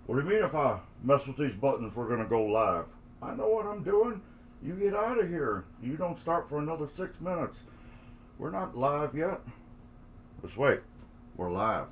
What do you mean if I mess with these buttons we're gonna go live? I know what I'm doing. You get out of here. You don't start for another 6 minutes. We're not live yet. Just wait. We're live.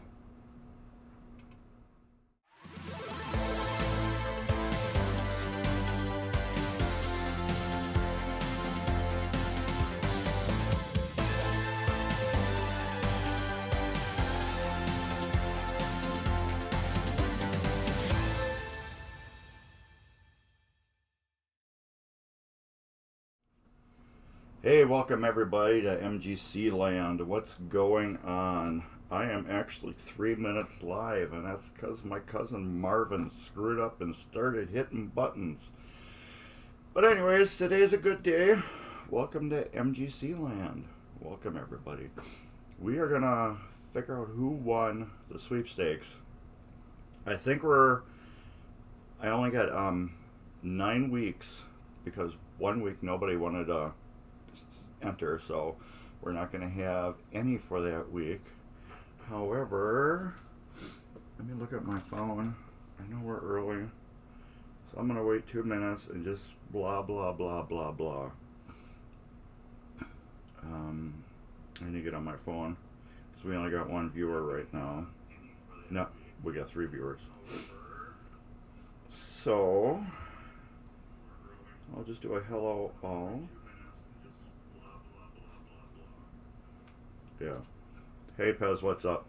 Hey, welcome everybody to MGC land. What's going on? I am actually 3 minutes live, and that's because my cousin Marvin screwed up and started hitting buttons. But anyways, today's a good day. Welcome to MGC land. Welcome everybody. We are gonna figure out who won the sweepstakes. I only got 9 weeks because 1 week nobody wanted to enter, so we're not going to have any for that week. However, let me look at my phone. I know we're early, so I'm going to wait 2 minutes and just blah blah blah blah blah. I need to get on my phone, so we only got one viewer right now. No, we got 3 viewers. So I'll just do a hello all. Yeah. Hey Pez, what's up?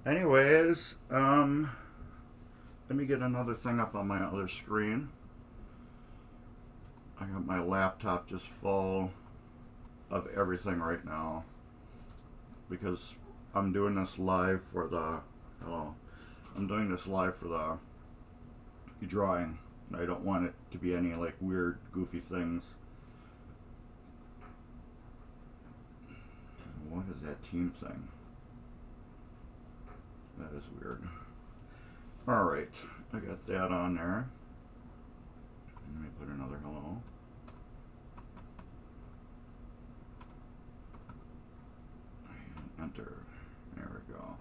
Anyways, let me get another thing up on my other screen. I got my laptop just full of everything right now because I'm doing this live for the drawing. I don't want it to be any like weird, goofy things. What is that team thing? That is weird. Alright, I got that on there. Let me put another hello. And enter. There we go.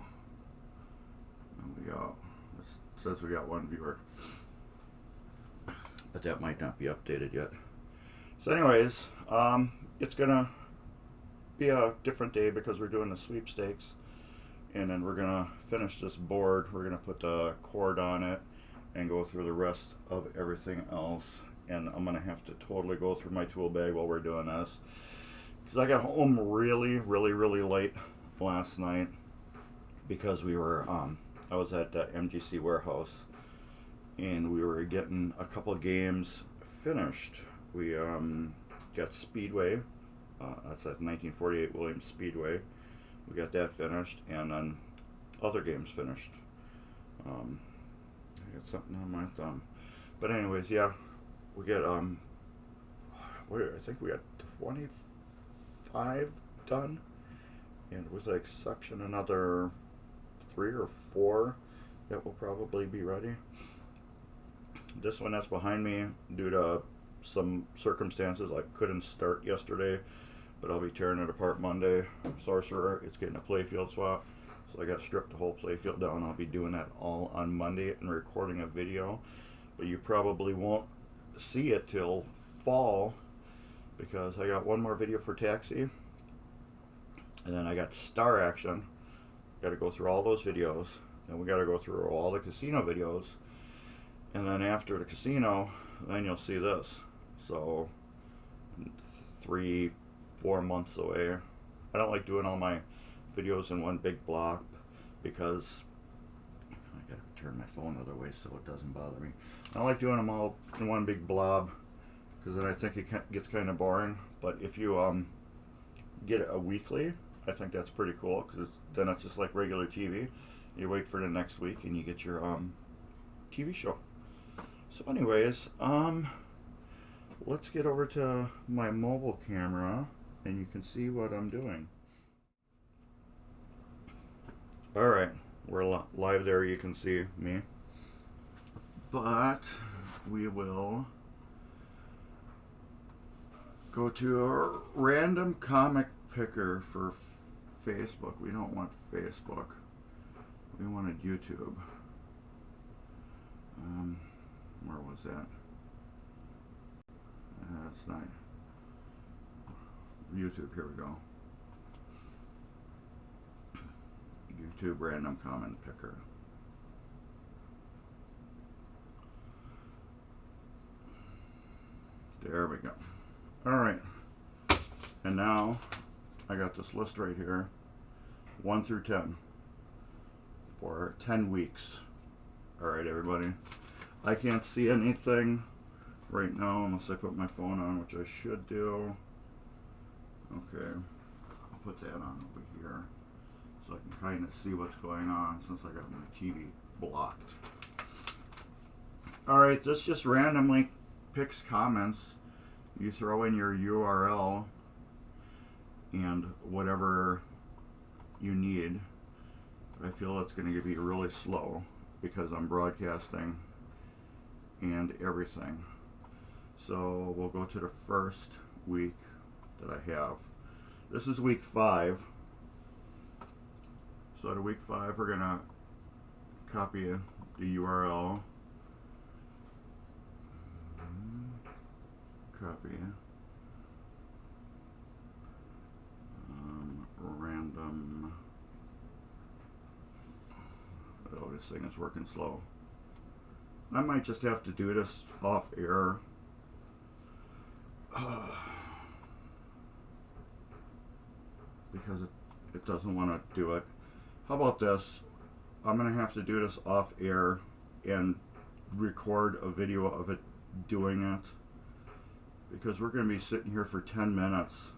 There we go. It says we got 1 viewer. But that might not be updated yet. So anyways, it's gonna be a different day because we're doing the sweepstakes, and then we're gonna finish this board. We're gonna put the cord on it and go through the rest of everything else, and I'm gonna have to totally go through my tool bag while we're doing this because I got home really late last night because we were I was at the MGC warehouse and we were getting a couple games finished. We got Speedway. That's at 1948 Williams Speedway. We got that finished, and then other games finished. I got something on my thumb, but anyways, yeah, we got I think we got 25 done, and with the exception another 3 or 4 that will probably be ready. This one that's behind me, due to some circumstances, I couldn't start yesterday, but I'll be tearing it apart Monday. Sorcerer, it's getting a playfield swap, so I got stripped the whole playfield down. I'll be doing that all on Monday and recording a video, but you probably won't see it till fall because I got 1 more video for Taxi, and then I got Star Action. Got to go through all those videos, then we got to go through all the casino videos, and then after the casino, then you'll see this. So 3-4 months away. I don't like doing all my videos in one big block because I gotta turn my phone the other way so it doesn't bother me. I don't like doing them all in one big blob because then I think it gets kind of boring. But if you get it a weekly, I think that's pretty cool because then it's just like regular TV. You wait for the next week and you get your TV show. So anyways, let's get over to my mobile camera and you can see what I'm doing. Alright, we're live there, you can see me. But we will go to a random comic picker for Facebook. We don't want Facebook. We wanted YouTube. Where was that? That's not YouTube. Here we go. YouTube random comment picker. There we go. Alright. And now I got this list right here. 1 through 10. For 10 weeks. Alright, everybody. I can't see anything right now unless I put my phone on, which I should do. Okay. I'll put that on over here so I can kind of see what's going on since I got my TV blocked. Alright, this just randomly picks comments. You throw in your URL and whatever you need. I feel it's going to be really slow because I'm broadcasting and everything. So we'll go to the first week that I have. This is week 5. So to week 5 we're going to copy the URL. Copy. Random. Oh, this thing is working slow. I might just have to do this off air. Because it doesn't want to do it. How about this? I'm going to have to do this off air and record a video of it doing it. Because we're going to be sitting here for 10 minutes.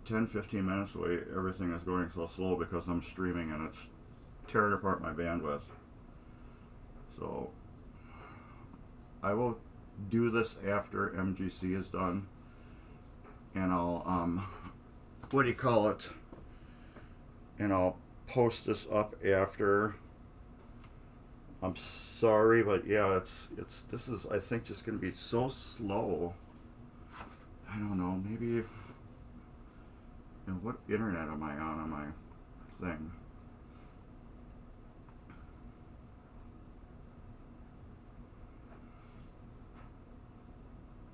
10-15 minutes the way everything is going so slow because I'm streaming and it's tearing apart my bandwidth. So I will do this after MGC is done, and I'll what do you call it? And I'll post this up after. I'm sorry, but yeah, this is I think just gonna be so slow. I don't know, maybe. What internet am I on my thing?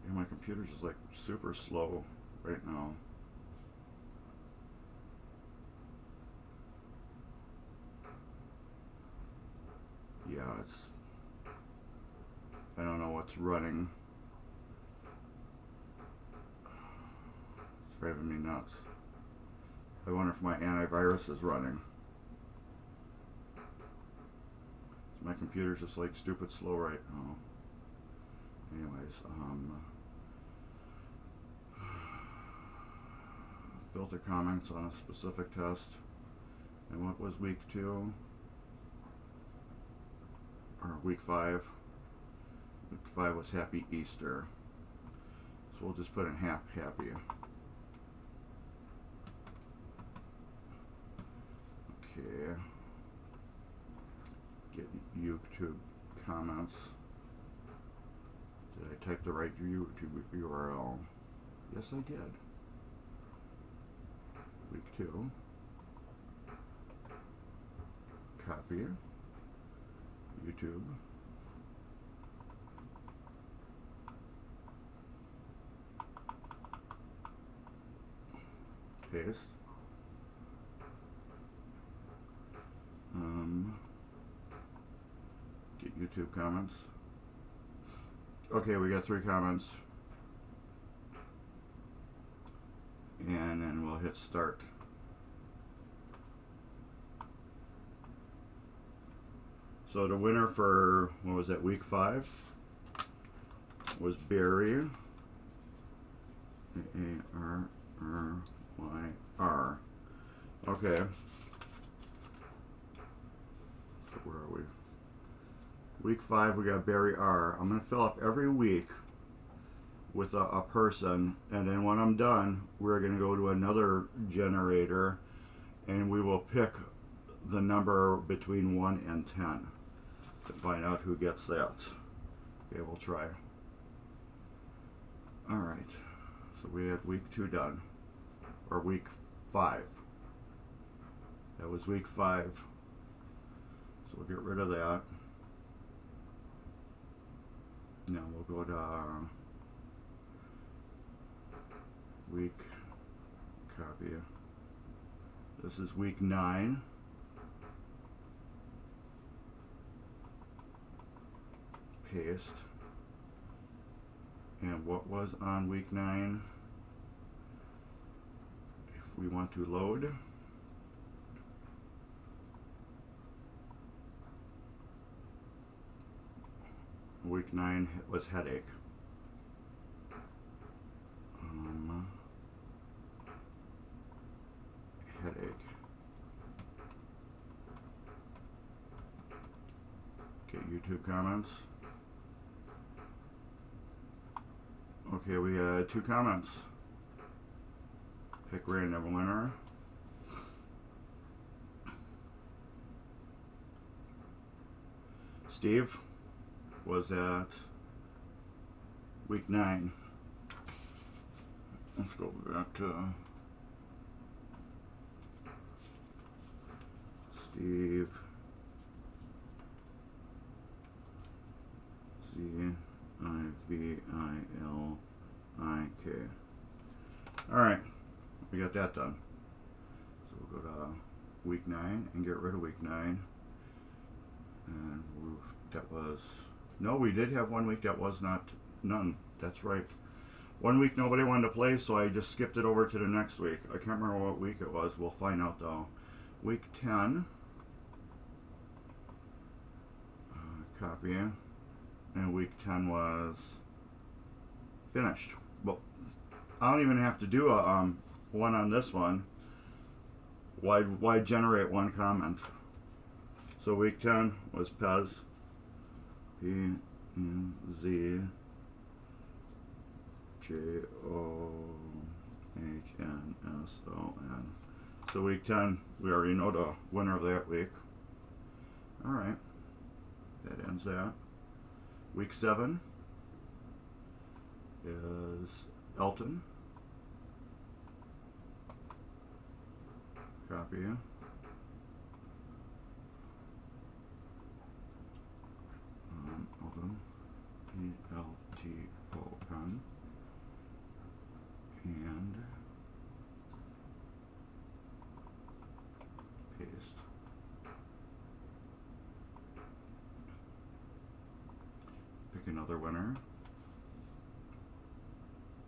Yeah, my computer's just like super slow right now. Yeah, I don't know what's running. It's driving me nuts. I wonder if my antivirus is running. My computer's just like stupid slow right now. Anyways, filter comments on a specific test. And what was week 2? Or week 5? Week 5 was Happy Easter. So we'll just put in happy. Okay. Get YouTube comments. Did I type the right YouTube URL? Yes, I did. Week 2. Copy. YouTube. Paste. Get YouTube comments. Okay, we got 3 comments. And then we'll hit start. So the winner for, what was that, week 5? Was Barry. A-R-R-Y-R. Okay. So where are we? Week 5, we got Barry R. I'm going to fill up every week with a person, and then when I'm done, we're going to go to another generator, and we will pick the number between 1 and 10 to find out who gets that. Okay, we'll try. Alright, so we had week 2 done, or week 5. That was week 5, so we'll get rid of that. Now we'll go to week, copy. This is week 9. Paste. And what was on week 9? If we want to load, week 9 was headache. Headache. Get YouTube comments. Okay, we had 2 comments. Pick random winner. Steve was at week 9. Let's go back to Steve. C-I-V-I-L-I-K. Alright, we got that done. So we'll go to week 9 and get rid of week 9. And that was, no, we did have 1 week that was not, none. That's right. 1 week nobody wanted to play, so I just skipped it over to the next week. I can't remember what week it was. We'll find out though. Week 10. Copy. And week 10 was finished. Well, I don't even have to do a one on this one. Why generate 1 comment? So week 10 was Pez. P-E-Z-J-O-H-N-S-O-N. So week 10, we already know the winner of that week. Alright. That ends that. Week 7 is Elton. Copy. Elton. E-L-T-O-N. And paste. Pick another winner.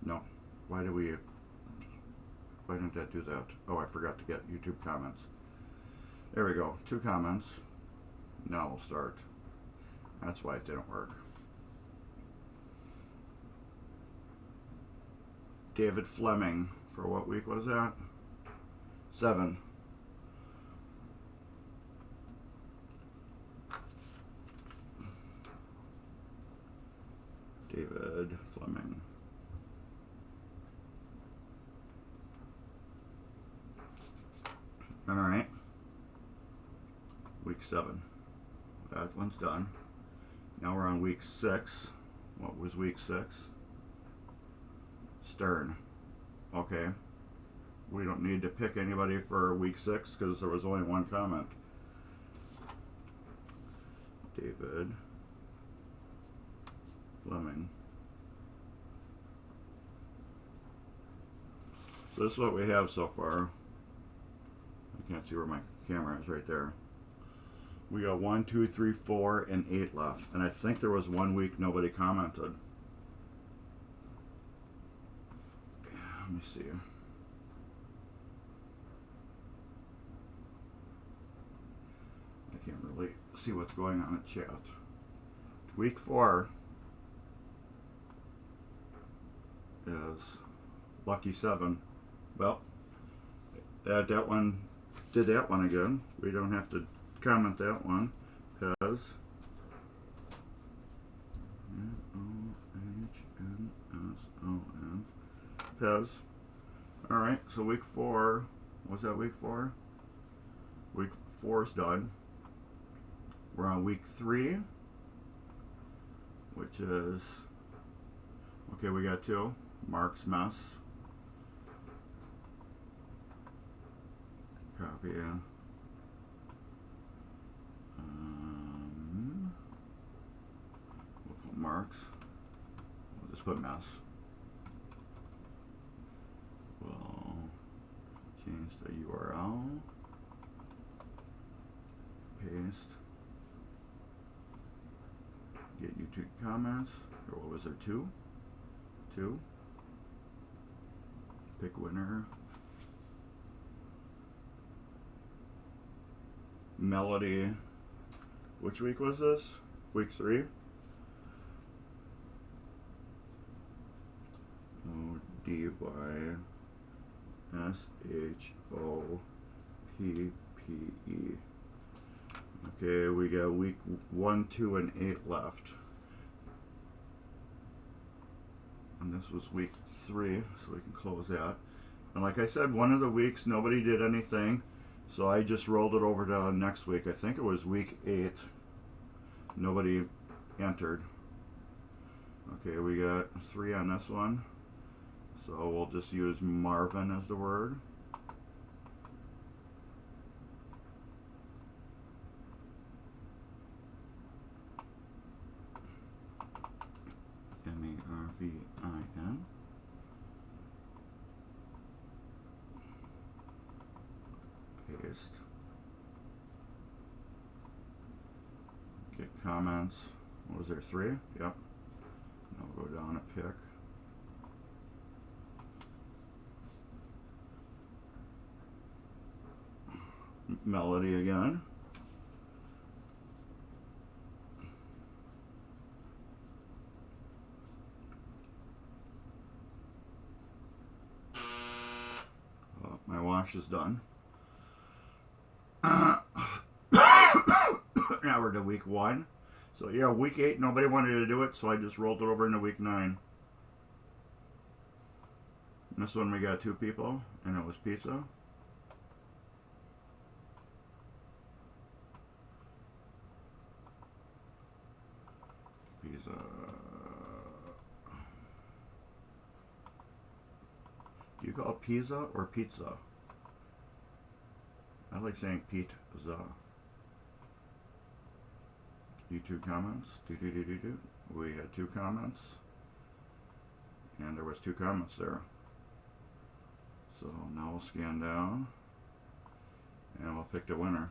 No. Why didn't that do that? Oh, I forgot to get YouTube comments. There we go. 2 comments. Now we'll start. That's why it didn't work. David Fleming. For what week was that? 7. David Fleming. Alright. Week 7. That one's done. Now we're on week 6. What was week 6? Stern. Okay. We don't need to pick anybody for week 6 because there was only 1 comment. David Fleming. So this is what we have so far. I can't see where my camera is, right there. We got 1, 2, 3, 4, and 8 left. And I think there was 1 week nobody commented. Let me see. I can't really see what's going on in chat. Week 4 is Lucky 7. Well, that one did that one again. We don't have to comment that one. Pez. N-O-H-N-S-O-N. Pez. Alright, so week 4. Was that week 4? Week 4 is done. We're on week 3, which is, okay, we got 2. Mark's Mess. Copy. We'll put Mark's. put mess. We'll change the URL. Paste. Get YouTube comments. Or what was there? Two. Pick winner. Melody. Which week was this? Week 3. ODYSHOPPE. Okay, we got week 1, 2, and 8 left. And this was week 3, so we can close that. And like I said, one of the weeks nobody did anything, so I just rolled it over to next week. I think it was week 8. Nobody entered. Okay, we got 3 on this one. So we'll just use Marvin as the word. Marvin. Paste. Get comments. What was there? 3? Yep. I'll go down and pick. Melody again. My wash is done. Now we're to week 1. So yeah, week 8, nobody wanted to do it, so I just rolled it over into week 9. And this one we got 2 people, and it was pizza. Pizza. Do you call it pizza or pizza? I like saying pizza. YouTube comments. We had 2 comments. And there was 2 comments there. So now we'll scan down. And we'll pick the winner.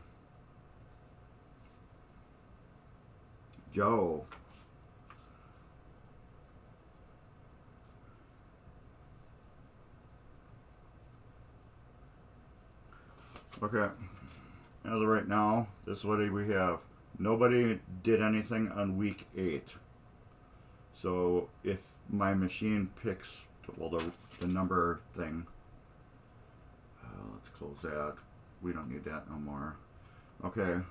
Joe. Okay, as of right now, this is what we have. Nobody did anything on week 8. So if my machine picks, well, the number thing, let's close that. We don't need that no more. Okay,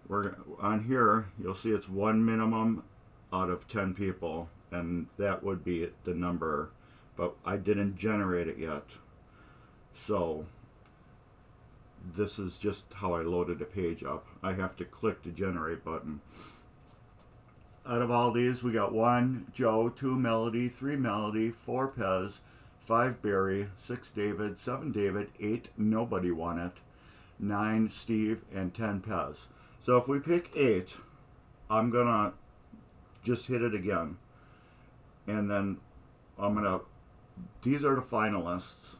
we're on here. You'll see it's 1 minimum out of 10 people, and that would be the number. But I didn't generate it yet, so this is just how I loaded the page up. I have to click the generate button. Out of all these, we got 1 Joe, 2 Melody, 3 Melody, 4 Pez, 5 Barry, 6 David, 7 David, 8 Nobody Won It, 9 Steve, and 10 Pez. So if we pick 8, I'm gonna just hit it again. And then I'm gonna, these are the finalists.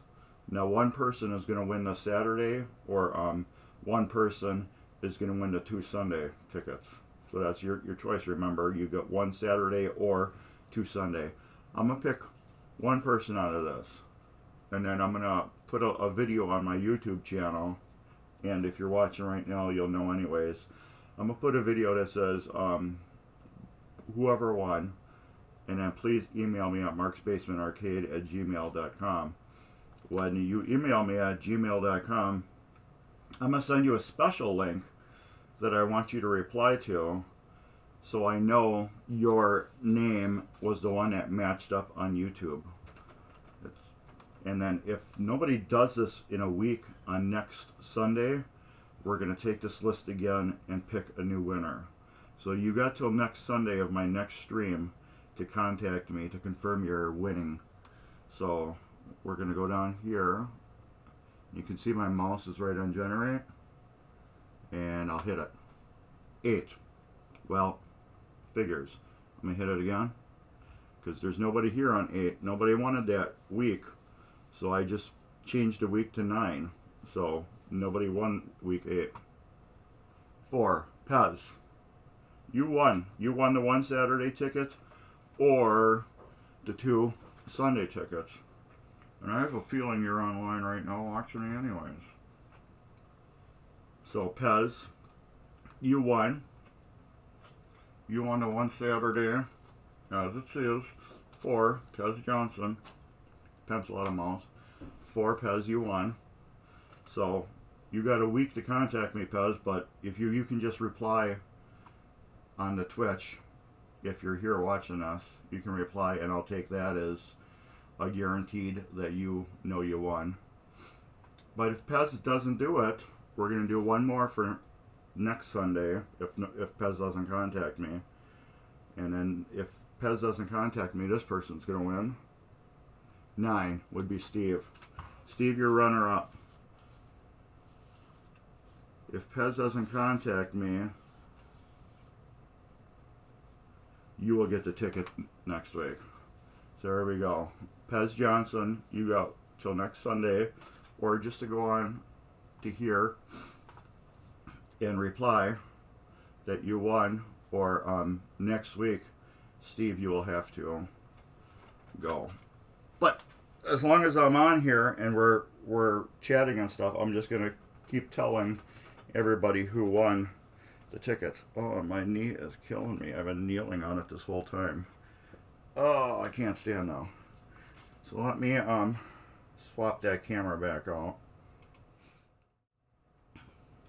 Now, 1 person is going to win the Saturday, or 1 person is going to win the 2 Sunday tickets. So that's your choice. Remember, you get 1 Saturday or 2 Sunday. I'm going to pick 1 person out of this. And then I'm going to put a video on my YouTube channel. And if you're watching right now, you'll know anyways. I'm going to put a video that says, whoever won. And then please email me at marksbasementarcade@gmail.com. When you email me at gmail.com, I'm going to send you a special link that I want you to reply to, so I know your name was the one that matched up on YouTube. And then if nobody does this in a week on next Sunday, we're going to take this list again and pick a new winner. So you got till next Sunday of my next stream to contact me to confirm you're winning. So we're going to go down here. You can see my mouse is right on generate. And I'll hit it. 8. Well, figures. I'm going to hit it again. because there's nobody here on 8. Nobody wanted that week, so I just changed a week to 9. So nobody won week 8. 4, Pez. You won. You won the 1 Saturday ticket or the 2 Sunday tickets. And I have a feeling you're online right now watching me anyways. So Pez, you won. You won the 1 Saturday, as it says. 4, Pez Johnson. Pencil out of mouth. 4, Pez, you won. So you got a week to contact me, Pez, but if you can just reply on the Twitch. If you're here watching us, you can reply, and I'll take that as a guaranteed that you know you won. But if Pez doesn't do it, we're going to do one more for next Sunday if Pez doesn't contact me. And then if Pez doesn't contact me, this person's going to win. 9 would be Steve. Steve, you're runner-up. If Pez doesn't contact me, you will get the ticket next week. So there we go. Pez Johnson, you got till next Sunday, or just to go on to here and reply that you won, or next week, Steve, you will have to go. But as long as I'm on here and we're chatting and stuff, I'm just gonna keep telling everybody who won the tickets. Oh, my knee is killing me. I've been kneeling on it this whole time. Oh, I can't stand now. So let me swap that camera back out.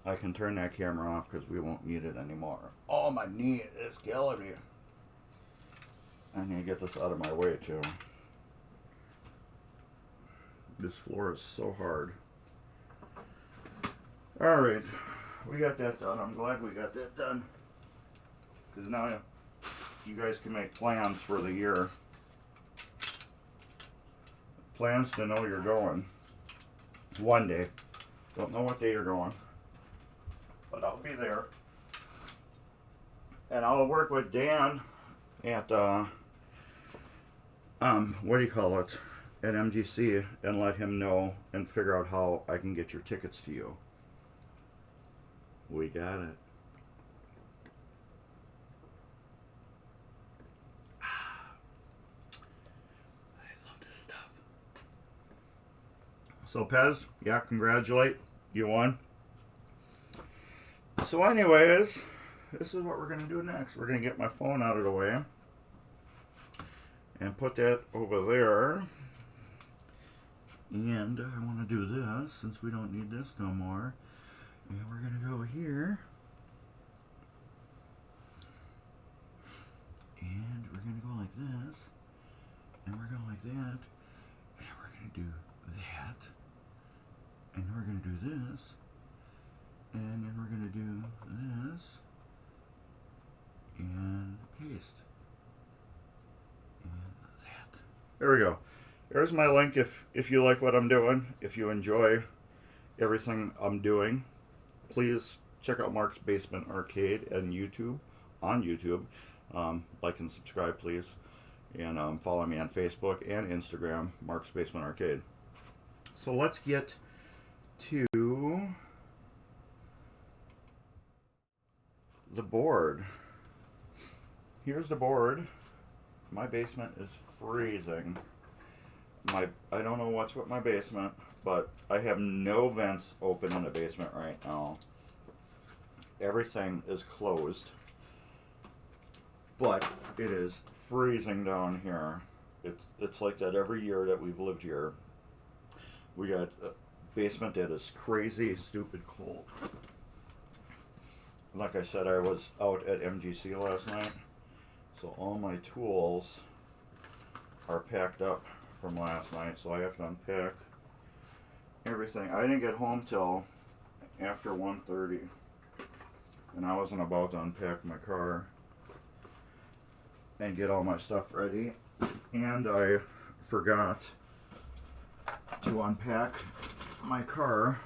I can turn that camera off because we won't need it anymore. Oh, my knee is killing me. I need to get this out of my way too. This floor is so hard. Alright, we got that done. I'm glad we got that done. Because now you guys can make plans for the year. Plans to know you're going. One day. Don't know what day you're going. But I'll be there. And I'll work with Dan at, what do you call it? At MGC and let him know and figure out how I can get your tickets to you. We got it. I love this stuff. So Pez, yeah, congratulate. You won. So anyways, this is what we're going to do next. We're going to get my phone out of the way and put that over there. And I want to do this since we don't need this no more. And we're going to go here. And we're going to go like this. And we're going like that. And we're going to do that. And we're going to do this. And then we're going to do this. And paste. And that. There we go. There's my link if you like what I'm doing. If you enjoy everything I'm doing, please check out Mark's Basement Arcade and YouTube, on YouTube. Like and subscribe, please. And follow me on Facebook and Instagram, Mark's Basement Arcade. So let's get to the board. Here's the board. My basement is freezing. I don't know what's with my basement, but I have no vents open in the basement right now. Everything is closed. But it is freezing down here. It's like that every year that we've lived here. We got a basement that is crazy, stupid cold. Like I said, I was out at MGC last night, so all my tools are packed up from last night, so I have to unpack everything. I didn't get home till after 1:30, and I wasn't about to unpack my car and get all my stuff ready, and I forgot to unpack my car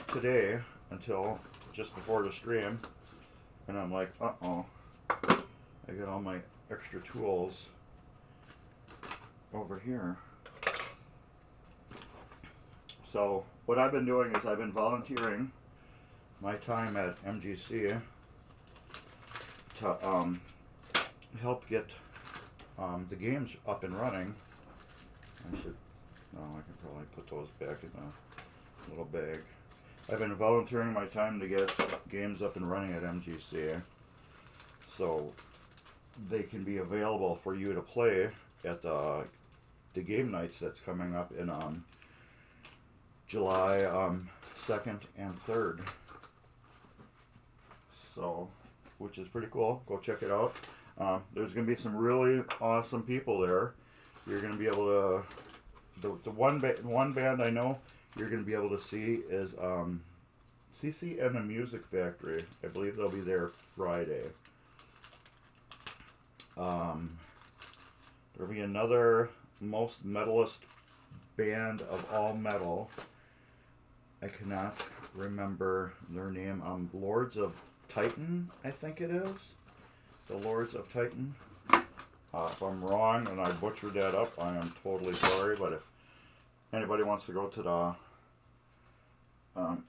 today until just before the stream, and I'm like, uh-oh, I got all my extra tools over here. So what I've been doing is I've been volunteering my time at MGC to help get the games up and running. I can probably put those back in the little bag. I've been volunteering my time to get games up and running at MGC, so they can be available for you to play at the game nights that's coming up in July 2nd and 3rd. So, which is pretty cool. Go check it out. There's going to be some really awesome people there. You're going to be able to, the one band I know you're going to be able to see is CC and the Music Factory. I believe they'll be there Friday. There'll be another most metalist band of all metal. I cannot remember their name. Lords of Titan, I think it is. The Lords of Titan. If I'm wrong and I butchered that up, I am totally sorry. But if anybody wants to go to the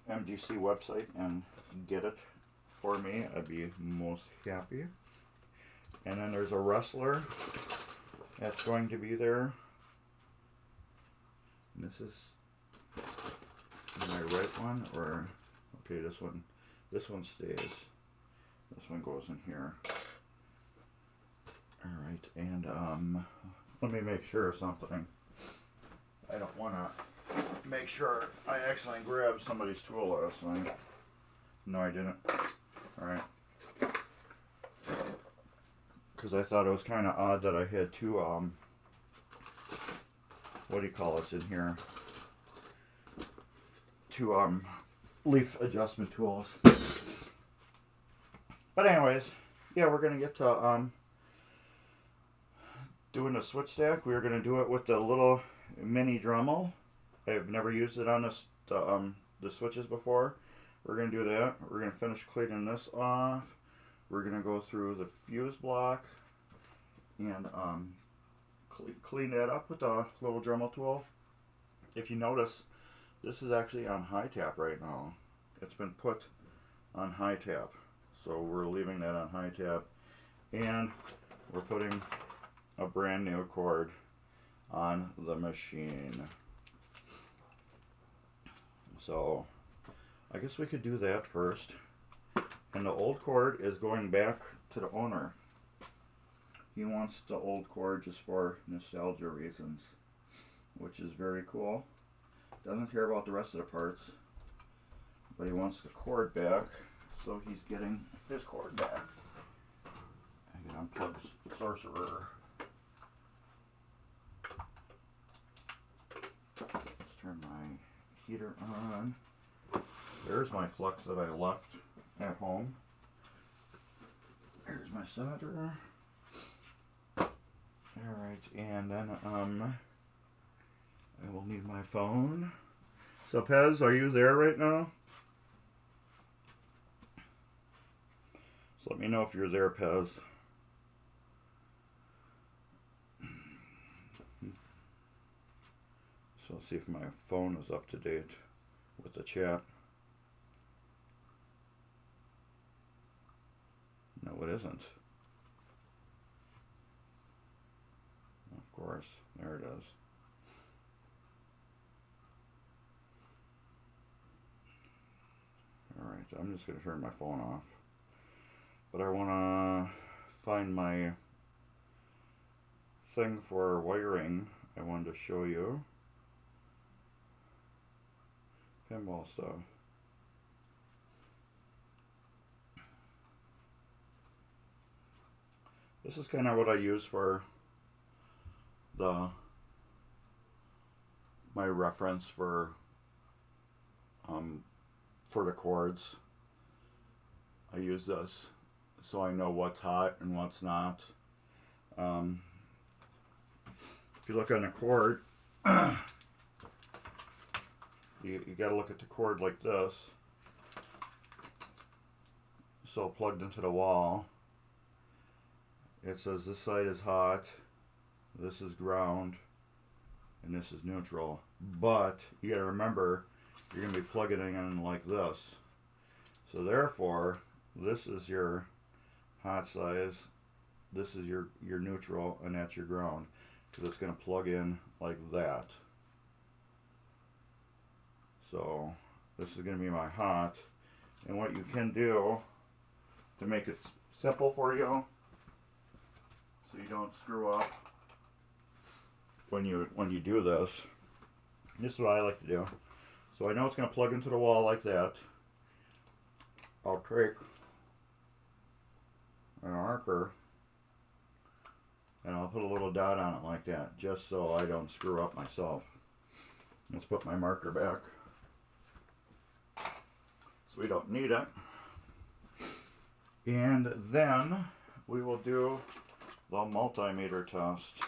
MGC website and get it for me, I'd be most happy. And then there's a wrestler that's going to be there. And this is my right one, or okay, this one stays. This one goes in here. All right, and let me make sure of something. I don't want to make sure I accidentally grabbed somebody's tool last night. No, I didn't. All right. Because I thought it was kind of odd that I had two, what do you call it in here? Two, leaf adjustment tools. But anyways, yeah, we're going to get to, doing a switch stack. We're going to do it with the little mini Dremel. I've never used it on this, the switches before. We're going to do that. We're going to finish cleaning this off. We're going to go through the fuse block and clean that up with a little Dremel tool. If you notice, this is actually on high tap right now. It's been put on high tap. So we're leaving that on high tap. And we're putting a brand new cord on the machine. So I guess we could do that first. And the old cord is going back to the owner. He wants the old cord just for nostalgia reasons, which is very cool. Doesn't care about the rest of the parts, but he wants the cord back, so he's getting his cord back. I can unplug the sorcerer. Let's turn my heater on. There's my flux that I left at home. There's my solder. Alright, and then I will need my phone. So Pez, are you there right now? So let me know if you're there, Pez. So I'll see if my phone is up to date with the chat. No, it isn't. Of course, there it is. Alright, I'm just going to turn my phone off. But I want to find my thing for wiring I wanted to show you. Pinball stuff. This is kind of what I use for my reference for the chords. I use this so I know what's hot and what's not. If you look on the chord, you got to look at the chord like this. So plugged into the wall, it says this side is hot, this is ground, and this is neutral. But you gotta remember, you're gonna be plugging it in like this. So therefore, this is your hot size, this is your neutral, and that's your ground. Because it's gonna plug in like that. So this is gonna be my hot. And what you can do to make it simple for you, so you don't screw up when you do this. This is what I like to do. So I know it's going to plug into the wall like that. I'll take an marker and I'll put a little dot on it like that, just so I don't screw up myself. Let's put my marker back, so we don't need it. And then we will do the multimeter test.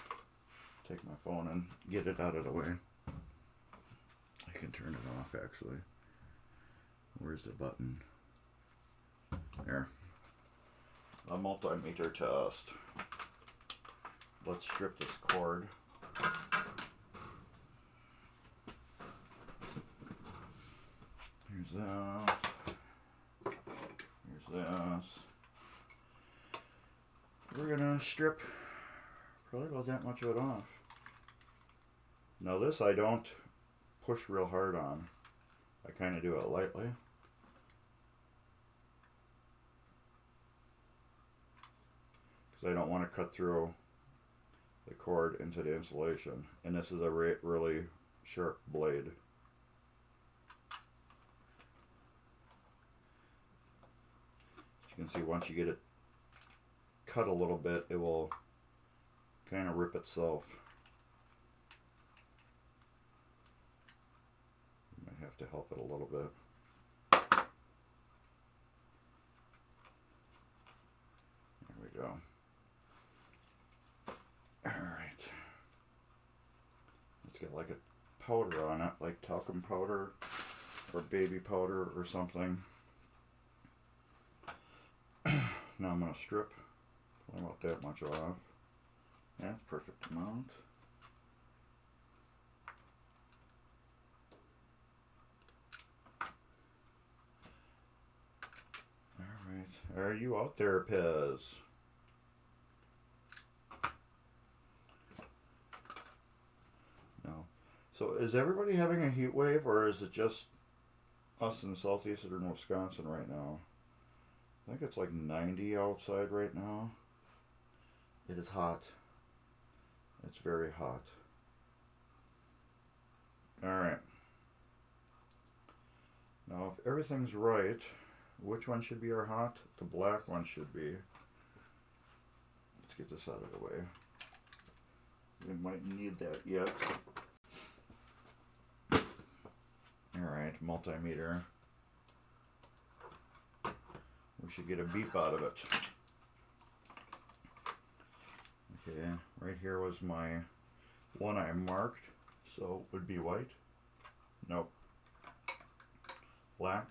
Take my phone and get it out of the way. I can turn it off actually. Where's the button? There. A multimeter test. Let's strip this cord. Here's this. Here's this. We're gonna strip probably about that much of it off. Now this I don't push real hard on. I kind of do it lightly. Because I don't want to cut through the cord into the insulation. And this is a really sharp blade. As you can see, once you get it cut a little bit, it will kind of rip itself. You might have to help it a little bit. There we go. Alright. Let's get like a powder on it, like talcum powder or baby powder or something. Now I'm going to strip about that much off. That's perfect amount. Alright, are you out there, Pez? No. So is everybody having a heat wave, or is it just us in southeastern Wisconsin right now? I think it's like 90 outside right now. It is hot. It's very hot. Alright. Now if everything's right, which one should be our hot? The black one should be. Let's get this out of the way. We might need that yet. Alright, multimeter. We should get a beep out of it. Okay, right here was my one I marked, so it would be white. Nope. Black.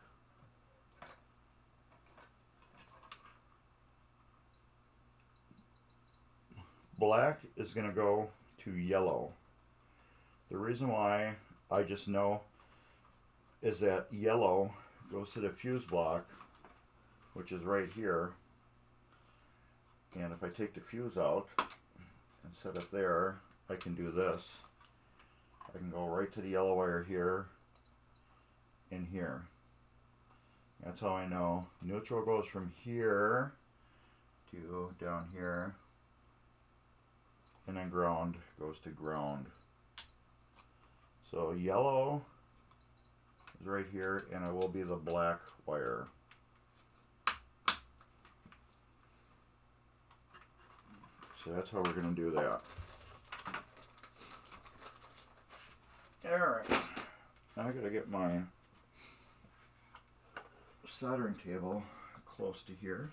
Black is going to go to yellow. The reason why I just know is that yellow goes to the fuse block, which is right here. And if I take the fuse out and set it there, I can do this. I can go right to the yellow wire here and here. That's how I know. Neutral goes from here to down here, and then ground goes to ground. So yellow is right here, and it will be the black wire. So that's how we're going to do that. Alright, now I got to get my soldering table close to here.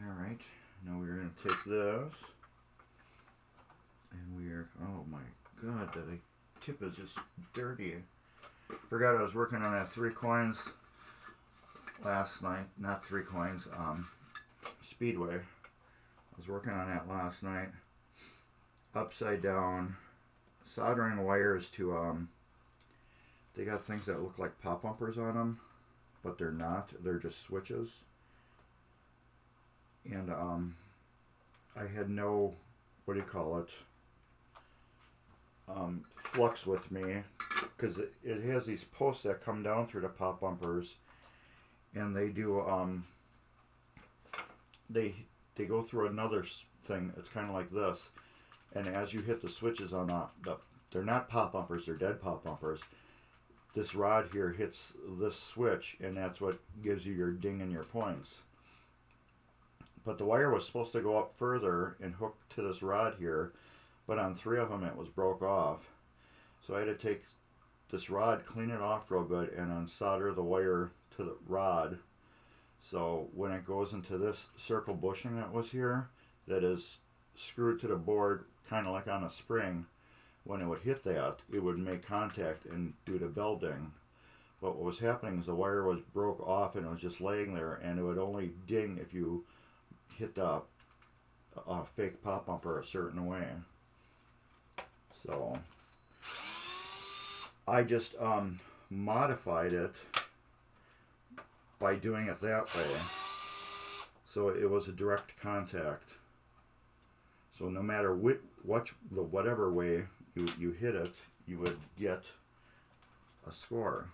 Alright, now we're going to take this, and we're, oh my god, the tip is just dirty. Forgot I was working on that 3 coins last night, not 3 coins, Speedway. I was working on that last night. Upside down soldering wires to, they got things that look like pop bumpers on them, but they're not. They're just switches. And I had no, what do you call it, flux with me, because it has these posts that come down through the pop bumpers, and they do, they go through another thing. It's kind of like this, and as you hit the switches on they're not pop bumpers, they're dead pop bumpers. This rod here hits this switch, and that's what gives you your ding and your points. But the wire was supposed to go up further and hook to this rod here, but on 3 of them it was broke off. So I had to take this rod, clean it off real good, and unsolder the wire to the rod. So when it goes into this circle bushing that was here, that is screwed to the board kind of like on a spring, when it would hit that, it would make contact and do the bell-ding. But what was happening is the wire was broke off and it was just laying there, and it would only ding if you hit the fake pop bumper a certain way. So I just modified it by doing it that way. So it was a direct contact. So no matter whatever way you hit it, you would get a score.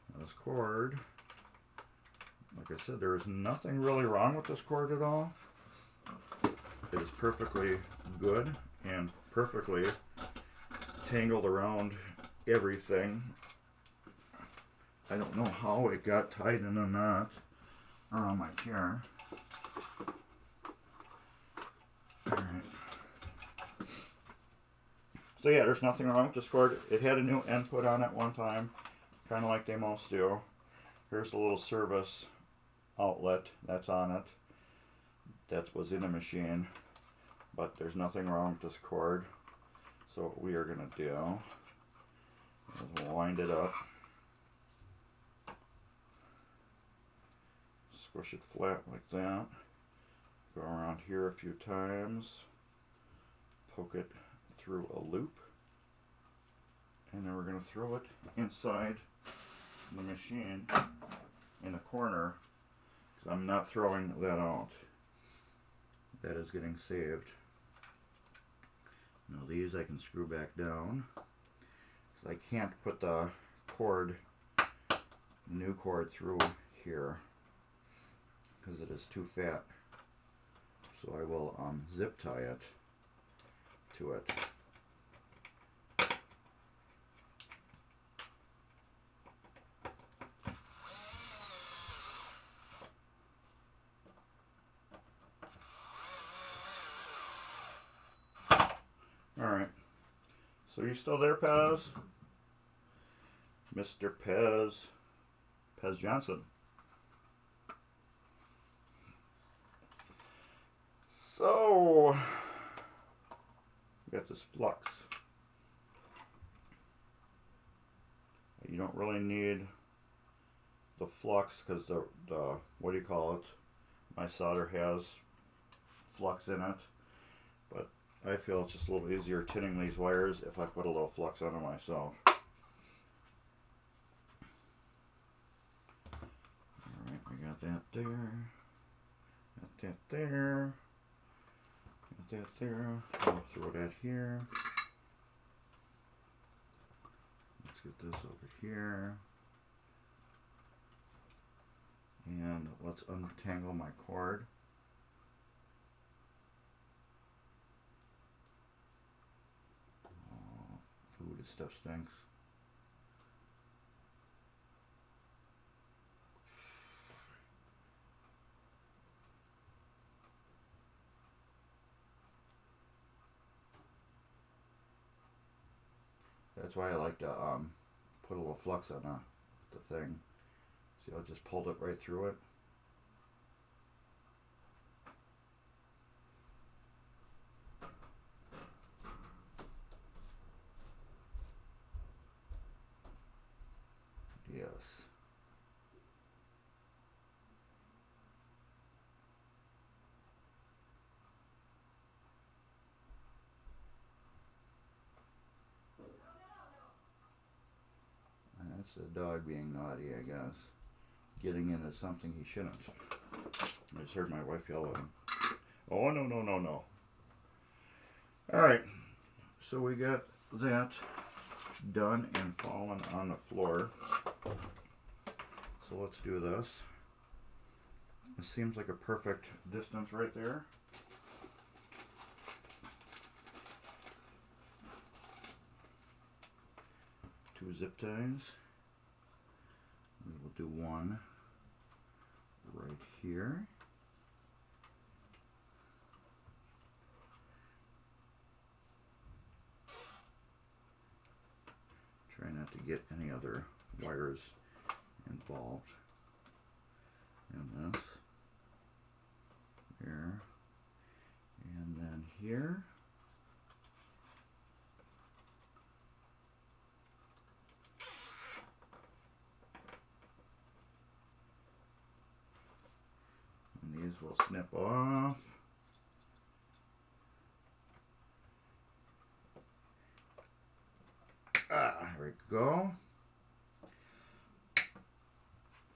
Now this cord, like I said, there is nothing really wrong with this cord at all. It is perfectly good and perfectly tangled around everything. I don't know how it got tied in a knot around my chair. Alright. So yeah, there's nothing wrong with this cord. It had a new input on it one time, kind of like they most do. Here's the little service outlet that's on it. That was in the machine, but there's nothing wrong with this cord. So what we are going to do is wind it up, squish it flat like that, go around here a few times, poke it through a loop, and then we're going to throw it inside the machine in a corner, because I'm not throwing that out. That is getting saved. Now these I can screw back down, because I can't put the new cord through here because it is too fat. So I will zip tie it to it. Alright, so you still there, Pez? Mr. Pez Johnson. So, we got this flux. You don't really need the flux because the what do you call it? My solder has flux in it, but I feel it's just a little easier tinning these wires if I put a little flux on it myself. Alright, we got that there. Got that there. Got that there. I'll throw that here. Let's get this over here. And let's untangle my cord. Ooh, this stuff stinks. That's why I like to put a little flux on the thing. See, I just pulled it right through it. Yes. That's the dog being naughty, I guess. Getting into something he shouldn't. I just heard my wife yell at him. Oh, no, no, no, no. Alright, so we got that done and fallen on the floor. So let's do this. It seems like a perfect distance right there. Two zip ties. We will do one right here. Try not to get any other wires involved in this. There. And then here. And these will snip off. There we go.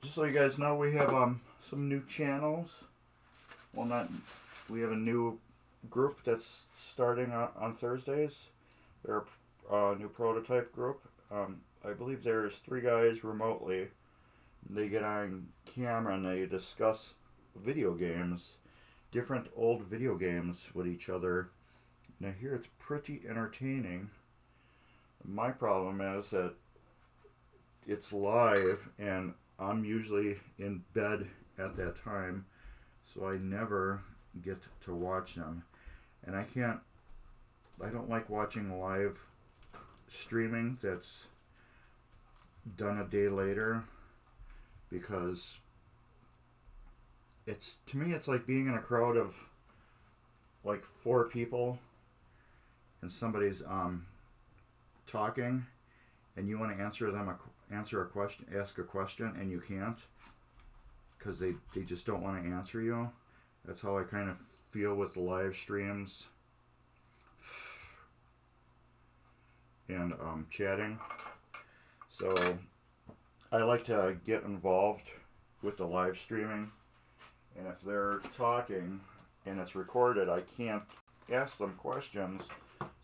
Just so you guys know, we have some new channels. Well, we have a new group that's starting on Thursdays. They're a new prototype group. I believe there's 3 guys remotely. They get on camera and they discuss video games, different old video games with each other. Now here it's pretty entertaining. My problem is that it's live and I'm usually in bed at that time, so I never get to watch them. And I don't like watching live streaming that's done a day later, because to me it's like being in a crowd of like 4 people and somebody's talking and you want to ask a question and you can't because they just don't want to answer you. That's how I kind of feel with the live streams and chatting. So I like to get involved with the live streaming, and if they're talking and it's recorded, I can't ask them questions.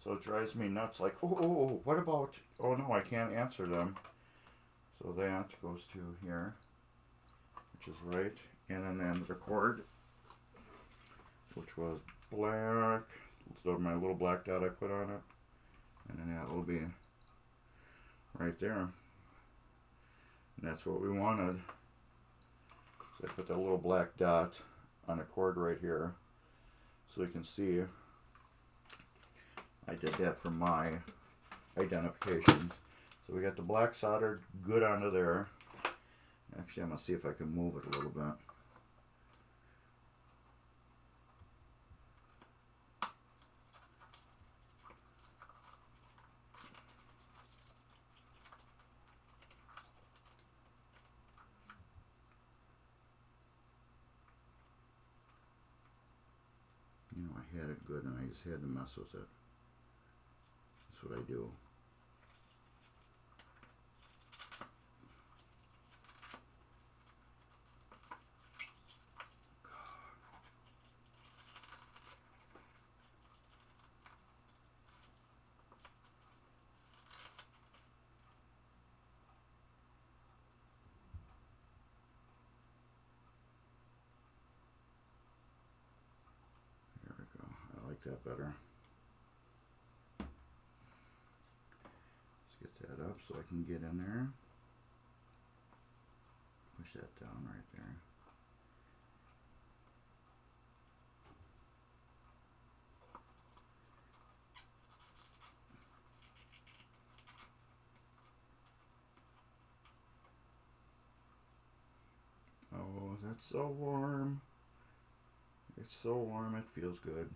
So it drives me nuts, like, oh, what about, oh no, I can't answer them. So that goes to here, which is right. And then record, which was black, so my little black dot I put on it. And then that will be right there. And that's what we wanted. So I put that little black dot on a cord right here, so you can see I did that for my identifications. So we got the black soldered good onto there. Actually, I'm going to see if I can move it a little bit. You know, I had it good and I just had to mess with it. That's what I do. There we go. I like that better. That up so I can get in there. Push that down right there. Oh, that's so warm. It's so warm, it feels good.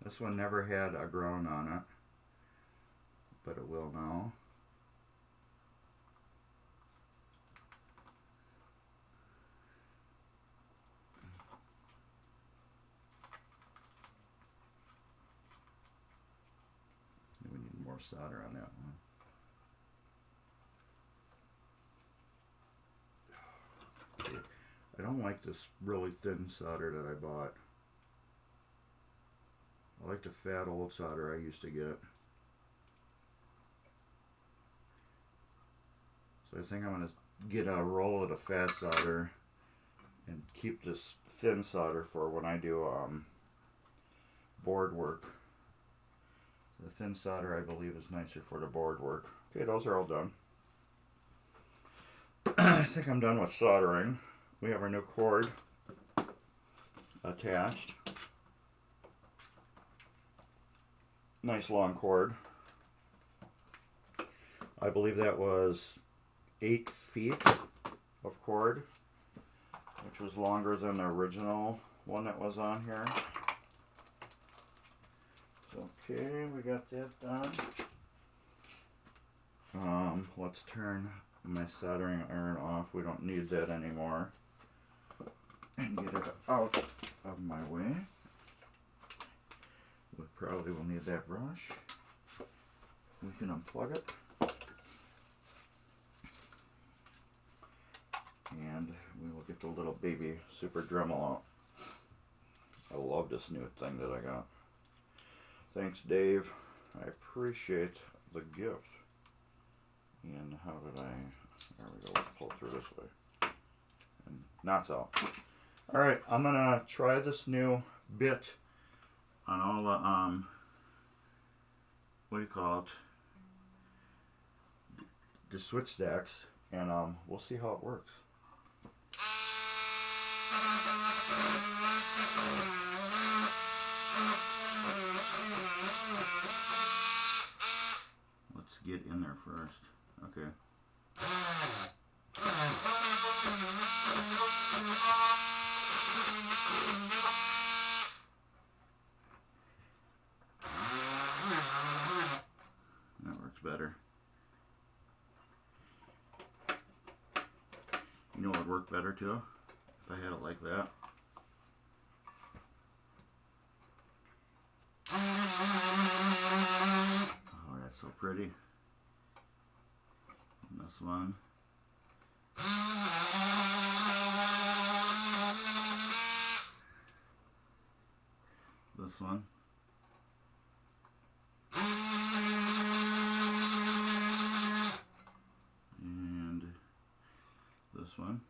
This one never had a ground on it, but it will now. We need more solder on that one. I don't like this really thin solder that I bought. I like the fat old solder I used to get. So I think I'm going to get a roll of the fat solder and keep this thin solder for when I do board work. The thin solder I believe is nicer for the board work. Okay, those are all done. I think I'm done with soldering. We have our new cord attached. Nice long cord. I believe that was 8 feet of cord, which was longer than the original one that was on here. So, okay, we got that done. Let's turn my soldering iron off. We don't need that anymore. And get it out of my way. We probably will need that brush. We can unplug it. And we will get the little baby super Dremel out. I love this new thing that I got. Thanks, Dave. I appreciate the gift. And how did I... There we go. Let's pull through this way. And knots out. Alright, I'm going to try this new bit on all the, what do you call it? The switch stacks. And we'll see how it works. Let's get in there first. Okay. That works better. You know what would work better too? If I had it like that. Oh, that's so pretty. And this one. This one. And this one.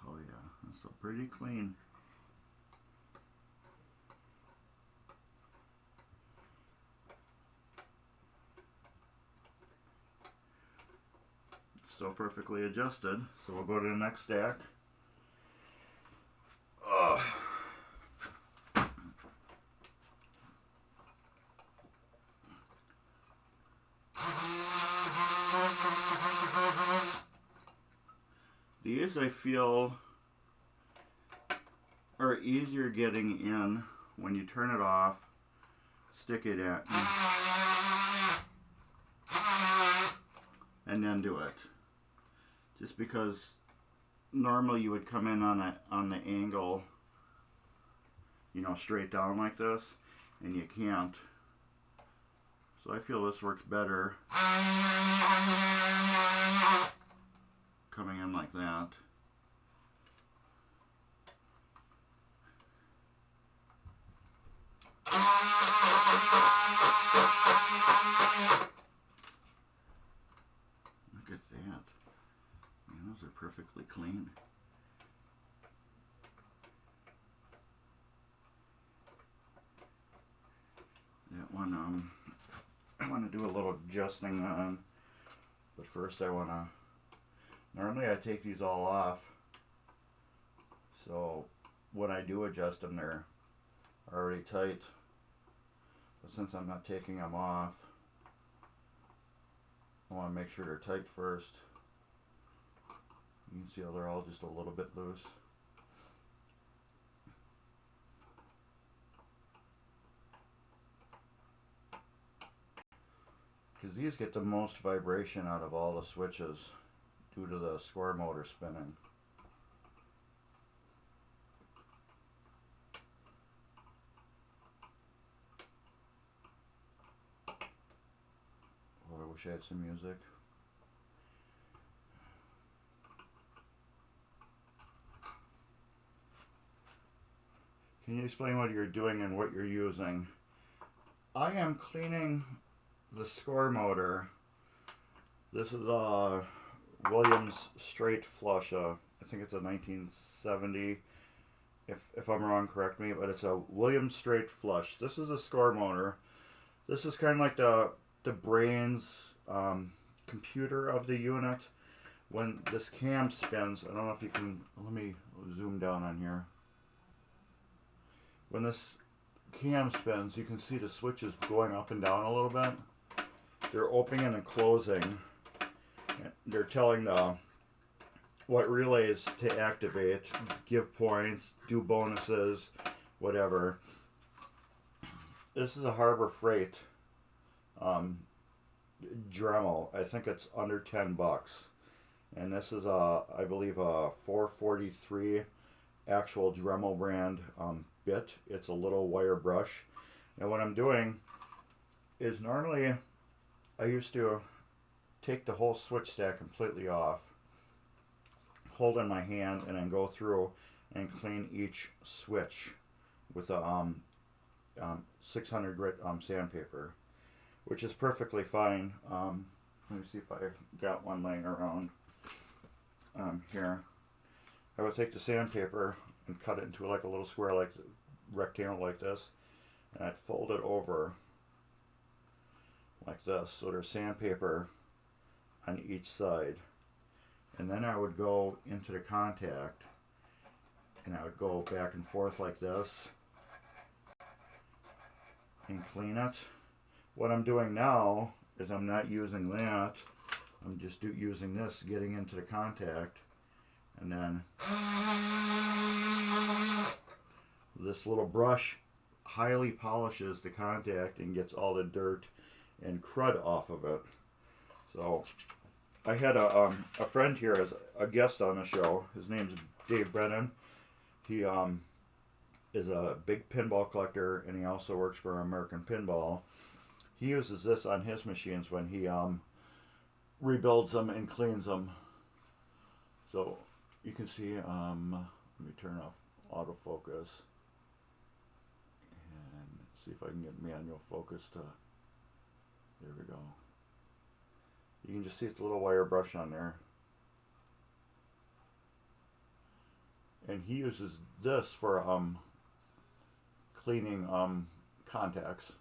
Oh yeah, that's so pretty clean. Still perfectly adjusted, so we'll go to the next stack. These I feel are easier getting in when you turn it off, stick it in, and then do it. Just because normally you would come in on the angle, you know, straight down like this, and you can't. So I feel this works better coming in like that. Look at that. Man, those are perfectly clean. That one, I want to do a little adjusting on, but first I want to, normally I take these all off, so when I do adjust them they're already tight, but since I'm not taking them off, I want to make sure they're tight first. You can see how they're all just a little bit loose. Because these get the most vibration out of all the switches due to the square motor spinning. wish I had some music. Can you explain what you're doing and what you're using? I am cleaning the score motor. This is a Williams straight flush. I think it's a 1970. If I'm wrong, correct me, but it's a Williams straight flush. This is a score motor. This is kind of like the brains computer of the unit. When this cam spins, I don't know if you can, let me zoom down on here. When this cam spins, you can see the switches going up and down a little bit. They're opening and closing. They're telling what relays to activate, give points, do bonuses, whatever. This is a Harbor Freight Dremel. I think it's under $10. And this is I believe a 443 actual Dremel brand bit. It's a little wire brush. And what I'm doing is normally I used to take the whole switch stack completely off, hold in my hand, and then go through and clean each switch with a 600 grit sandpaper, which is perfectly fine. Let me see if I got one laying around here. I would take the sandpaper and cut it into like a little square, like rectangle like this, and I'd fold it over like this, so there's sandpaper on each side. And then I would go into the contact and I would go back and forth like this and clean it. What I'm doing now is I'm not using that. I'm just using this, getting into the contact, and then this little brush highly polishes the contact and gets all the dirt and crud off of it. So I had a friend here as a guest on the show. His name's Dave Brennan. He is a big pinball collector, and he also works for American Pinball. He uses this on his machines when he rebuilds them and cleans them. So you can see, let me turn off autofocus and see if I can get manual focus to, there we go. You can just see it's a little wire brush on there. And he uses this for cleaning contacts.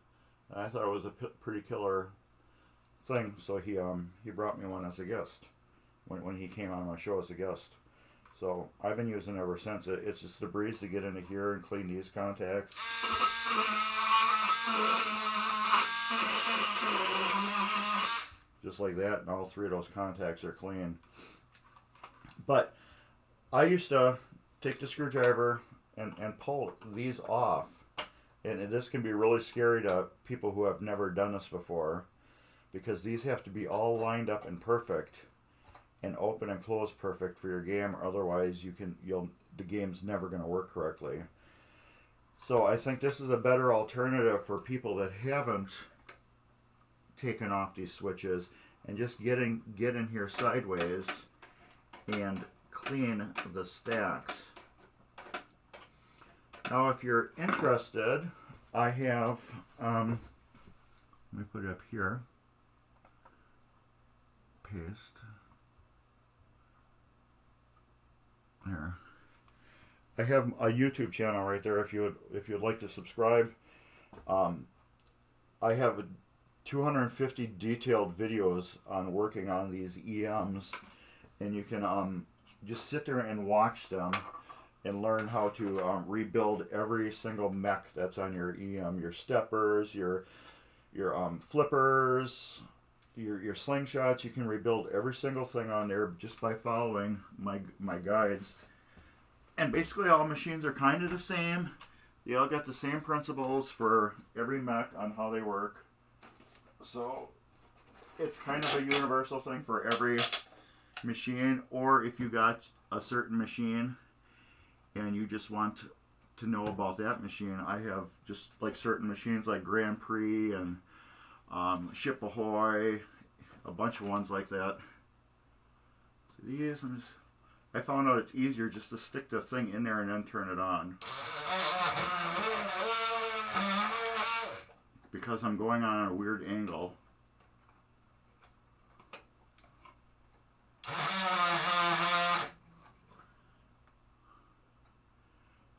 And I thought it was a pretty killer thing, so he brought me one as a guest when he came on my show as a guest. So I've been using it ever since. It's just a breeze to get into here and clean these contacts. Just like that, and all three of those contacts are clean. But I used to take the screwdriver and pull these off. And this can be really scary to people who have never done this before, because these have to be all lined up and perfect and open and close perfect for your game, or otherwise the game's never going to work correctly. So I think this is a better alternative for people that haven't taken off these switches and just get in here sideways and clean the stacks. Now if you're interested, I have let me put it up here, paste there. I have a YouTube channel right there if you'd like to subscribe. I have 250 detailed videos on working on these EMs, and you can just sit there and watch them and learn how to rebuild every single mech that's on your EM, your steppers, your flippers, your slingshots. You can rebuild every single thing on there just by following my guides. And basically all machines are kind of the same. They all got the same principles for every mech on how they work. So it's kind of a universal thing for every machine. Or if you got a certain machine and you just want to know about that machine, I have just like certain machines like Grand Prix and Ship Ahoy, a bunch of ones like that. These, I found out it's easier just to stick the thing in there and then turn it on. Because I'm going on a weird angle.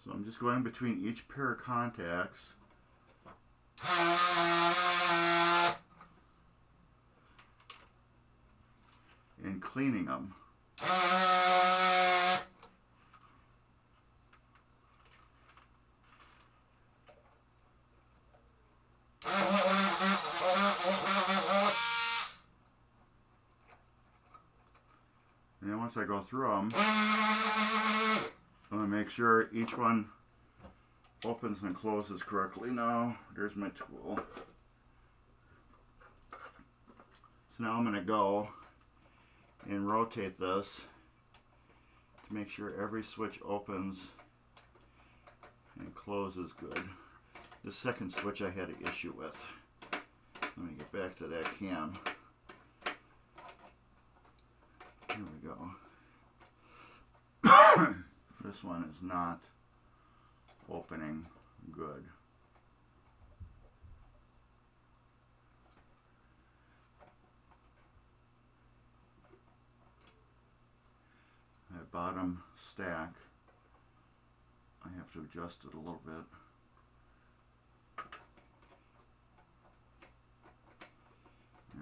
So I'm just going between each pair of contacts. And cleaning them. And then once I go through them, I'm going to make sure each one opens and closes correctly. Now, there's my tool. So now I'm going to go and rotate this to make sure every switch opens and closes good. The second switch I had an issue with. Let me get back to that cam. Here we go. This one is not opening good. That bottom stack, I have to adjust it a little bit.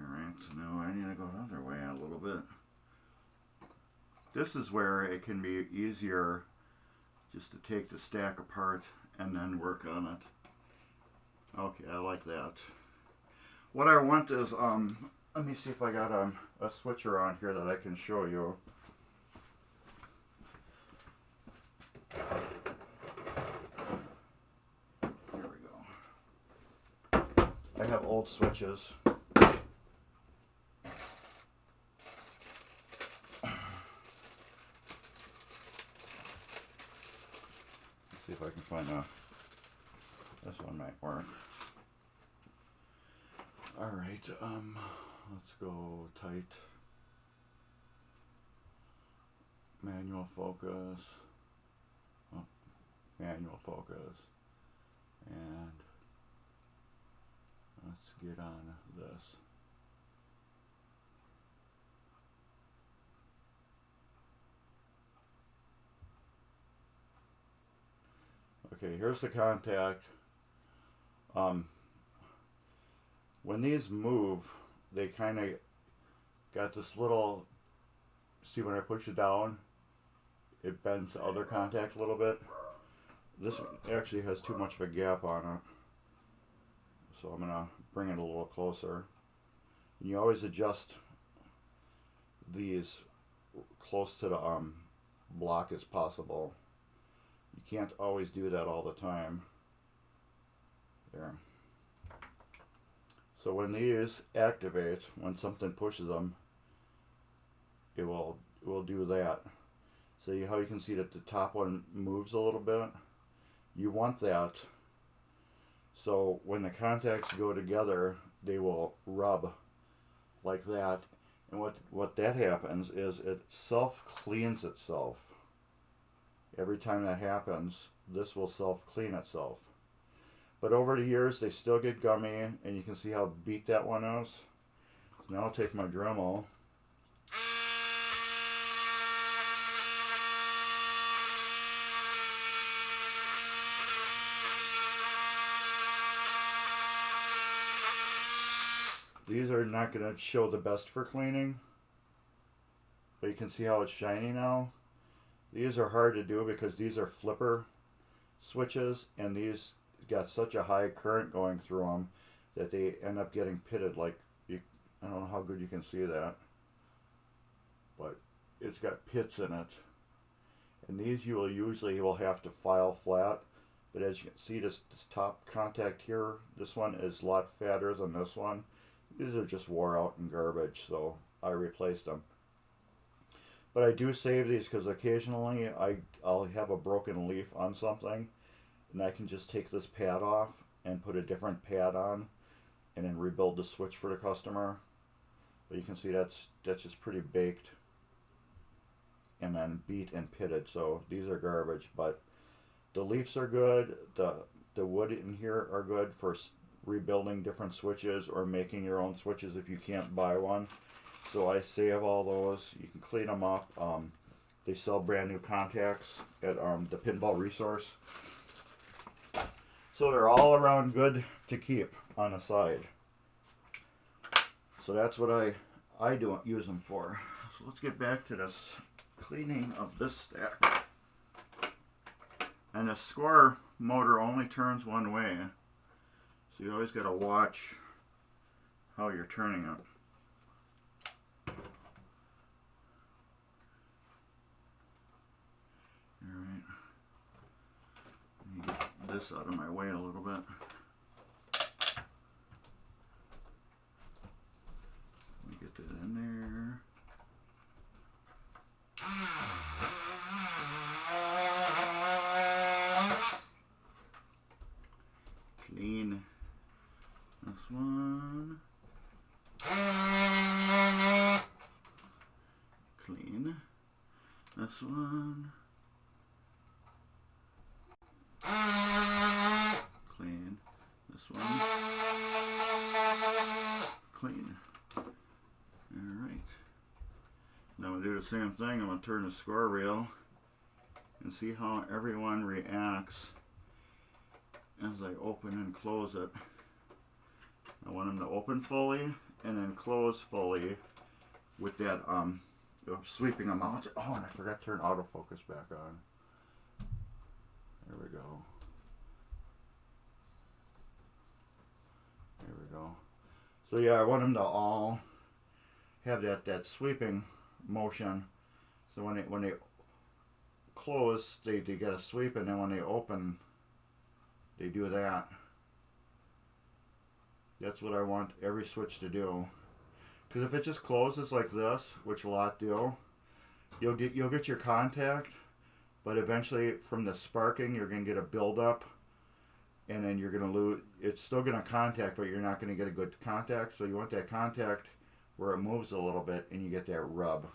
Alright, so now I need to go the other way a little bit. This is where it can be easier just to take the stack apart and then work on it. Okay, I like that. What I want is, let me see if I got a switcher on here that I can show you. Here we go. I have old switches. See if I can find this one might work. Alright, let's go tight. Manual focus. Oh, manual focus. And let's get on this. Okay, here's the contact. When these move, they kind of got this little, see when I push it down, it bends the other contact a little bit. This actually has too much of a gap on it. So I'm going to bring it a little closer. And you always adjust these close to the block as possible. You can't always do that all the time. There. So when these activate, when something pushes them, it will do that. See how you can see that the top one moves a little bit? You want that. So when the contacts go together, they will rub like that. And what that happens is it self-cleans itself. Every time that happens, this will self-clean itself. But over the years, they still get gummy, and you can see how beat that one is. So now I'll take my Dremel. These are not going to show the best for cleaning, but you can see how it's shiny now. These are hard to do because these are flipper switches, and these got such a high current going through them that they end up getting pitted. Like, I don't know how good you can see that, but it's got pits in it. And these you will usually have to file flat, but as you can see, this top contact here, this one is a lot fatter than this one. These are just wore out and garbage, so I replaced them. But I do save these because occasionally I'll have a broken leaf on something, and I can just take this pad off and put a different pad on and then rebuild the switch for the customer. But you can see that's just pretty baked and then beat and pitted. So these are garbage, but the leaves are good. The wood in here are good for rebuilding different switches or making your own switches if you can't buy one. So I save all those. You can clean them up. They sell brand new contacts at the Pinball Resource. So they're all around good to keep on the side. So that's what I do use them for. So let's get back to this cleaning of this stack. And the score motor only turns one way. So you always got to watch how you're turning it. Alright. Let me get this out of my way a little bit. Let me get that in there. Clean this one. Clean this one. Clean this one. Clean. Alright. Now I'm going to do the same thing. I'm going to turn the score reel and see how everyone reacts as I open and close it. I want them to open fully and then close fully with that sweeping them out. Oh, and I forgot to turn autofocus back on. There we go. There we go. So yeah, I want them to all have that sweeping motion. So when they close, they get a sweep, and then when they open, they do that. That's what I want every switch to do. Because if it just closes like this, which a lot do, you'll get your contact, but eventually from the sparking, you're going to get a buildup, and then you're going to lose. It's still going to contact, but you're not going to get a good contact. So you want that contact where it moves a little bit, and you get that rub.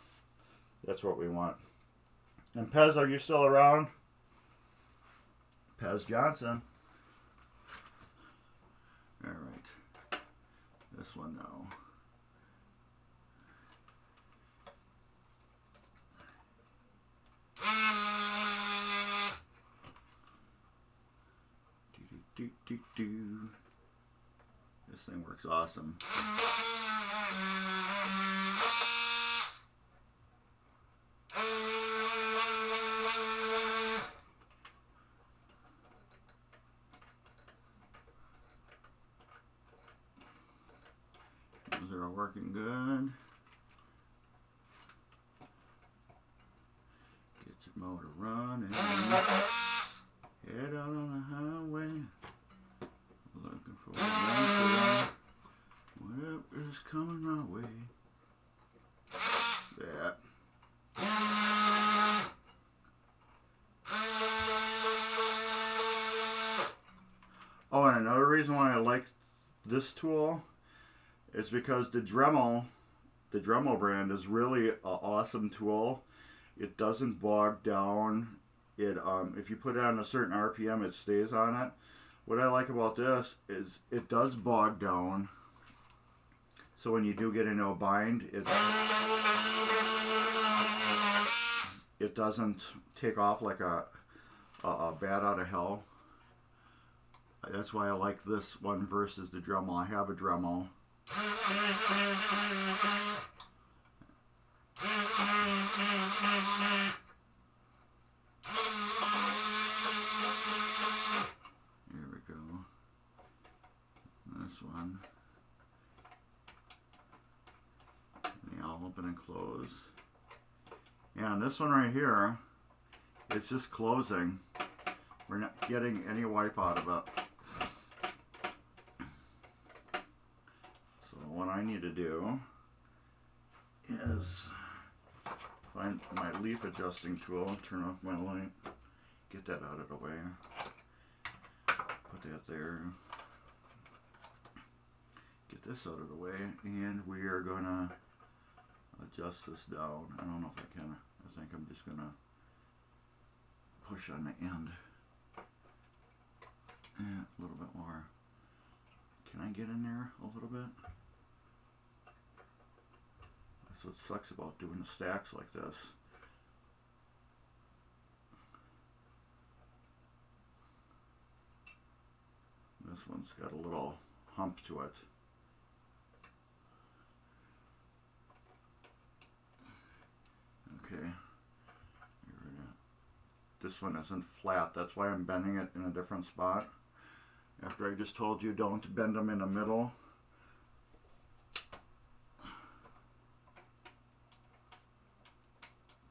That's what we want. And Pez, are you still around? Pez Johnson. All right. This one now. This thing works awesome. Those are all working good. Get your motor running. Head out on the highway. Looking for whatever is coming my way. That. Oh, and another reason why I like this tool is because the Dremel brand is really an awesome tool. It doesn't bog down. It if you put it on a certain RPM, it stays on it. What I like about this is it does bog down. So when you do get into a bind, it doesn't take off like a bat out of hell. That's why I like this one versus the Dremel. I have a Dremel. Here we go. This one. They all open and close. Yeah, and this one right here, it's just closing. We're not getting any wipe out of it. So what I need to do is find my leaf adjusting tool, turn off my light, get that out of the way, put that there, get this out of the way, and we are gonna adjust this down. I don't know if I can. I think I'm just gonna push on the end. Yeah, a little bit more. Can I get in there a little bit? That's what sucks about doing the stacks like this. This one's got a little hump to it. Okay. This one isn't flat. That's why I'm bending it in a different spot. After I just told you don't bend them in the middle.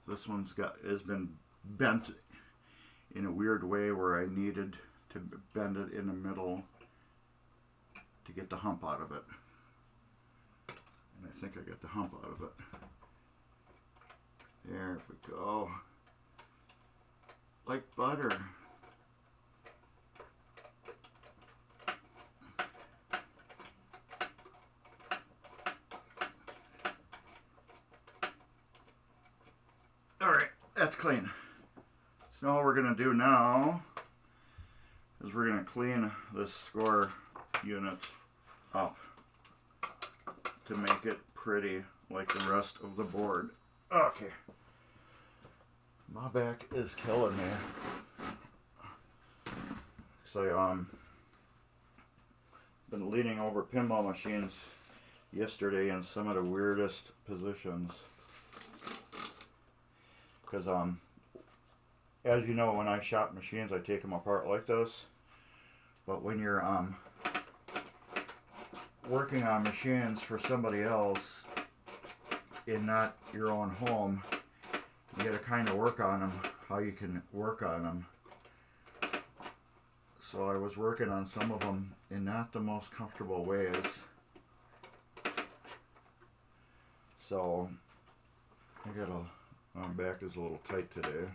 This one's has been bent in a weird way where I needed to bend it in the middle to get the hump out of it. And I think I got the hump out of it. There we go. Like butter. Alright, that's clean. So now what we're going to do now is we're going to clean this score unit up to make it pretty like the rest of the board. Okay. My back is killing me. So been leaning over pinball machines yesterday in some of the weirdest positions. Because as you know, when I shop machines, I take them apart like this. But when you're working on machines for somebody else in not your own home, you gotta kind of work on them how you can work on them. So I was working on some of them in not the most comfortable ways. So I gotta, my back is a little tight today,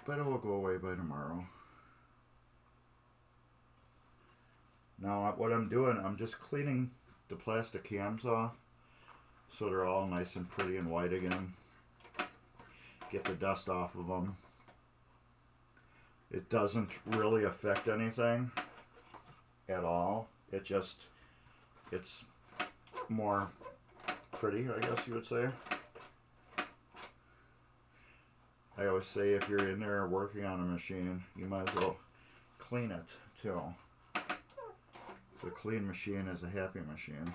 but it will go away by tomorrow. Now what I'm doing, I'm just cleaning the plastic cams off so they're all nice and pretty and white again. Get the dust off of them. It doesn't really affect anything at all. It's more pretty, I guess you would say. I always say if you're in there working on a machine, you might as well clean it too. So a clean machine is a happy machine.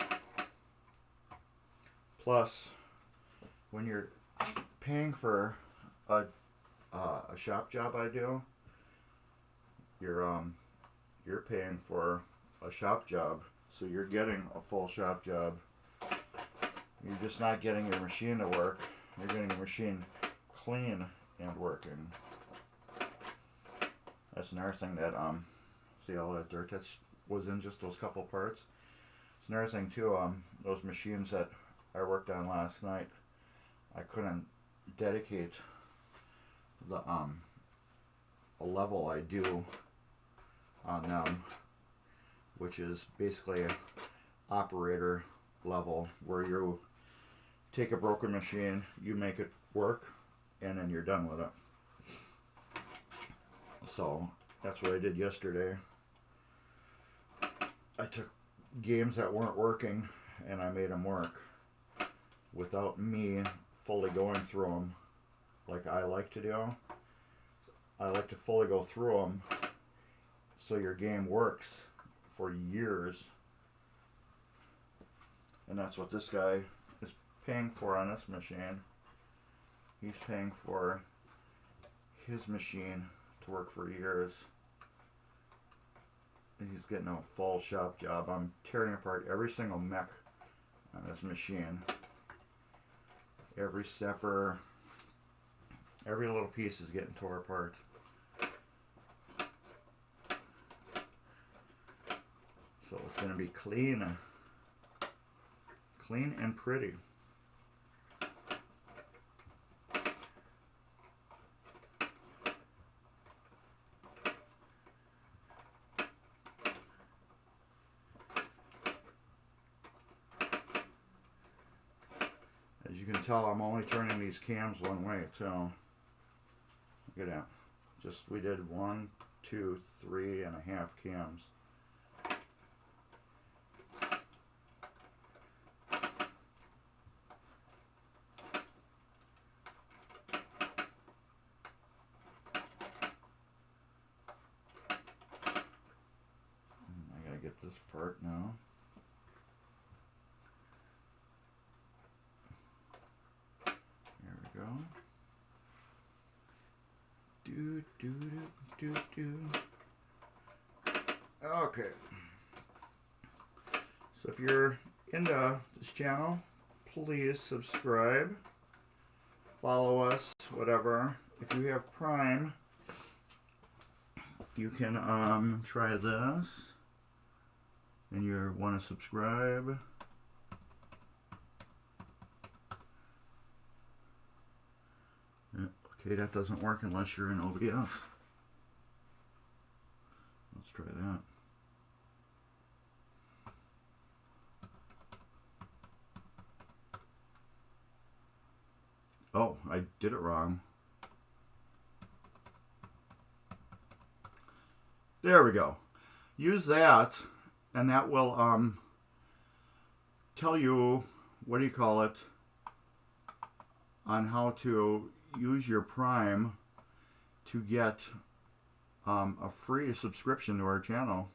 Plus, when you're paying for a shop job I do, you're paying for a shop job, so you're getting a full shop job. You're just not getting your machine to work. You're getting your machine clean and working. That's another thing that see all that dirt that was in just those couple parts. It's another thing too. Those machines that I worked on last night, I couldn't dedicate the a level I do on them, which is basically an operator level where you take a broken machine, you make it work, and then you're done with it. So that's what I did yesterday. I took games that weren't working and I made them work without me fully going through them like I like to do. I like to fully go through them so your game works for years. And that's what this guy is paying for on this machine. He's paying for his machine to work for years. And he's getting a full shop job. I'm tearing apart every single mech on this machine. Every stepper, every little piece is getting tore apart. So it's going to be clean and pretty. you can tell, I'm only turning these cams one way too. Look at that. Just, we did 1, 2, 3.5 cams. I gotta get this part now. There we go. Okay. So if you're into this channel, please subscribe, follow us, whatever. If you have Prime, you can try this, and you want to subscribe. Okay, that doesn't work unless you're in OBS. Let's try that. Oh, I did it wrong. There we go. Use that, and that will tell you, what do you call it, on how to use your Prime to get a free subscription to our channel.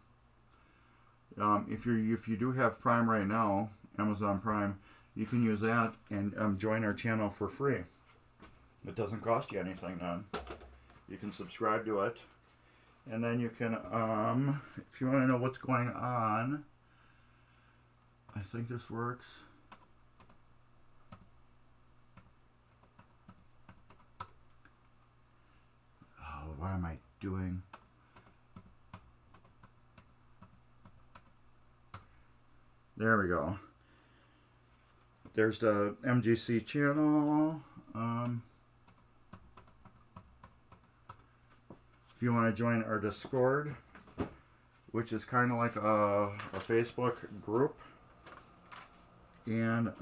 If you do have Prime right now, Amazon Prime, you can use that and join our channel for free. It doesn't cost you anything then. You can subscribe to it, and then you can, if you want to know what's going on, I think this works. Oh, what am I doing? There we go. There's the MGC channel. If you want to join our Discord, which is kind of like a Facebook group, and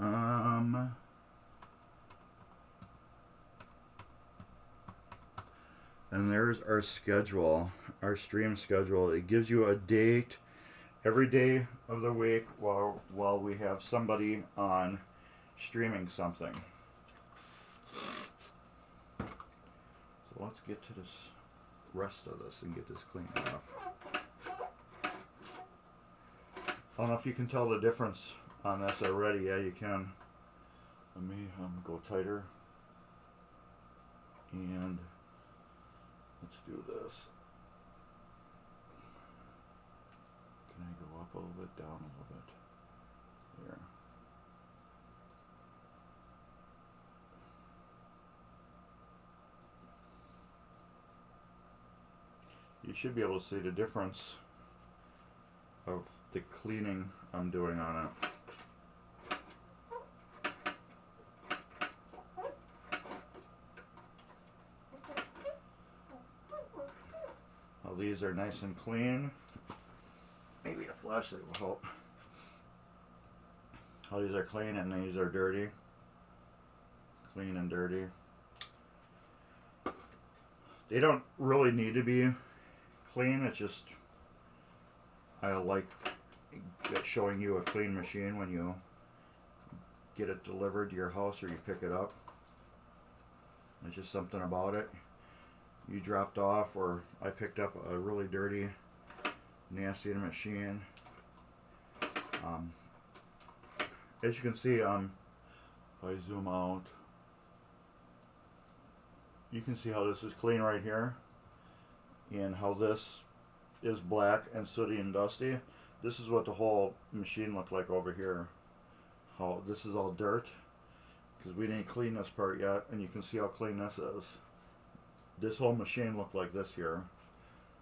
there's our schedule, our stream schedule. It gives you a date every day of the week while we have somebody on streaming something. So let's get to this rest of this and get this cleaned off. I don't know if you can tell the difference on this already. Yeah, you can. Let me go tighter. And let's do this. Can I go up a little bit, down a little bit? There. You should be able to see the difference of the cleaning I'm doing on it. All these are nice and clean. Maybe a flashlight will help. All these are clean and these are dirty. Clean and dirty. They don't really need to be clean. It's just, I like showing you a clean machine when you get it delivered to your house or you pick it up. There's just something about it. You dropped off, or I picked up a really dirty, nasty machine. As you can see, if I zoom out, you can see how this is clean right here, and how this is black and sooty and dusty. This is what the whole machine looked like over here. How this is all dirt, because we didn't clean this part yet, and you can see how clean this is. This whole machine looked like this here.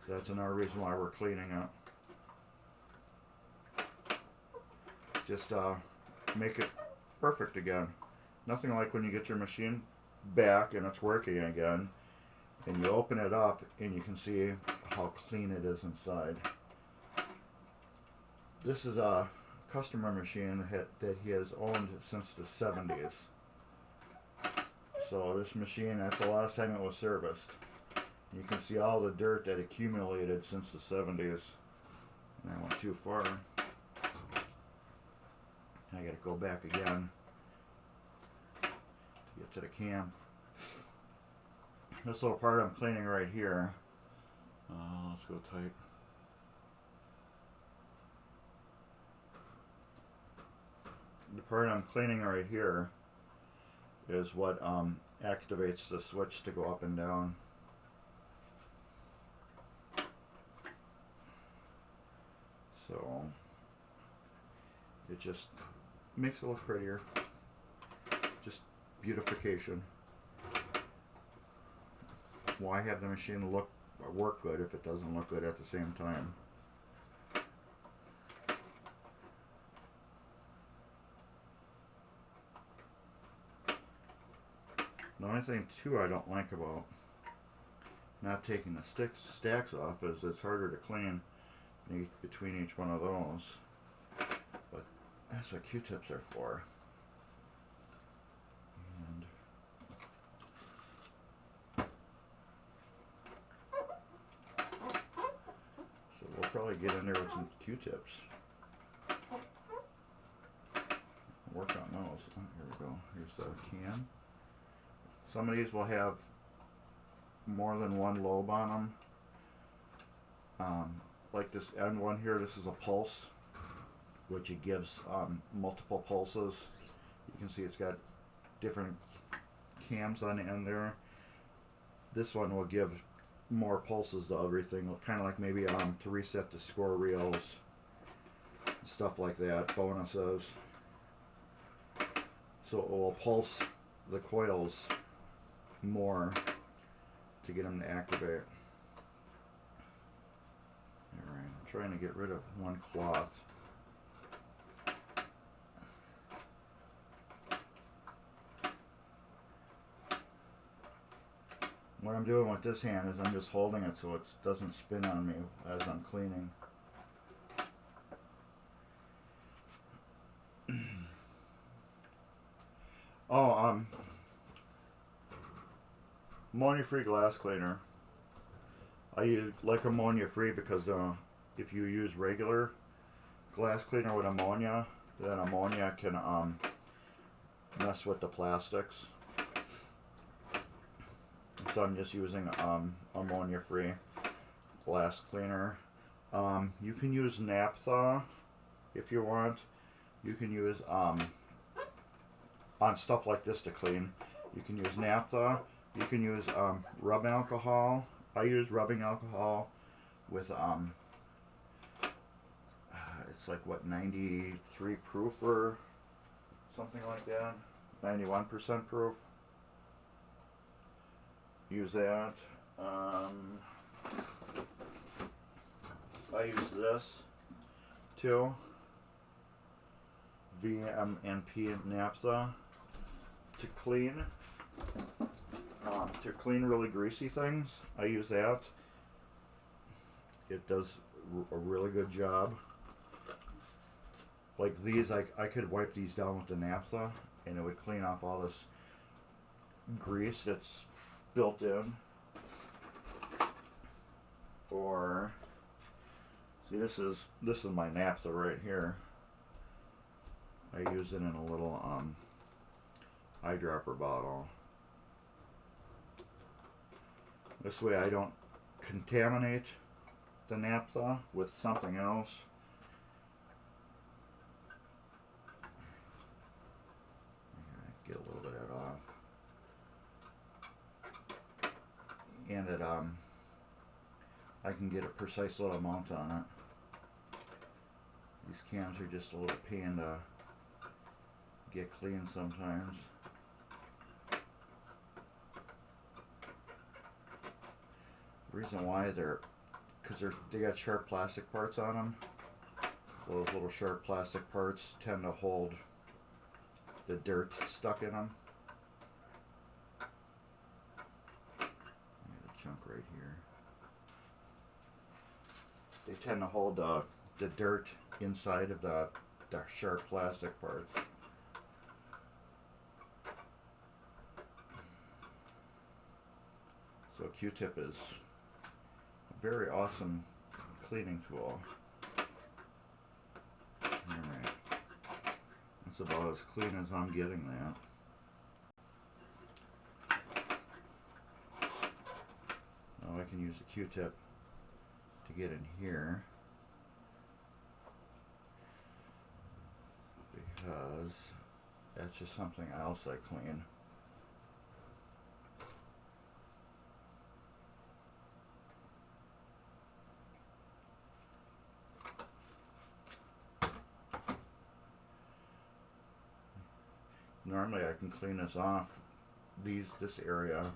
So that's another reason why we're cleaning it. Just make it perfect again. Nothing like when you get your machine back and it's working again, and you open it up and you can see how clean it is inside. This is a customer machine that he has owned since the 70s. So this machine, that's the last time it was serviced. You can see all the dirt that accumulated since the 70s. And I went too far. I gotta go back again to get to the cam. This little part I'm cleaning right here. Let's go tight. The part I'm cleaning right here is what activates the switch to go up and down. So it just makes it look prettier. Just beautification. Why have the machine work good if it doesn't look good at the same time? The only thing too I don't like about not taking the stacks off is it's harder to clean between each one of those. But that's what Q-tips are for. And so we'll probably get in there with some Q-tips. Work on those. Oh, here we go. Here's the can. Some of these will have more than one lobe on them. Like this end one here, this is a pulse, which it gives multiple pulses. You can see it's got different cams on the end there. This one will give more pulses to everything, kind of like maybe to reset the score reels, stuff like that, bonuses. So it will pulse the coils more to get them to activate. Alright, I'm trying to get rid of one cloth. What I'm doing with this hand is I'm just holding it so it doesn't spin on me as I'm cleaning. Oh, ammonia-free glass cleaner. I like ammonia-free because if you use regular glass cleaner with ammonia, then ammonia can mess with the plastics. So I'm just using ammonia-free glass cleaner. You can use naphtha if you want. You can use on stuff like this to clean. You can use naphtha. You can use rubbing alcohol. I use rubbing alcohol with it's like what, 93 proof or something like that, 91% proof. Use that. I use this too. VMNP naphtha to clean. To clean really greasy things, I use that. It does a really good job. Like these, I could wipe these down with the naphtha and it would clean off all this grease that's built in. Or, see, this is my naphtha right here. I use it in a little eyedropper bottle. This way I don't contaminate the naphtha with something else. Get a little bit of that off. And it I can get a precise little amount on it. These cans are just a little pain to get clean sometimes. The reason why because they got sharp plastic parts on them. Those little sharp plastic parts tend to hold the dirt stuck in them. I got a chunk right here. They tend to hold the dirt inside of the sharp plastic parts. Q-tip is a very awesome cleaning tool. Alright. That's about as clean as I'm getting that. Now I can use a Q-tip to get in here, because that's just something else I clean. Normally I can clean this off, this area,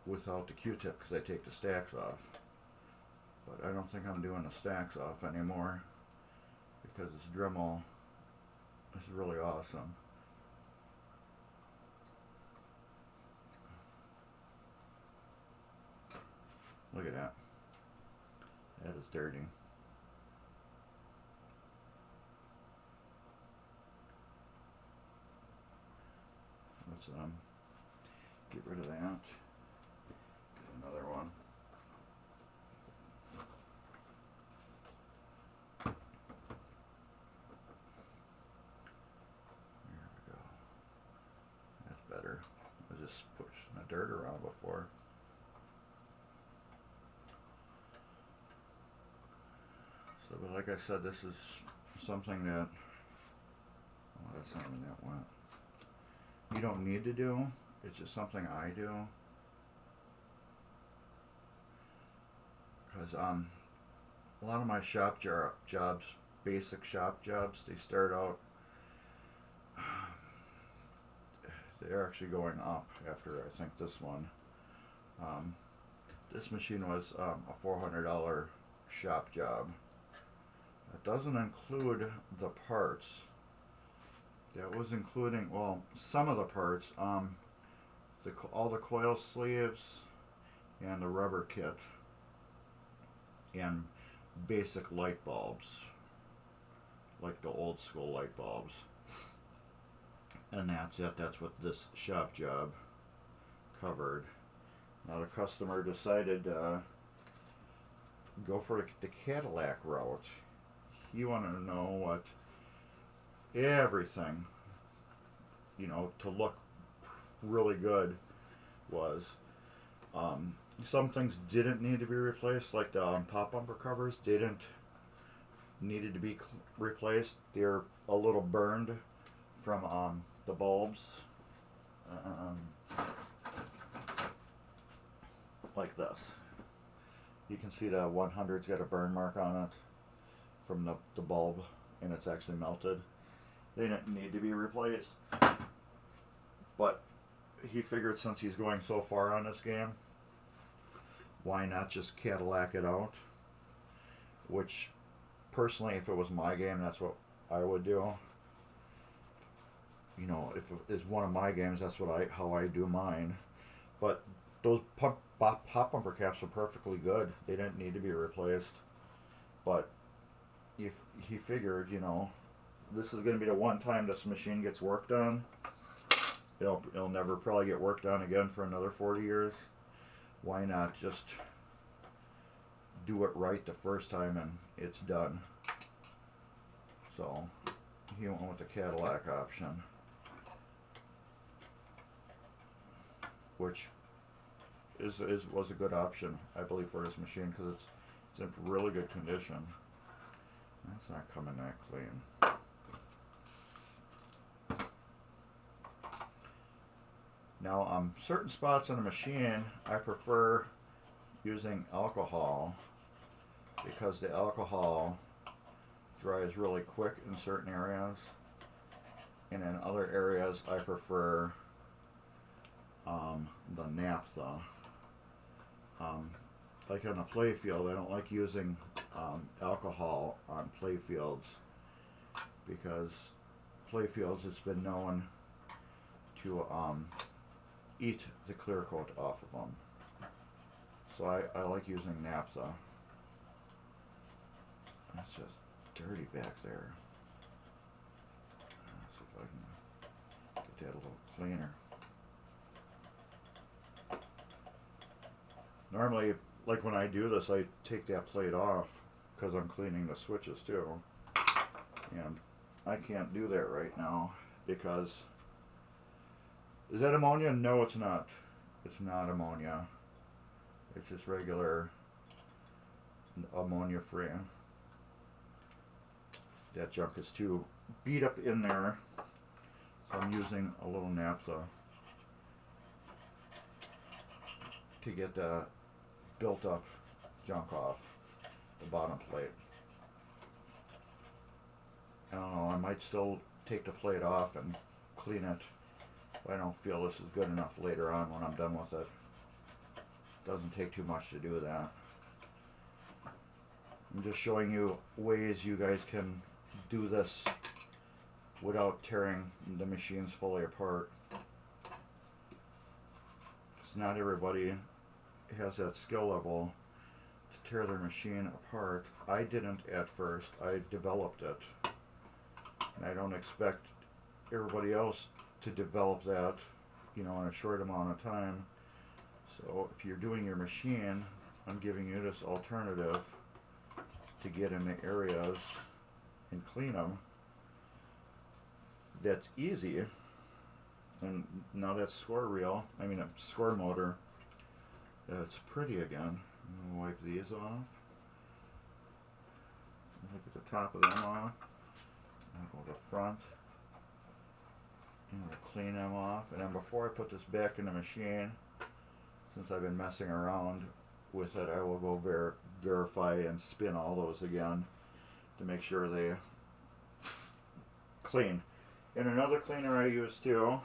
without the Q-tip because I take the stacks off. But I don't think I'm doing the stacks off anymore because this Dremel is really awesome. Look at that. That is dirty. Let's get rid of that. Another one. There we go. That's better. I was just pushing the dirt around before. So, but like I said, this is something that, oh, that's not even that wet. You don't need to do. It's just something I do. Because a lot of my shop jobs, basic shop jobs, they start out, they're actually going up after I think this one. This machine was a $400 shop job. It doesn't include the parts. That was including, well, some of the parts, all the coil sleeves and the rubber kit and basic light bulbs, like the old school light bulbs. And that's it. That's what this shop job covered. Now the customer decided to go for the Cadillac route. He wanted to know what everything, you know, to look really good was. Some things didn't need to be replaced, like the pop bumper covers needed to be replaced. They're a little burned from the bulbs, like this. You can see the 100's got a burn mark on it from the bulb, and it's actually melted. They didn't need to be replaced, but he figured since he's going so far on this game, why not just Cadillac it out? Which, personally, if it was my game, that's what I would do. You know, if it's one of my games, that's how I do mine. But those pop bumper caps are perfectly good. They didn't need to be replaced. But if he figured, you know, this is going to be the one time this machine gets worked on. It'll never probably get worked on again for another 40 years. Why not just do it right the first time and it's done? So he went with the Cadillac option, which was a good option, I believe, for his machine, because it's in really good condition. That's not coming that clean. Now, certain spots on the machine, I prefer using alcohol, because the alcohol dries really quick in certain areas, and in other areas I prefer the naphtha. Like on a play field, I don't like using alcohol on play fields, because play fields, it's been known to eat the clear coat off of them. So I like using naphtha. It's just dirty back there. Let's see if I can get that a little cleaner. Normally, like when I do this, I take that plate off because I'm cleaning the switches too. And I can't do that right now because... Is that ammonia? No, it's not. It's not ammonia. It's just regular ammonia free. That junk is too beat up in there. So I'm using a little naphtha to get the built up junk off the bottom plate. I don't know, I might still take the plate off and clean it if I don't feel this is good enough later on when I'm done with it. Doesn't take too much to do that. I'm just showing you ways you guys can do this without tearing the machines fully apart. Because not everybody has that skill level to tear their machine apart. I didn't at first. I developed it. And I don't expect everybody else to develop that, you know, in a short amount of time. So if you're doing your machine, I'm giving you this alternative to get in the areas and clean them. That's easy. And now that's score reel. I mean, a score motor. It's pretty again. I'm gonna wipe these off. Look at the top of them off. I'll go to the front. And we'll clean them off. And then before I put this back in the machine, since I've been messing around with it, I will go verify and spin all those again to make sure they clean. And another cleaner I use too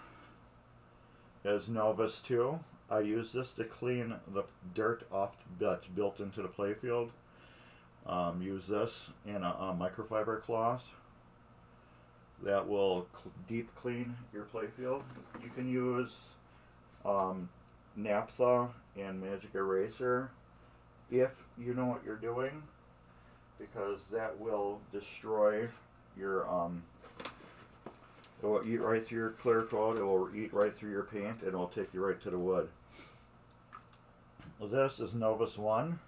is Novus 2. I use this to clean the dirt off that's built into the playfield. Use this in a microfiber cloth that will deep clean your playfield. You can use naphtha and magic eraser if you know what you're doing, because that will destroy your it will eat right through your clear coat, it will eat right through your paint, and it will take you right to the wood. This is Novus 1.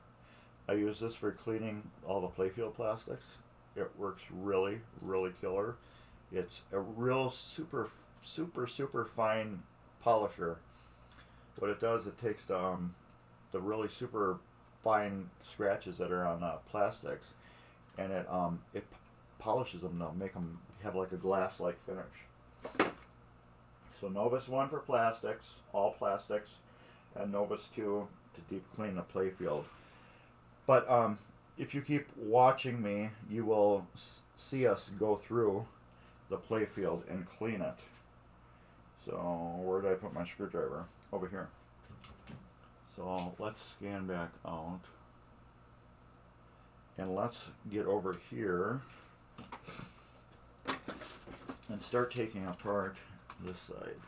I use this for cleaning all the playfield plastics. It works really, really killer. It's a real super fine polisher. What it does, it takes the really super fine scratches that are on plastics, and it polishes them to make them have like a glass-like finish. So Novus 1 for plastics, all plastics, and Novus 2 to deep clean the playfield. But if you keep watching me, you will see us go through the playfield and clean it. So where did I put my screwdriver? Over here. So let's scan back out. And let's get over here and start taking apart this side.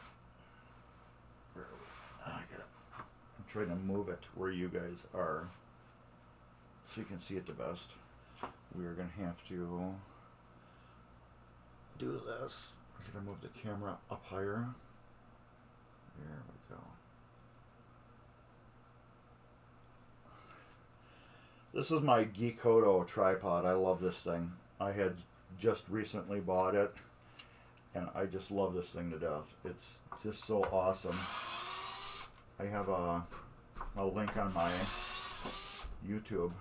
I'm trying to move it where you guys are so you can see it the best. We're going to have to do this. We're going to move the camera up higher. There we go. This is my Geekoto tripod. I love this thing. I had just recently bought it, and I just love this thing to death. It's just so awesome. I have a link on my YouTube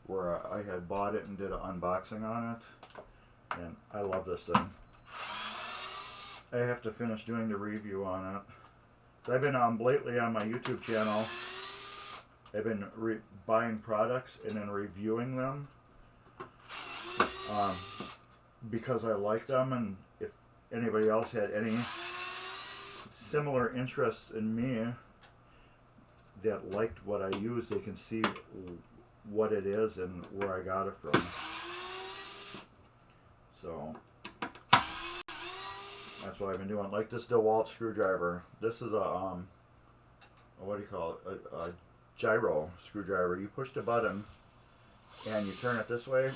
where I had bought it and did an unboxing on it, and I love this thing. I have to finish doing the review on it. So I've been lately on my YouTube channel, I've been buying products and then reviewing them because I like them, and if anybody else had any similar interests in me that liked what I use, they can see what it is and where I got it from. So that's what I've been doing. Like this DeWalt screwdriver. This is a what do you call it? A gyro screwdriver. You push the button and you turn it this way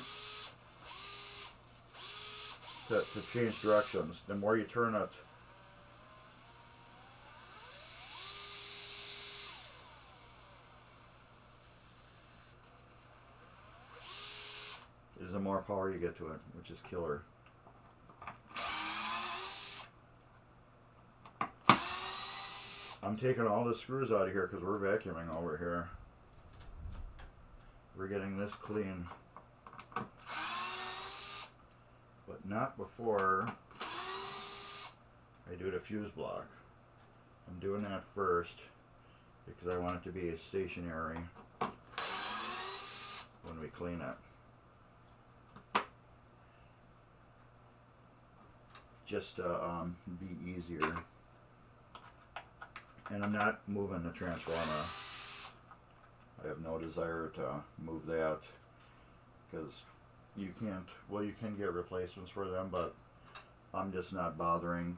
to change directions. The more you turn it, more power you get to it, which is killer. I'm taking all the screws out of here because we're vacuuming over here. We're getting this clean. But not before I do the fuse block. I'm doing that first because I want it to be stationary when we clean it. Just to be easier. And I'm not moving the transformer. I have no desire to move that because you can't, well, you can get replacements for them, but I'm just not bothering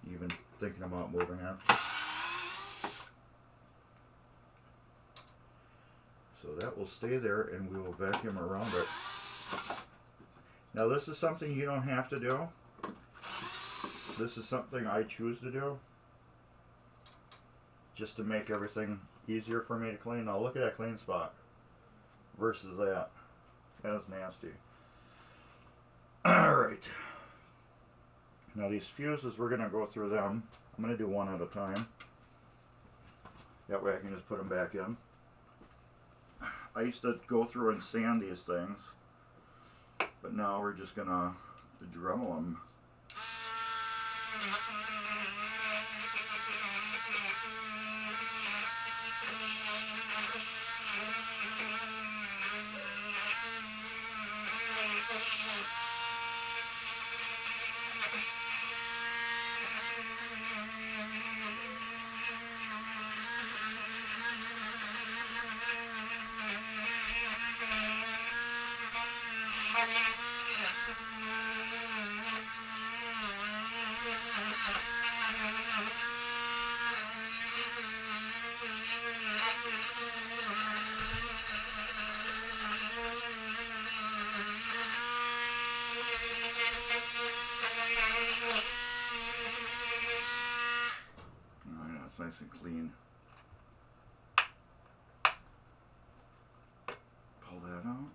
even thinking about moving it. So that will stay there and we will vacuum around it. Now this is something you don't have to do. This is something I choose to do just to make everything easier for me to clean. Now look at that clean spot versus that. That is nasty. Alright. Now these fuses, we're going to go through them. I'm going to do one at a time. That way I can just put them back in. I used to go through and sand these things, but now we're just going to Dremel them. Nice and clean. Pull that out.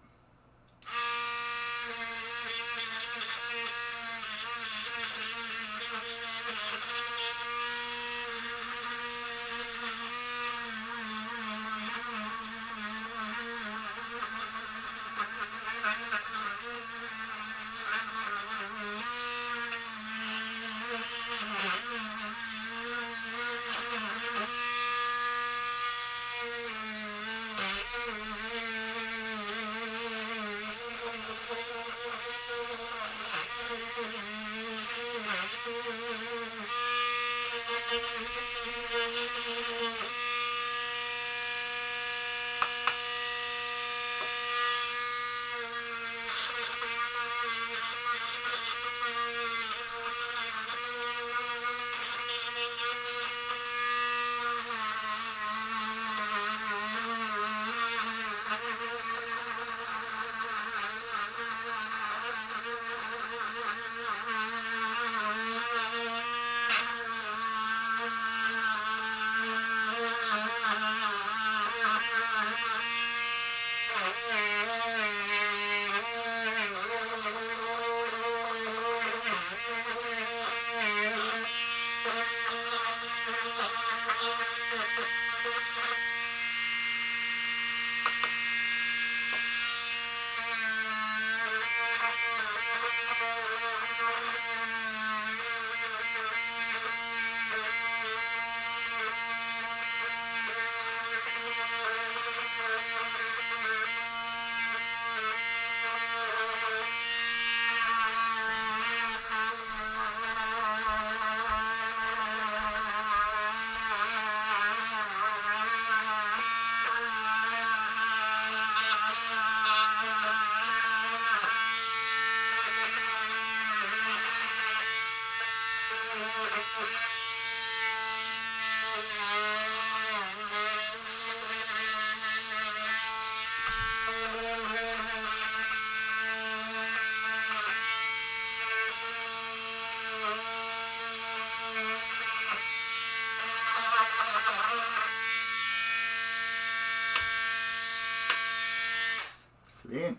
Clean.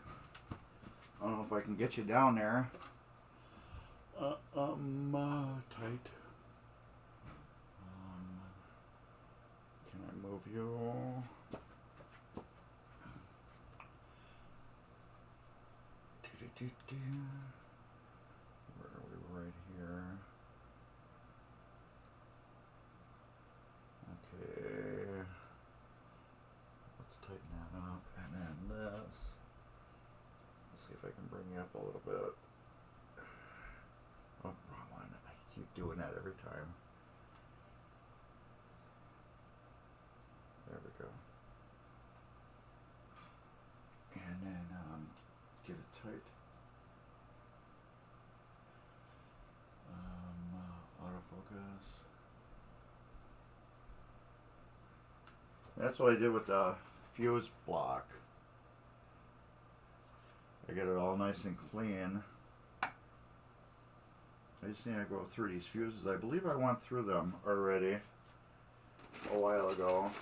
I don't know if I can get you down there. Tight. Can I move you? Where are we? Right here. Okay. Let's tighten that up. And then this. Let's see if I can bring you up a little bit. Oh, wrong one. I keep doing that every time. There we go. And then get it tight. Autofocus. That's what I did with the fuse block. I get it all nice and clean. I just need to go through these fuses. I believe I went through them already a while ago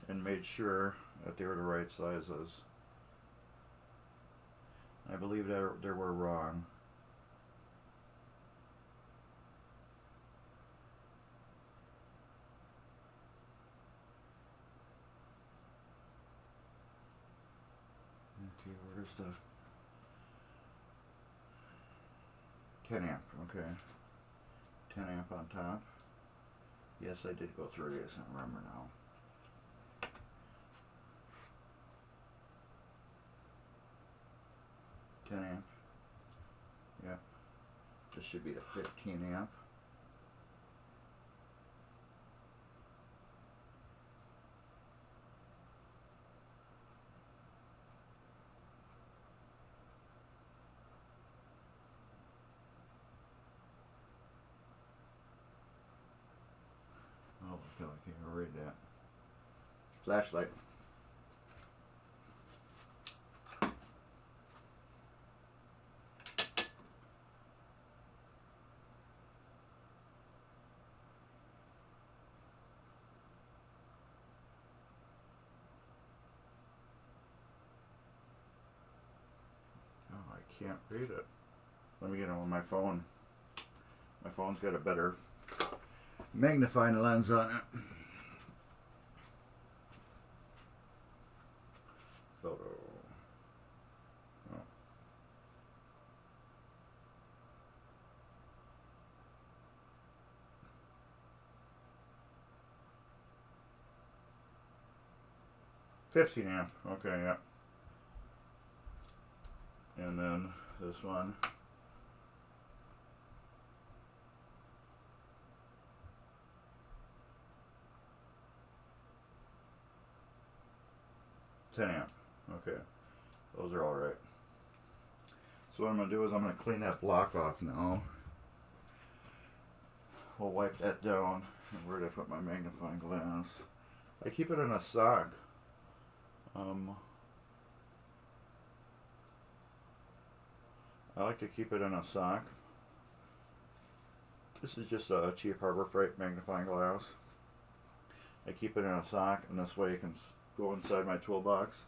and made sure that they were the right sizes. I believe that they were wrong. Okay, where's the 10 amp? Okay, 10 amp on top. Yes, I did go through this. I remember now. Amp. Yep. This should be the 15 amp. Oh, okay, I can't read that. Flashlight. Can't read it. Let me get it on my phone. My phone's got a better magnifying lens on it. Photo. Oh. $15 amp. Okay, yeah. And then this one. $10 amp. Okay. Those are alright. So what I'm going to do is I'm going to clean that block off now. We'll wipe that down. And where did I put my magnifying glass? I keep it in a sock. I like to keep it in a sock. This is just a cheap Harbor Freight magnifying glass. I keep it in a sock, and this way it can go inside my toolbox.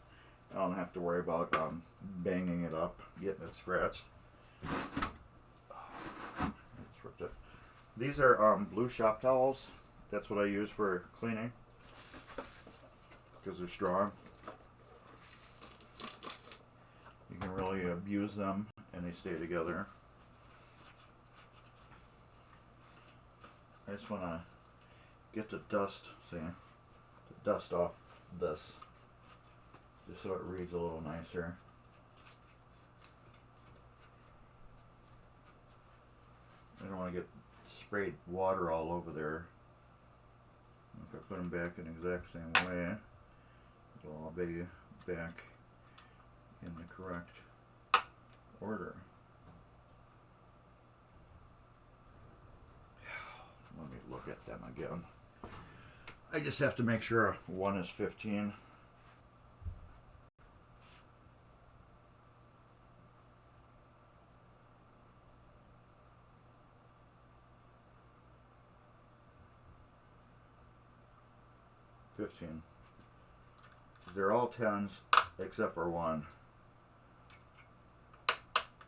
I don't have to worry about banging it up, getting it scratched. These are blue shop towels. That's what I use for cleaning because they're strong. You can really abuse them and they stay together. I just want to get the dust, off this, just so it reads a little nicer. I don't want to get sprayed water all over there. If I put them back in the exact same way, it'll all be back in the correct order. Let me look at them again. I just have to make sure one is 15. They're all 10s except for one.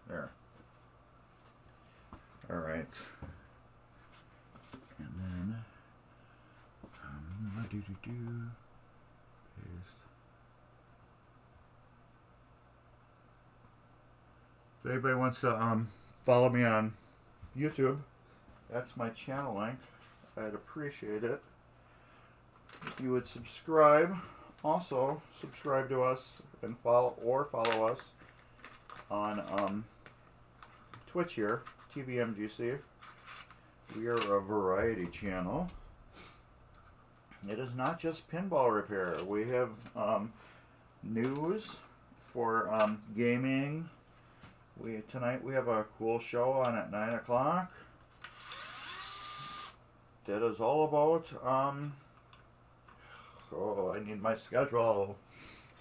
There. Alright. And then, paste. If anybody wants to follow me on YouTube, that's my channel link. I'd appreciate it if you would subscribe. Also, subscribe to us and follow us on Twitch here, tvMGC. We are a variety channel. It is not just pinball repair. We have news for gaming. Tonight we have a cool show on at 9 o'clock. That is all about I need my schedule.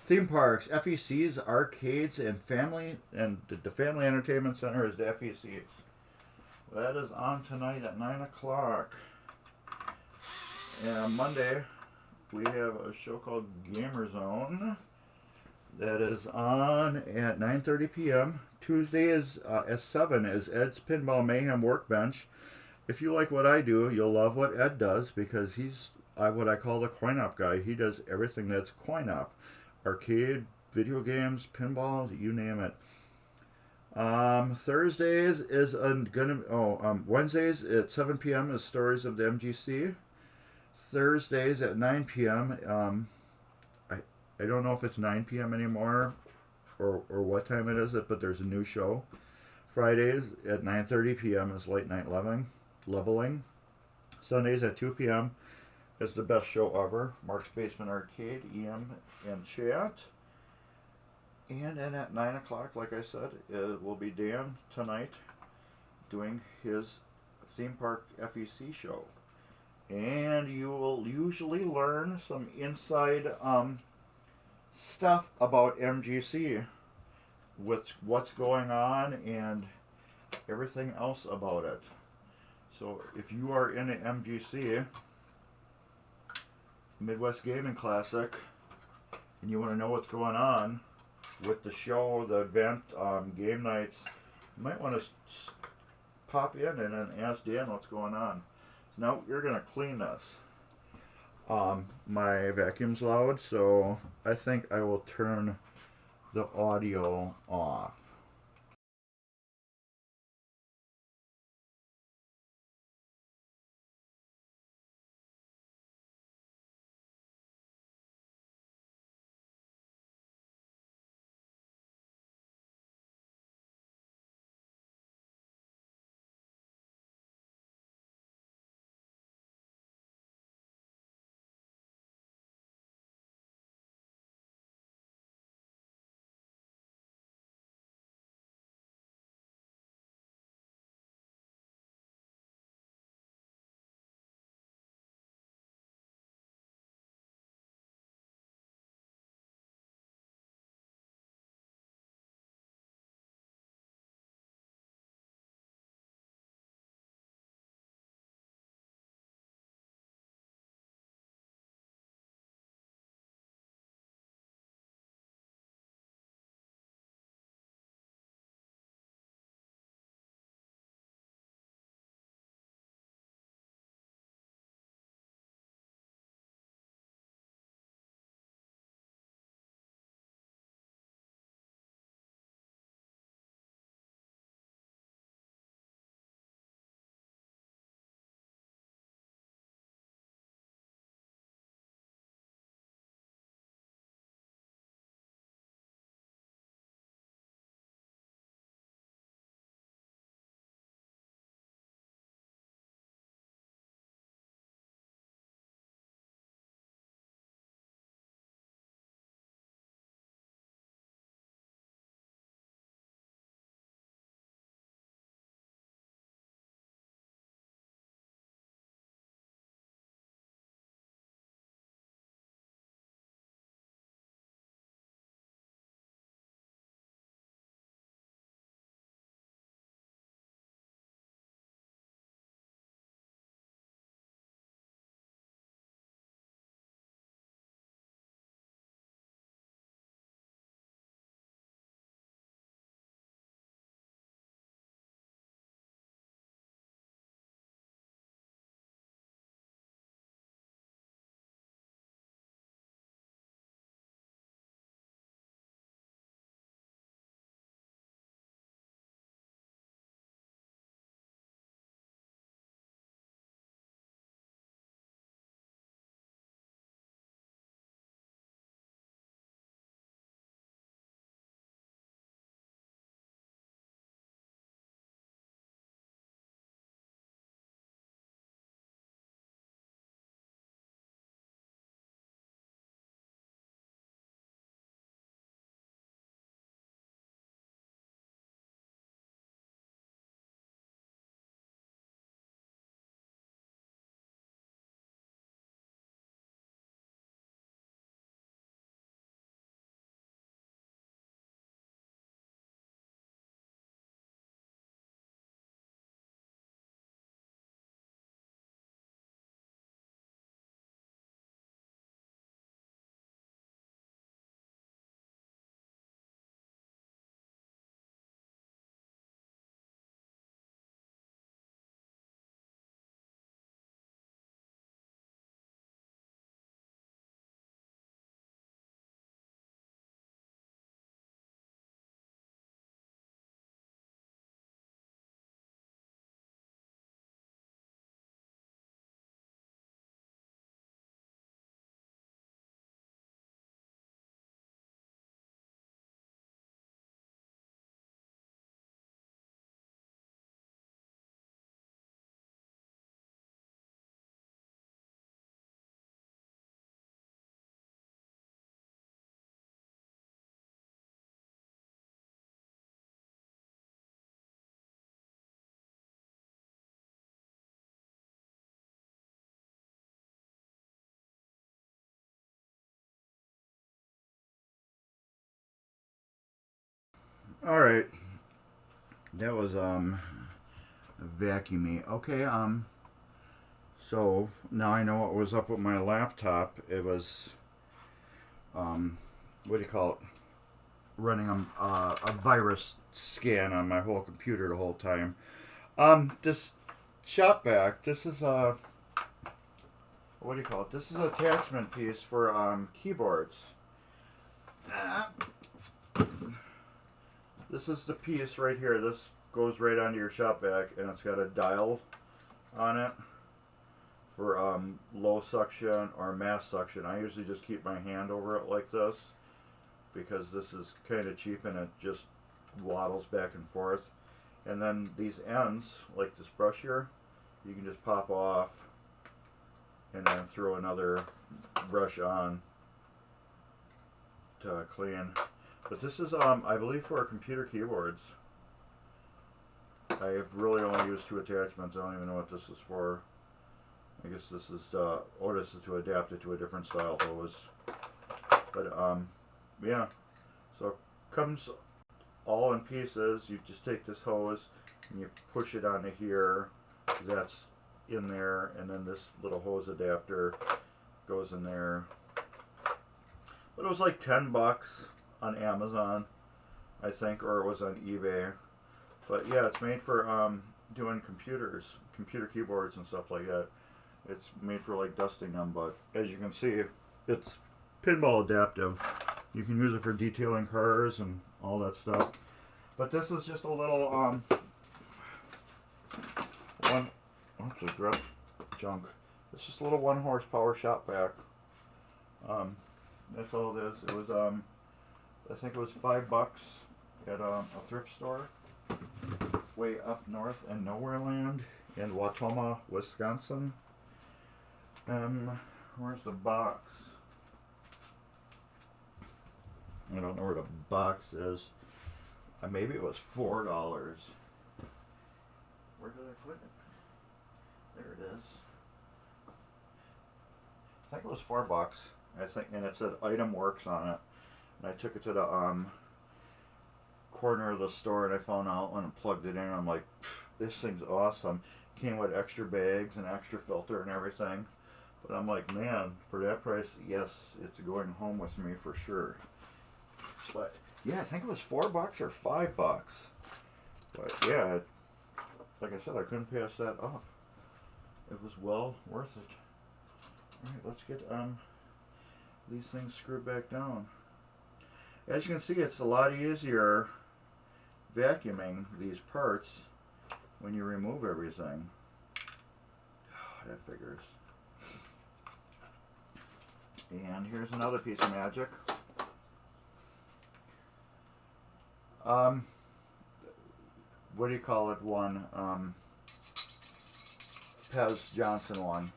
Theme parks, FECs, arcades, and family, and the Family Entertainment Center is the FECs. That is on tonight at 9 o'clock. And on Monday, we have a show called Gamer Zone. That is on at 9:30 p.m. Tuesday is at 7 is Ed's Pinball Mayhem Workbench. If you like what I do, you'll love what Ed does, because he's what I call the coin-op guy. He does everything that's coin-op. Arcade, video games, pinballs, you name it. Thursdays is Wednesdays at 7 p.m. is Stories of the MGC. Thursdays at 9 p.m. I don't know if it's 9 p.m. anymore or what time it is, but there's a new show. Fridays at 9:30 p.m. is Late Night Leveling. Sundays at 2 p.m. is the best show ever, Mark's Basement Arcade, EM and chat. And then at 9 o'clock, like I said, it will be Dan tonight doing his theme park FEC show. And you will usually learn some inside stuff about MGC, with what's going on and everything else about it. So if you are in an MGC, Midwest Gaming Classic, and you want to know what's going on with the show, the event, game nights, you might want to pop in and then ask Dan what's going on. So now you're going to clean this. My vacuum's loud, so I think I will turn the audio off. All right, that was vacuumy. Okay, so now I know what was up with my laptop. It was what do you call it? Running a virus scan on my whole computer the whole time. This shop vac. This is what do you call it? This is an attachment piece for keyboards. This is the piece right here. This goes right onto your shop vac, and it's got a dial on it for low suction or mass suction. I usually just keep my hand over it like this because this is kind of cheap and it just waddles back and forth. And then these ends, like this brush here, you can just pop off and then throw another brush on to clean. But this is, I believe, for computer keyboards. I have really only used 2 attachments. I don't even know what this is for. I guess this is this is to adapt it to a different style hose. But yeah. So it comes all in pieces. You just take this hose and you push it onto here. That's in there, and then this little hose adapter goes in there. But it was like $10 on Amazon, I think, or it was on eBay. But yeah, it's made for doing computers, computer keyboards and stuff like that. It's made for like dusting them, but as you can see, it's pinball adaptive. You can use it for detailing cars and all that stuff. But this is just a little oops, I dropped junk. It's just a little 1 horsepower shop vac. That's all it is. It was I think it was $5 at a thrift store way up north in Nowhere Land in Watoma, Wisconsin. Where's the box? I don't know where the box is. Maybe it was $4. Where did I put it? There it is. I think it was $4. I think, and it said Item Works on it. And I took it to the corner of the store and I found out when I plugged it in. I'm like, this thing's awesome. Came with extra bags and extra filter and everything. But I'm like, man, for that price, yes, it's going home with me for sure. But yeah, I think it was $4 or $5. But yeah, like I said, I couldn't pass that up. It was well worth it. All right, let's get these things screwed back down. As you can see, it's a lot easier vacuuming these parts when you remove everything. Oh, that figures. And here's another piece of magic. What do you call it? One Pez Johnson one.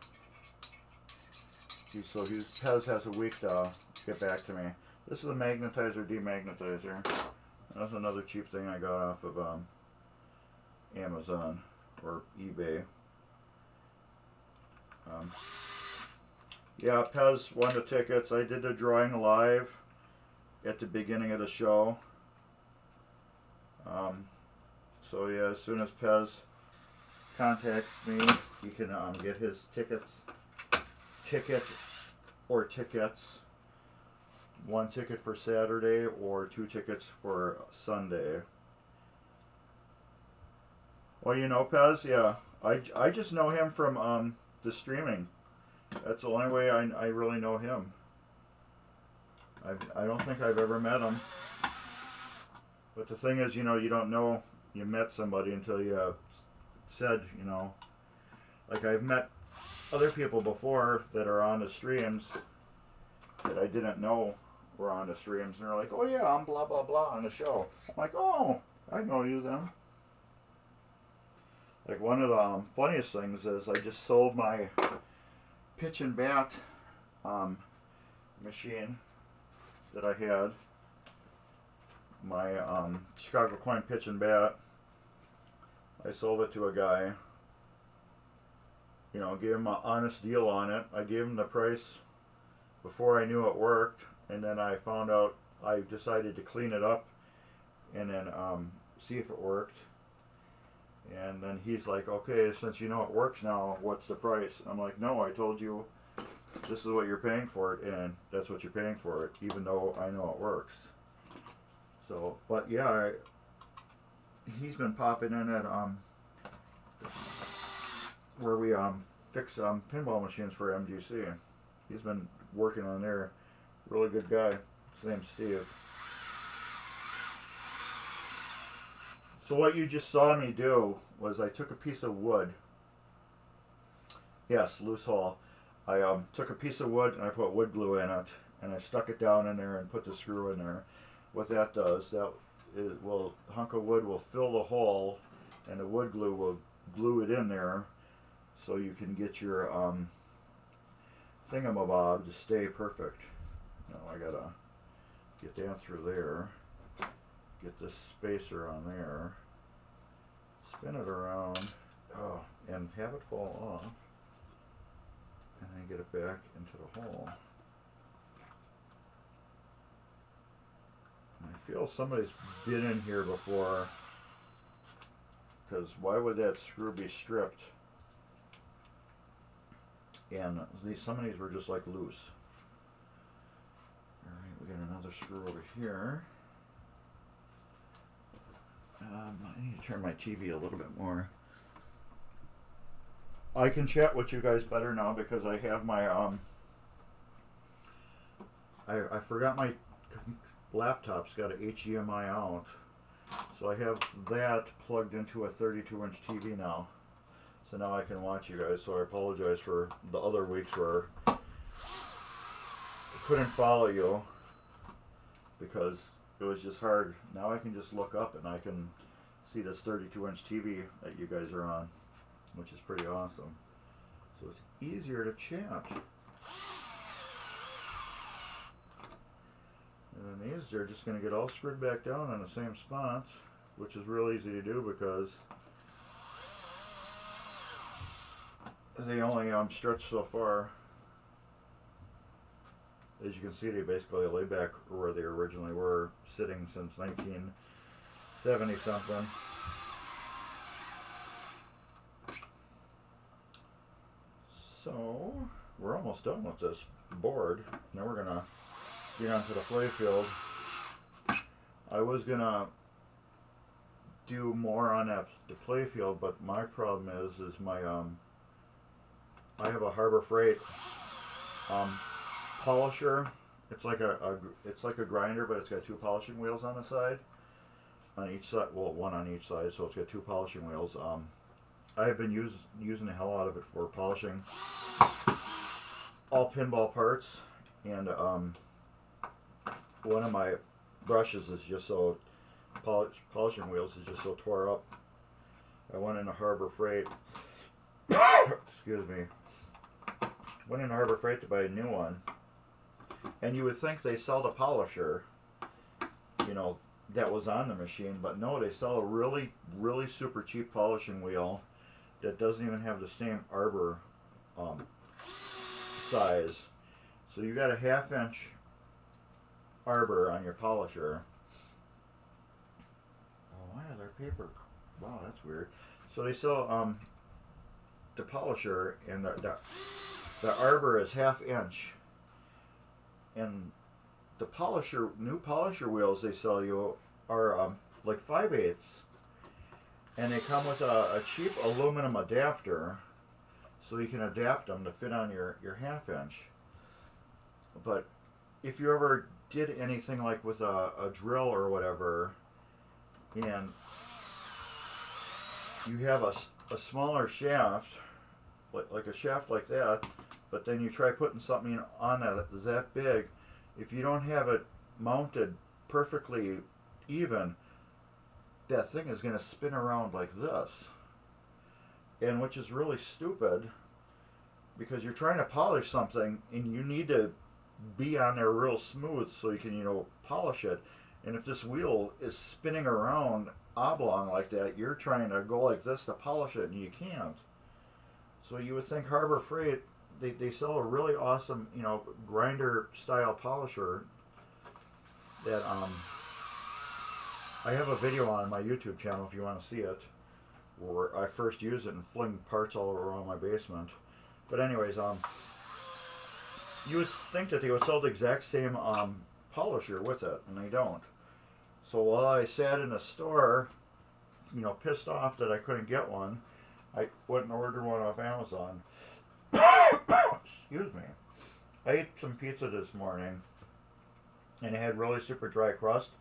So Pez has a week to get back to me. This is a magnetizer demagnetizer. That's another cheap thing I got off of Amazon or eBay. Yeah, Pez won the tickets. I did the drawing live at the beginning of the show. So yeah, as soon as Pez contacts me, he can get his tickets. One ticket for Saturday or 2 tickets for Sunday. Well, you know Pez, yeah. I just know him from the streaming. That's the only way I really know him. I don't think I've ever met him. But the thing is, you know, you don't know you met somebody until you said, you know. Like I've met other people before that are on the streams that I didn't know were on the streams, and they're like, oh yeah, I'm blah blah blah on the show. I'm like, oh, I know you then. Like one of the funniest things is I just sold my pitch and bat machine that I had, my Chicago coin pitch and bat. I sold it to a guy. You know, gave him an honest deal on it. I gave him the price before I knew it worked, and then I found out I decided to clean it up and then see if it worked. And then he's like, okay, since you know it works now, what's the price? I'm like, no, I told you this is what you're paying for it, and that's what you're paying for it, even though I know it works. So, but yeah, he's been popping in at where we fix pinball machines for MGC. He's been working on there. Really good guy. His name's Steve. So what you just saw me do was I took a piece of wood. Yes, loose hull. I took a piece of wood and I put wood glue in it, and I stuck it down in there and put the screw in there. What that does, a hunk of wood will fill the hole, and the wood glue will glue it in there, so you can get your thingamabob to stay perfect. Now I gotta get that through there, get this spacer on there, spin it around, and have it fall off, and then get it back into the hole. I feel somebody's been in here before, because why would that screw be stripped? And some of these were just like loose. Alright, we got another screw over here. I need to turn my TV a little bit more. I can chat with you guys better now because I have my I forgot my laptop's got an HDMI out, so I have that plugged into a 32-inch TV now. So now I can watch you guys. So I apologize for the other weeks where I couldn't follow you because it was just hard. Now I can just look up and I can see this 32-inch TV that you guys are on, which is pretty awesome. So it's easier to chat. And then these are just going to get all screwed back down in the same spots, which is real easy to do because they only stretch so far. As you can see, they basically lay back where they originally were, sitting since 1970 something. So we're almost done with this board. Now we're gonna get onto the play field. I was gonna do more on the play field, but my problem is my I have a Harbor Freight polisher. It's like a grinder, but it's got two polishing wheels on the side, on each side. Well, one on each side, so it's got two polishing wheels. I have been using the hell out of it for polishing all pinball parts, and one of my brushes is just so polishing wheels is just so tore up. I went into Harbor Freight. Excuse me. Went in Harbor Freight to buy a new one, and you would think they sell the polisher, that was on the machine, but no, they sell a really, really super cheap polishing wheel that doesn't even have the same arbor size. So you got a 1/2-inch arbor on your polisher. Oh, why is there paper? Wow, that's weird. So they sell the polisher, and the arbor is 1/2 inch, and the new polisher wheels they sell you are like 5/8, and they come with a cheap aluminum adapter, so you can adapt them to fit on your 1/2 inch. But if you ever did anything like with a drill or whatever, and you have a smaller shaft, like a shaft like that, but then you try putting something on that big, if you don't have it mounted perfectly even, that thing is going to spin around like this, and which is really stupid because you're trying to polish something and you need to be on there real smooth so you can polish it. And if this wheel is spinning around oblong like that, you're trying to go like this to polish it and you can't. So you would think Harbor Freight, they sell a really awesome, grinder style polisher that I have a video on my YouTube channel if you want to see it, where I first use it and fling parts all around my basement. But anyways, you would think that they would sell the exact same polisher with it, and they don't. So while I sat in the store, you know, pissed off that I couldn't get one, I went and ordered one off Amazon. Excuse me. I ate some pizza this morning, and it had really super dry crust.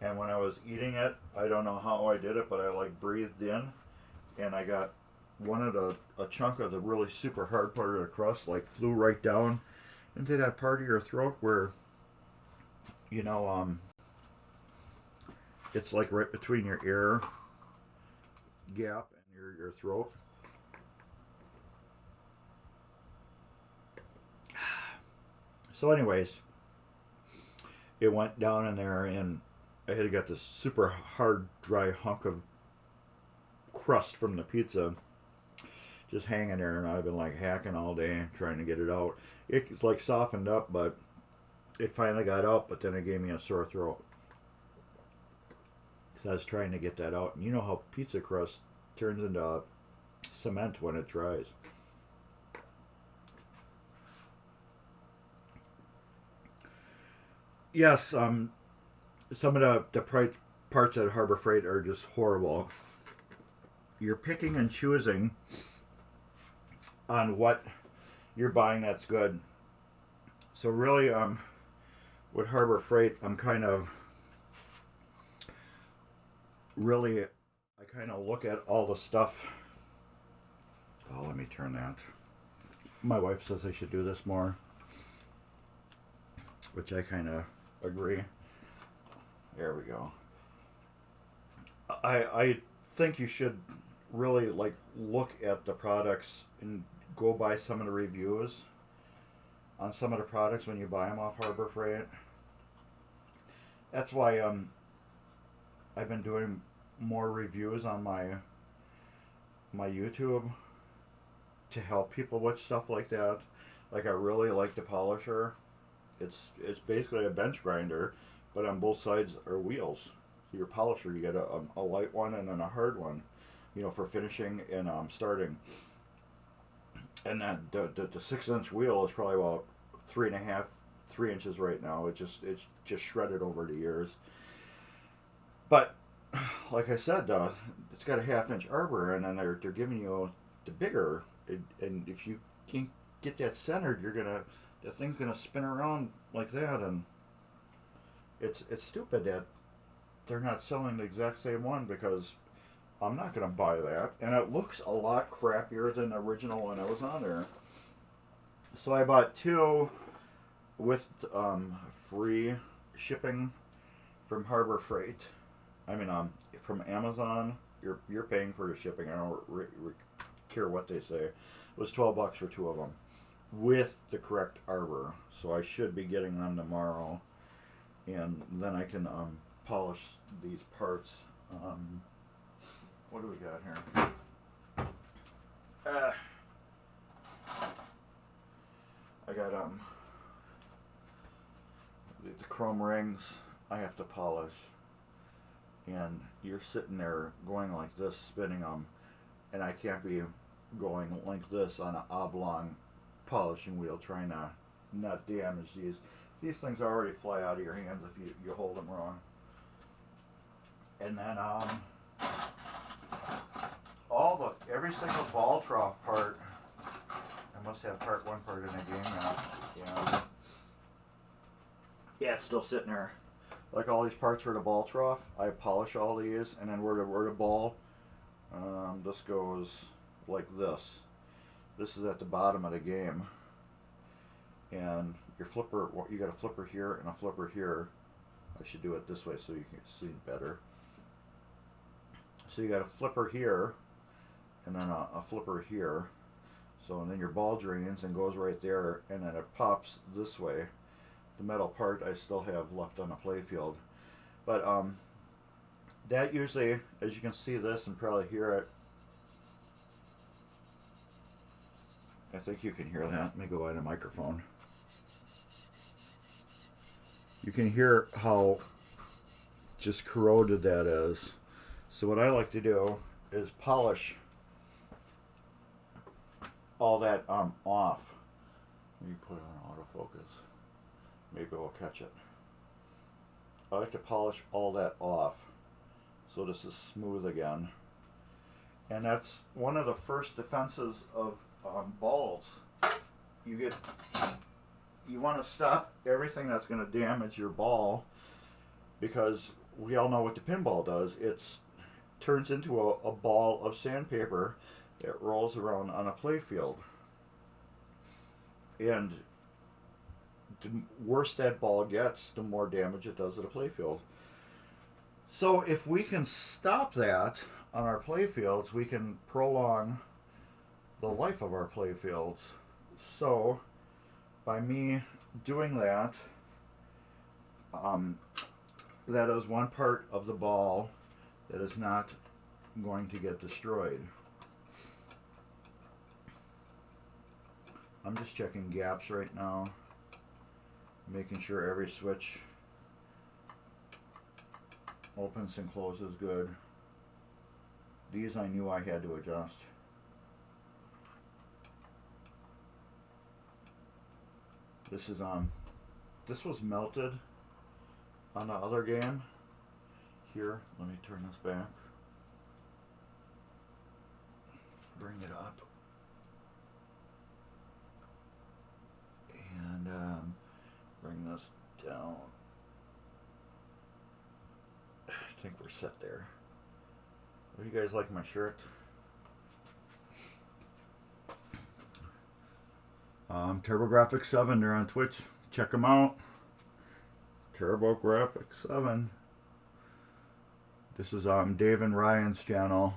And when I was eating it, I don't know how I did it, but I like breathed in, and I got a chunk of the really super hard part of the crust like flew right down into that part of your throat where, you know, it's like right between your ear gap and your throat. So anyways, it went down in there, and I had got this super hard, dry hunk of crust from the pizza just hanging there, and I've been like hacking all day trying to get it out. It's like softened up, but it finally got out, but then it gave me a sore throat. So I was trying to get that out, and you know how pizza crust turns into cement when it dries. Yes, some of the parts at Harbor Freight are just horrible. You're picking and choosing on what you're buying that's good. So really, with Harbor Freight, I'm kind of really, I kind of look at all the stuff. Oh, let me turn that. My wife says I should do this more, which I kind of agree. There we go. I think you should really like look at the products and go by some of the reviews on some of the products when you buy them off Harbor Freight. That's why I've been doing more reviews on my YouTube to help people with stuff like that. Like I really like the polisher. It's basically a bench grinder, but on both sides are wheels. So your polisher, you get a light one and then a hard one, you know, for finishing and starting. And then the 6-inch wheel is probably about 3 inches right now. It's just shredded over the years. But like I said, it's got a 1/2-inch arbor, and then they're giving you the bigger. And if you can't get that centered, the thing's gonna spin around like that, and it's stupid that they're not selling the exact same one, because I'm not gonna buy that, and it looks a lot crappier than the original one that was on there. So I bought two with free shipping from Harbor Freight. I mean, from Amazon, you're paying for the shipping. I don't care what they say. It was $12 for two of them, with the correct arbor. So I should be getting them tomorrow, and then I can polish these parts. What do we got here? I got the chrome rings I have to polish, and you're sitting there going like this, spinning them, and I can't be going like this on an oblong polishing wheel trying to not damage these. These things already fly out of your hands if you hold them wrong. And then every single ball trough part, I must have part 1 part in the game now. Yeah, it's still sitting there. Like all these parts for the ball trough, I polish all these, and then where the ball, this goes like this. This is at the bottom of the game. And your flipper, you got a flipper here and a flipper here. I should do it this way so you can see it better. So you got a flipper here, and then a flipper here. So and then your ball drains and goes right there, and then it pops this way. The metal part I still have left on the playfield. But that usually, as you can see this and probably hear it, I think you can hear that. Let me go by the microphone. You can hear how just corroded that is. So what I like to do is polish all that off. Let me put it on autofocus. Maybe we'll catch it. I like to polish all that off so this is smooth again. And that's one of the first defenses of balls. You want to stop everything that's going to damage your ball, because we all know what the pinball does. It turns into a ball of sandpaper that rolls around on a playfield. And the worse that ball gets, the more damage it does at a playfield. So if we can stop that on our playfields, we can prolong the life of our playfields. So by me doing that, that is one part of the ball that is not going to get destroyed. I'm just checking gaps right now, making sure every switch opens and closes good. These I knew I had to adjust. This was melted on the other game. Here, let me turn this back. Bring it up. And bring this down. I think we're set there. What do you guys like my shirt? TurboGrafx7, they're on Twitch. Check them out. TurboGrafx7. This is Dave and Ryan's channel.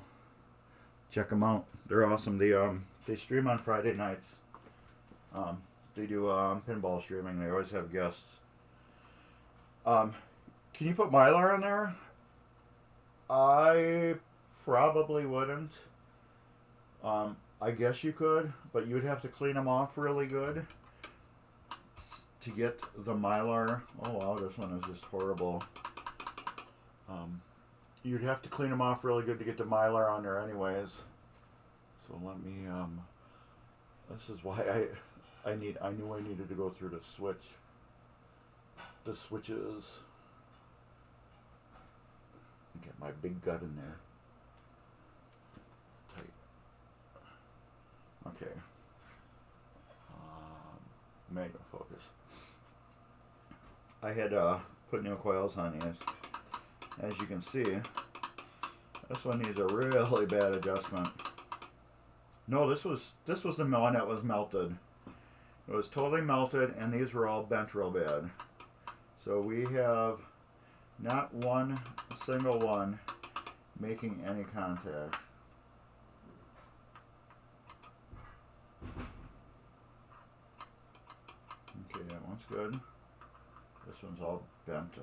Check them out. They're awesome. They stream on Friday nights. They do pinball streaming. They always have guests. Can you put Mylar on there? I probably wouldn't. I guess you could, but you would have to clean them off really good to get the Mylar. Oh wow, this one is just horrible. You'd have to clean them off really good to get the Mylar on there anyways. So let me, this is why I knew I needed to go through the switches. Get my big gut in there. Tight. Okay. Manual focus. I had put new coils on these. As you can see, this one needs a really bad adjustment. No, this was the one that was melted. It was totally melted, and these were all bent real bad. So we have not one single one making any contact. Okay, that one's good. This one's all bent to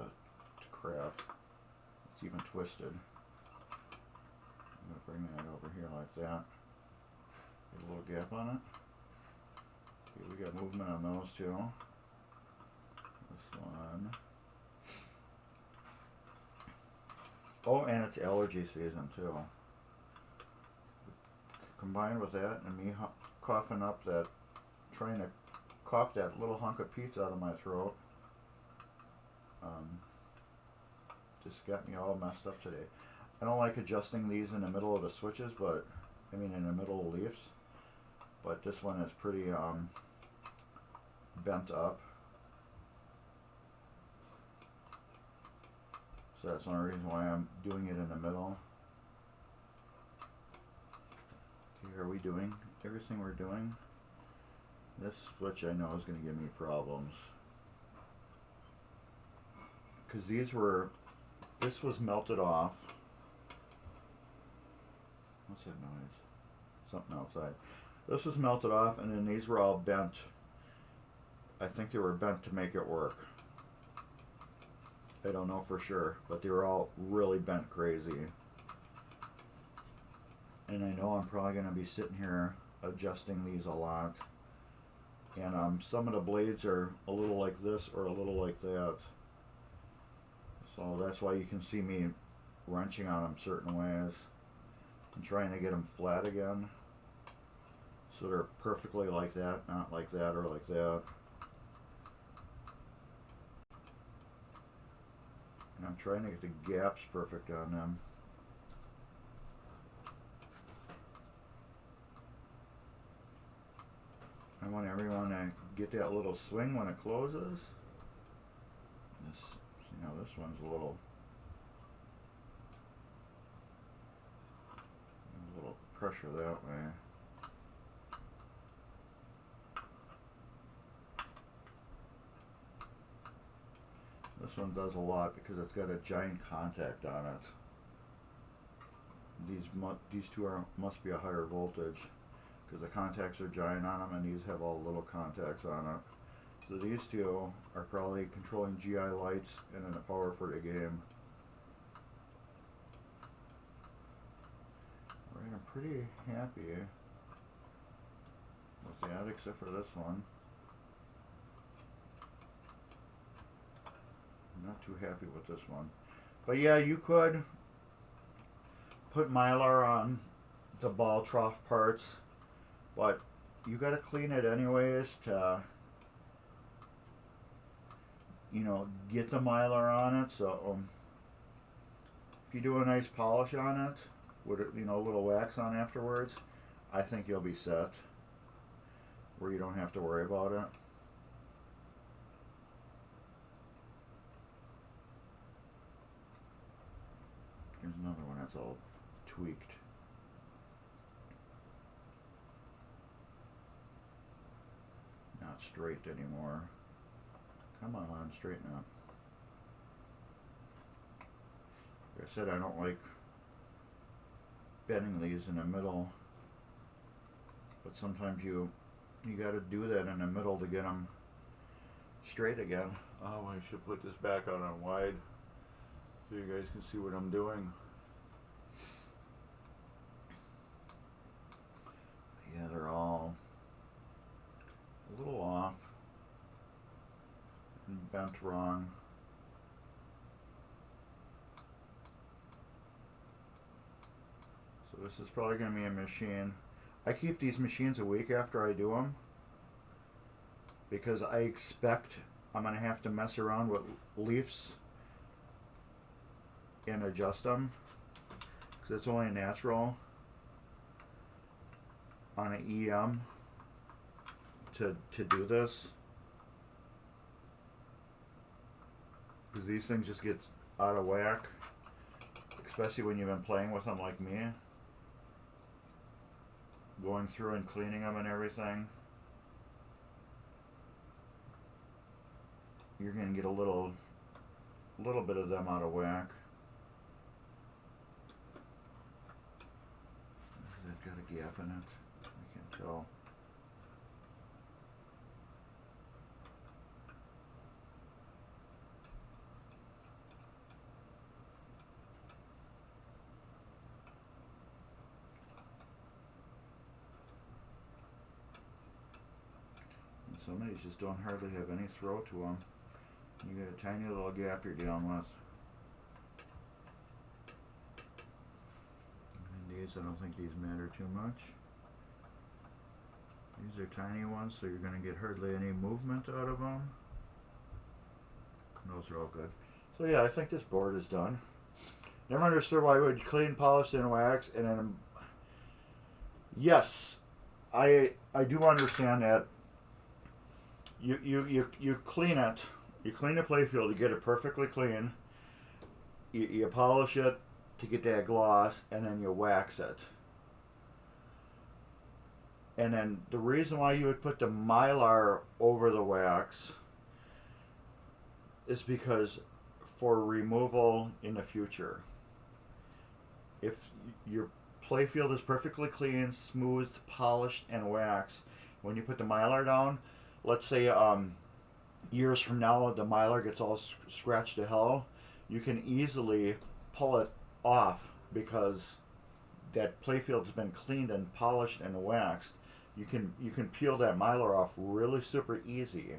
crap. It's even twisted. I'm going to bring that over here like that. Get a little gap on it. Okay, we got movement on those two. This one. Oh, and it's allergy season too. Combined with that and me coughing up that, trying to cough that little hunk of pizza out of my throat, just got me all messed up today. I don't like adjusting these in the middle of the switches, but I mean in the middle of leaves. But this one is pretty bent up. So that's the only reason why I'm doing it in the middle. Okay, are we doing everything we're doing? This switch I know is going to give me problems. Because this was melted off. What's that noise? Something outside. This was melted off, and then these were all bent. I think they were bent to make it work. I don't know for sure, but they were all really bent crazy. And I know I'm probably going to be sitting here adjusting these a lot. And some of the blades are a little like this or a little like that. So that's why you can see me wrenching on them certain ways and trying to get them flat again. So they're perfectly like that, not like that or like that. And I'm trying to get the gaps perfect on them. I want everyone to get that little swing when it closes. This, you know, this one's a little pressure that way. This one does a lot because it's got a giant contact on it. These two must be a higher voltage because the contacts are giant on them, and these have all little contacts on it. So these two are probably controlling GI lights and then the power for the game. Alright, I'm pretty happy with that except for this one. I'm not too happy with this one. But yeah, you could put Mylar on the ball trough parts, but you gotta clean it anyways to, you know, get the Mylar on it. So if you do a nice polish on it with, you know, a little wax on afterwards, I think you'll be set where you don't have to worry about it. Here's another one that's all tweaked. Not straight anymore. Come on, straighten up. Like I said, I don't like bending these in the middle, but sometimes you got to do that in the middle to get them straight again. Oh, I should put this back out on wide so you guys can see what I'm doing. Yeah, they're all a little off and bent wrong. So this is probably going to be a machine. I keep these machines a week after I do them because I expect I'm going to have to mess around with leaves and adjust them because it's only natural on an EM to do this, because these things just get out of whack, especially when you've been playing with them like me, going through and cleaning them and everything. You're going to get a little bit of them out of whack. They've got a gap in it, I can tell. And some of these just don't hardly have any throw to them. You got a tiny little gap you're dealing with. And these, I don't think these matter too much. These are tiny ones, so you're going to get hardly any movement out of them. Those are all good. So yeah, I think this board is done. Never understood why I would clean, polish, and wax, and then yes, I do understand that. You clean it. You clean the playfield to get it perfectly clean. You polish it to get that gloss, and then you wax it. And then the reason why you would put the Mylar over the wax is because for removal in the future. If your playfield is perfectly clean, smooth, polished, and waxed, when you put the Mylar down, let's say years from now the Mylar gets all scratched to hell, you can easily pull it off because that playfield has been cleaned and polished and waxed. You can peel that Mylar off really super easy.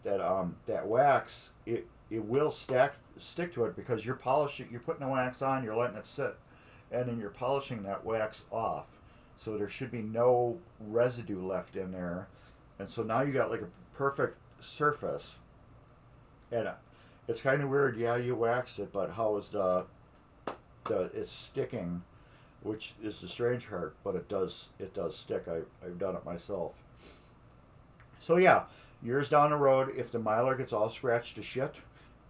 That wax, it will stick to it because you're putting the wax on, you're letting it sit, and then you're polishing that wax off. So there should be no residue left in there. And so now you got like a perfect surface. And it's kind of weird. Yeah, you waxed it, but how is it's sticking, which is the strange part, but it does stick. I've done it myself. So yeah, years down the road, if the mylar gets all scratched to shit,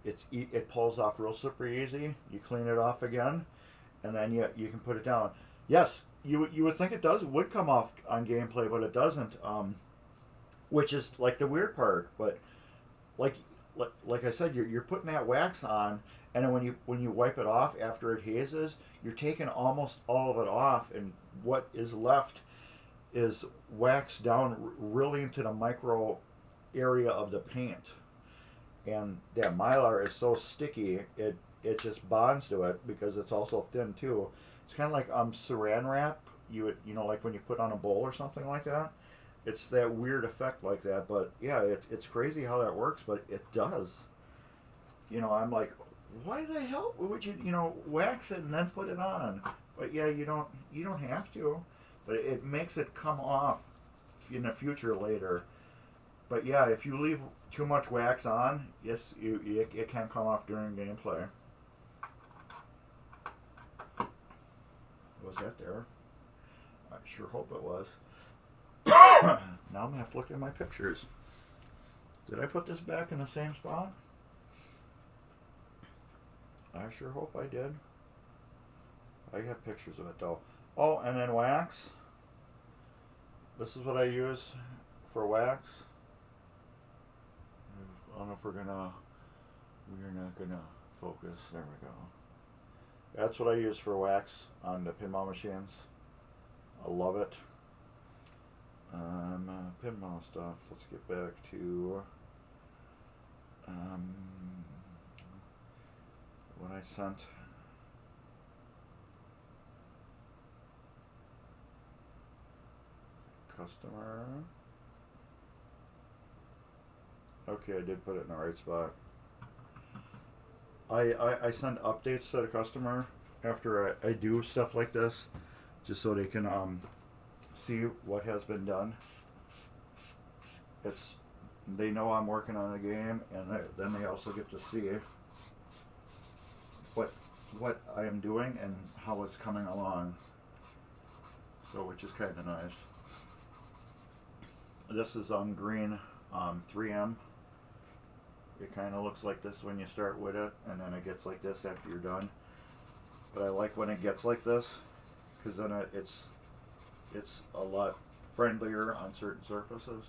it pulls off real super easy. You clean it off again, and then you can put it down. Yes, you would think it would come off on gameplay, but it doesn't. Which is like the weird part. But like I said, you're putting that wax on, and then when you wipe it off after it hazes, you're taking almost all of it off, and what is left is wax down really into the micro area of the paint. And that mylar is so sticky, it just bonds to it because it's also thin too. It's kind of like saran wrap. You know, like when you put on a bowl or something like that. It's that weird effect like that. But yeah, it's crazy how that works, but it does. You know, I'm like, why the hell would you wax it and then put it on? But yeah, you don't have to. But it makes it come off in the future later. But yeah, if you leave too much wax on, yes, it can come off during gameplay. Was that there? I sure hope it was. Now I'm going to have to look at my pictures. Did I put this back in the same spot? I sure hope I did. I have pictures of it though. Oh, and then wax. This is what I use for wax. I don't know if we're not gonna focus. There we go. That's what I use for wax on the pinball machines. I love it. Pinball stuff. Let's get back to what I sent. Customer. Okay, I did put it in the right spot. I send updates to the customer after I do stuff like this, just so they can see what has been done. They know I'm working on a game, and then they also get to see what I am doing and how it's coming along. So, which is kind of nice. This is on green 3M. It kind of looks like this when you start with it, and then it gets like this after you're done. But I like when it gets like this, because then it's a lot friendlier on certain surfaces.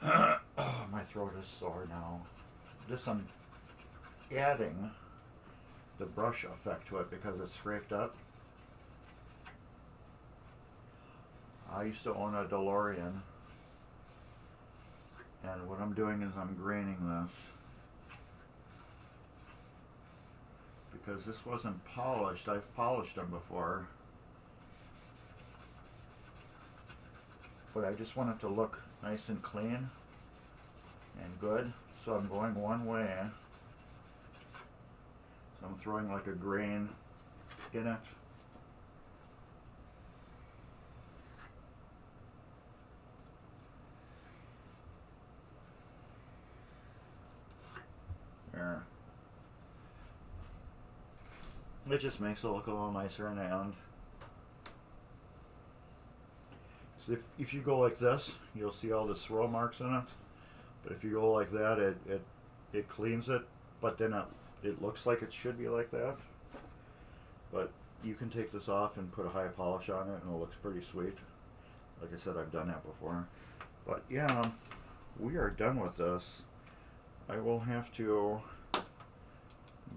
Oh, my throat is sore now. This I'm adding the brush effect to it because it's scraped up. I used to own a DeLorean, and what I'm doing is I'm graining this because this wasn't polished. I've polished them before, but I just want it to look nice and clean and good, so I'm going one way. So I'm throwing like a grain in it. There. It just makes it look a little nicer in the end. So if you go like this, you'll see all the swirl marks in it. But if you go like that, it cleans it, but then it looks like it should be like that. But you can take this off and put a high polish on it, and it looks pretty sweet. Like I said, I've done that before. But yeah, we are done with this. I will have to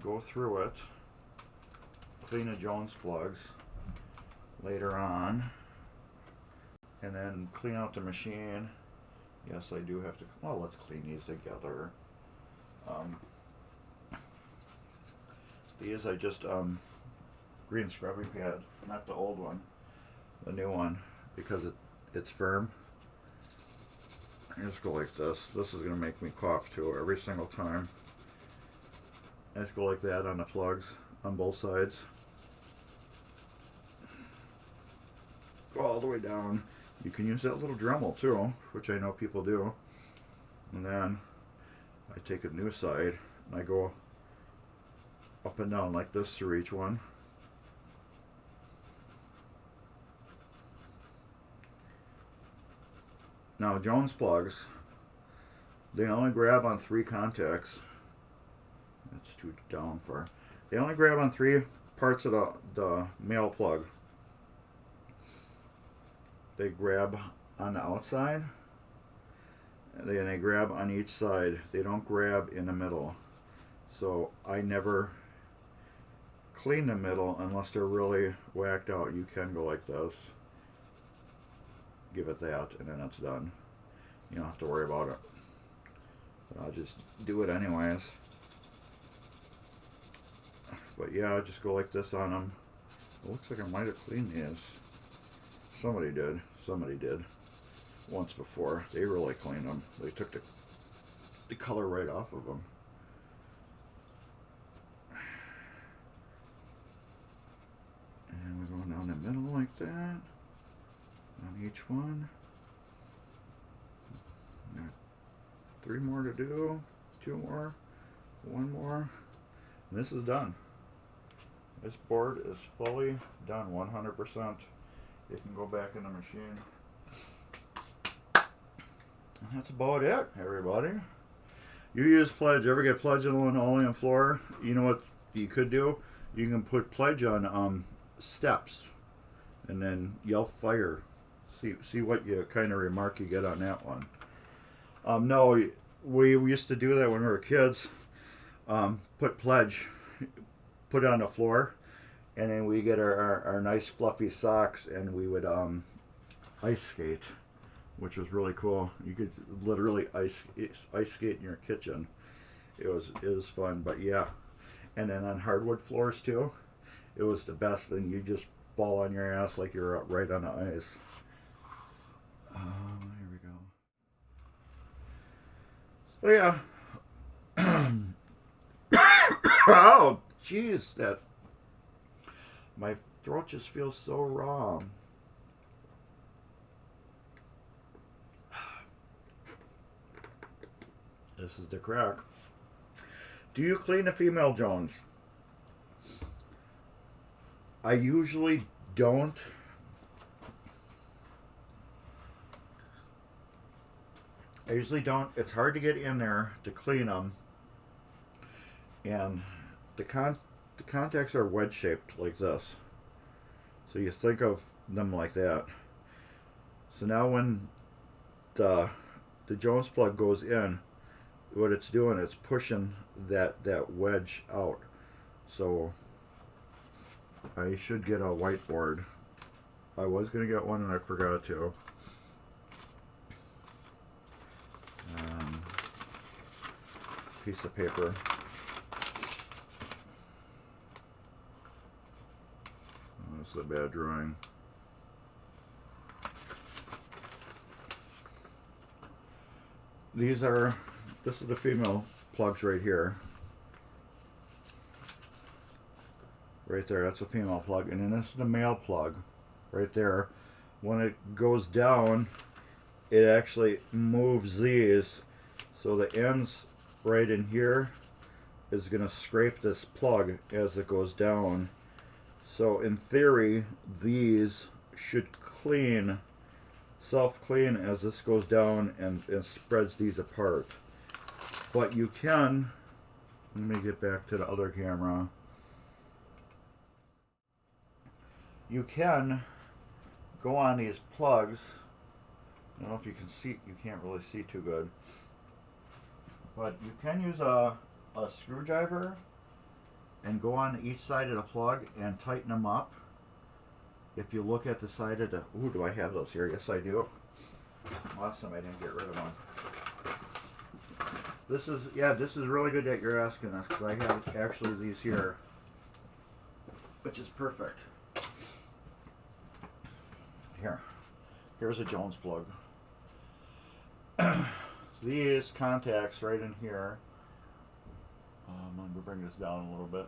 go through it, clean the Jones plugs later on, and then clean out the machine. Yes, I do have to. Well, let's clean these together. These I just green scrubby pad, not the old one, the new one, because it's firm. Just go like this. This is going to make me cough too every single time. Just go like that on the plugs on both sides. Go all the way down. You can use that little Dremel too, which I know people do. And then I take a new side and I go up and down like this through each one. Now Jones plugs, they only grab on 3 contacts. That's too down for. They only grab on 3 parts of the male plug. They grab on the outside, and then they grab on each side. They don't grab in the middle. So I never clean the middle unless they're really whacked out. You can go like this. Give it that, and then it's done. You don't have to worry about it. But I'll just do it anyways. But yeah, I just go like this on them. It looks like I might have cleaned these. Somebody did. Somebody did. Once before. They really cleaned them. They took the color right off of them. And we're going down the middle like that. On each one. Got 3 more to do, 2 more, 1 more, and this is done. This board is fully done, 100%. It can go back in the machine. And that's about it, everybody. You use Pledge. Ever get Pledge on an linoleum floor? You know what you could do? You can put Pledge on steps, and then yell fire. See what you kind of remark you get on that one. No, we used to do that when we were kids. Put Pledge, put it on the floor, and then we get our nice fluffy socks, and we would ice skate, which was really cool. You could literally ice skate in your kitchen. It was fun, but yeah. And then on hardwood floors too, it was the best thing. You just fall on your ass like you're right on the ice. Here we go. So yeah. Oh, jeez, that my throat just feels so raw. This is the crack. Do you clean a female Jones? I usually don't. It's hard to get in there to clean them. And the contacts are wedge shaped like this. So you think of them like that. So now when the Jones plug goes in, what it's doing, it's pushing that wedge out. So I should get a whiteboard. I was going to get one and I forgot to. Piece of paper. Oh, this is a bad drawing. This is the female plugs right here. Right there, that's a female plug. And then this is the male plug right there. When it goes down, it actually moves these. So the ends right in here is going to scrape this plug as it goes down. So in theory, these should self-clean as this goes down and spreads these apart. But you can, let me get back to the other camera. You can go on these plugs. I don't know if you can see, you can't really see too good. But you can use a screwdriver and go on each side of the plug and tighten them up. If you look at the side of the... Ooh, do I have those here? Yes, I do. Awesome, I didn't get rid of them. This is really good that you're asking us, because I have actually these here, which is perfect. Here's a Jones plug. These contacts right in here, I'm going to bring this down a little bit.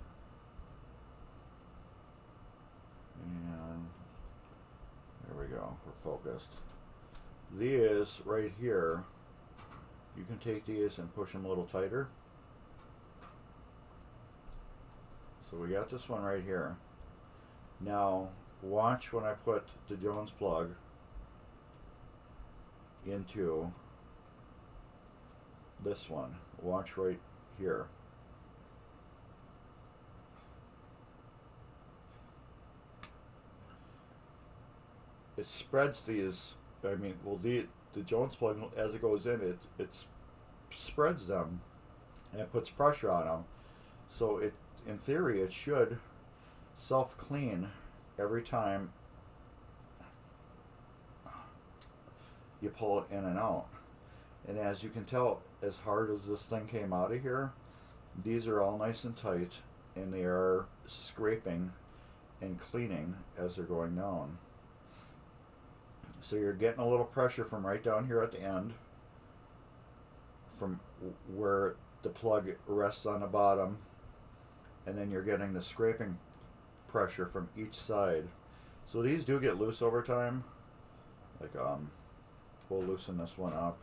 And there we go, we're focused. These right here, you can take these and push them a little tighter. So we got this one right here. Now watch when I put the Jones plug into this one. Watch right here. It spreads these, I mean, well, the Jones plug, as it goes in, it spreads them and it puts pressure on them. So it, in theory, it should self-clean every time you pull it in and out. And as you can tell, as hard as this thing came out of here, these are all nice and tight, and they are scraping and cleaning as they're going down. So you're getting a little pressure from right down here at the end, from where the plug rests on the bottom, and then you're getting the scraping pressure from each side. So these do get loose over time. Like we'll loosen this one up,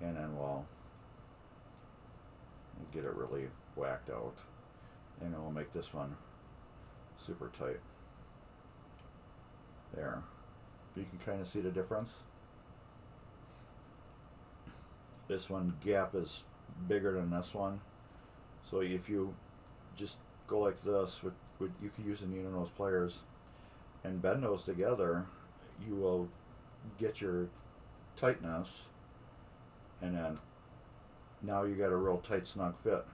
and then we'll get it really whacked out, and then we'll make this one super tight. There. You can kind of see the difference. This one gap is bigger than this one. So if you just go like this, you could use a needle nose pliers and bend those together, you will get your tightness, and then now you got a real tight snug fit.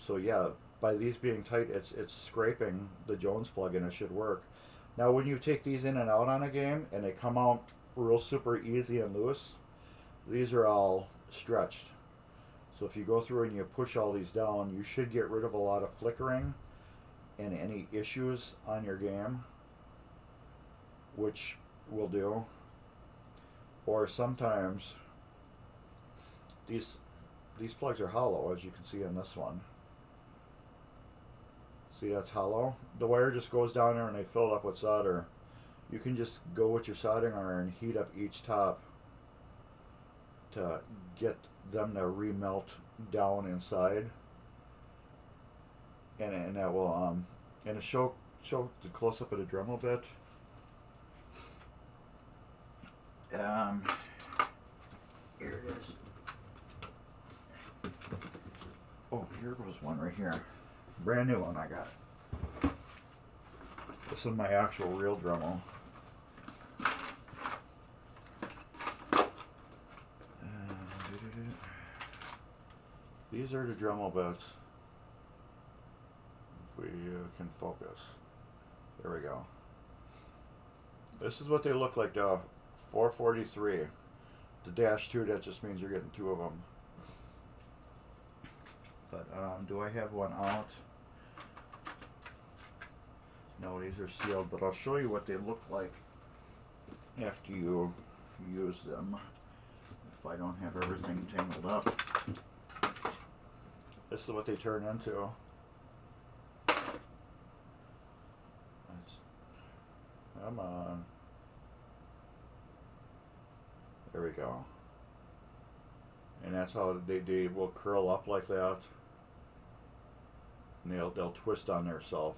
So yeah, by these being tight, it's scraping the Jones plug, and it should work. Now when you take these in and out on a game and they come out real super easy and loose, these are all stretched. So if you go through and you push all these down, you should get rid of a lot of flickering and any issues on your game, which will do. Or sometimes these plugs are hollow, as you can see in this one. See, that's hollow. The wire just goes down there and they fill it up with solder. You can just go with your soldering iron and heat up each top to get them to remelt down inside, and that will and to show the close up of the Dremel bit. Here it is. Oh, here goes one right here. Brand new one I got. This is my actual real Dremel. These are the Dremel bits. If we can focus. There we go. This is what they look like, 443. The -2, that just means you're getting 2 of them. But do I have one out? No, these are sealed, but I'll show you what they look like after you use them, if I don't have everything tangled up. This is what they turn into. Come on. There we go. And that's how they will curl up like that. And they'll twist on theirself.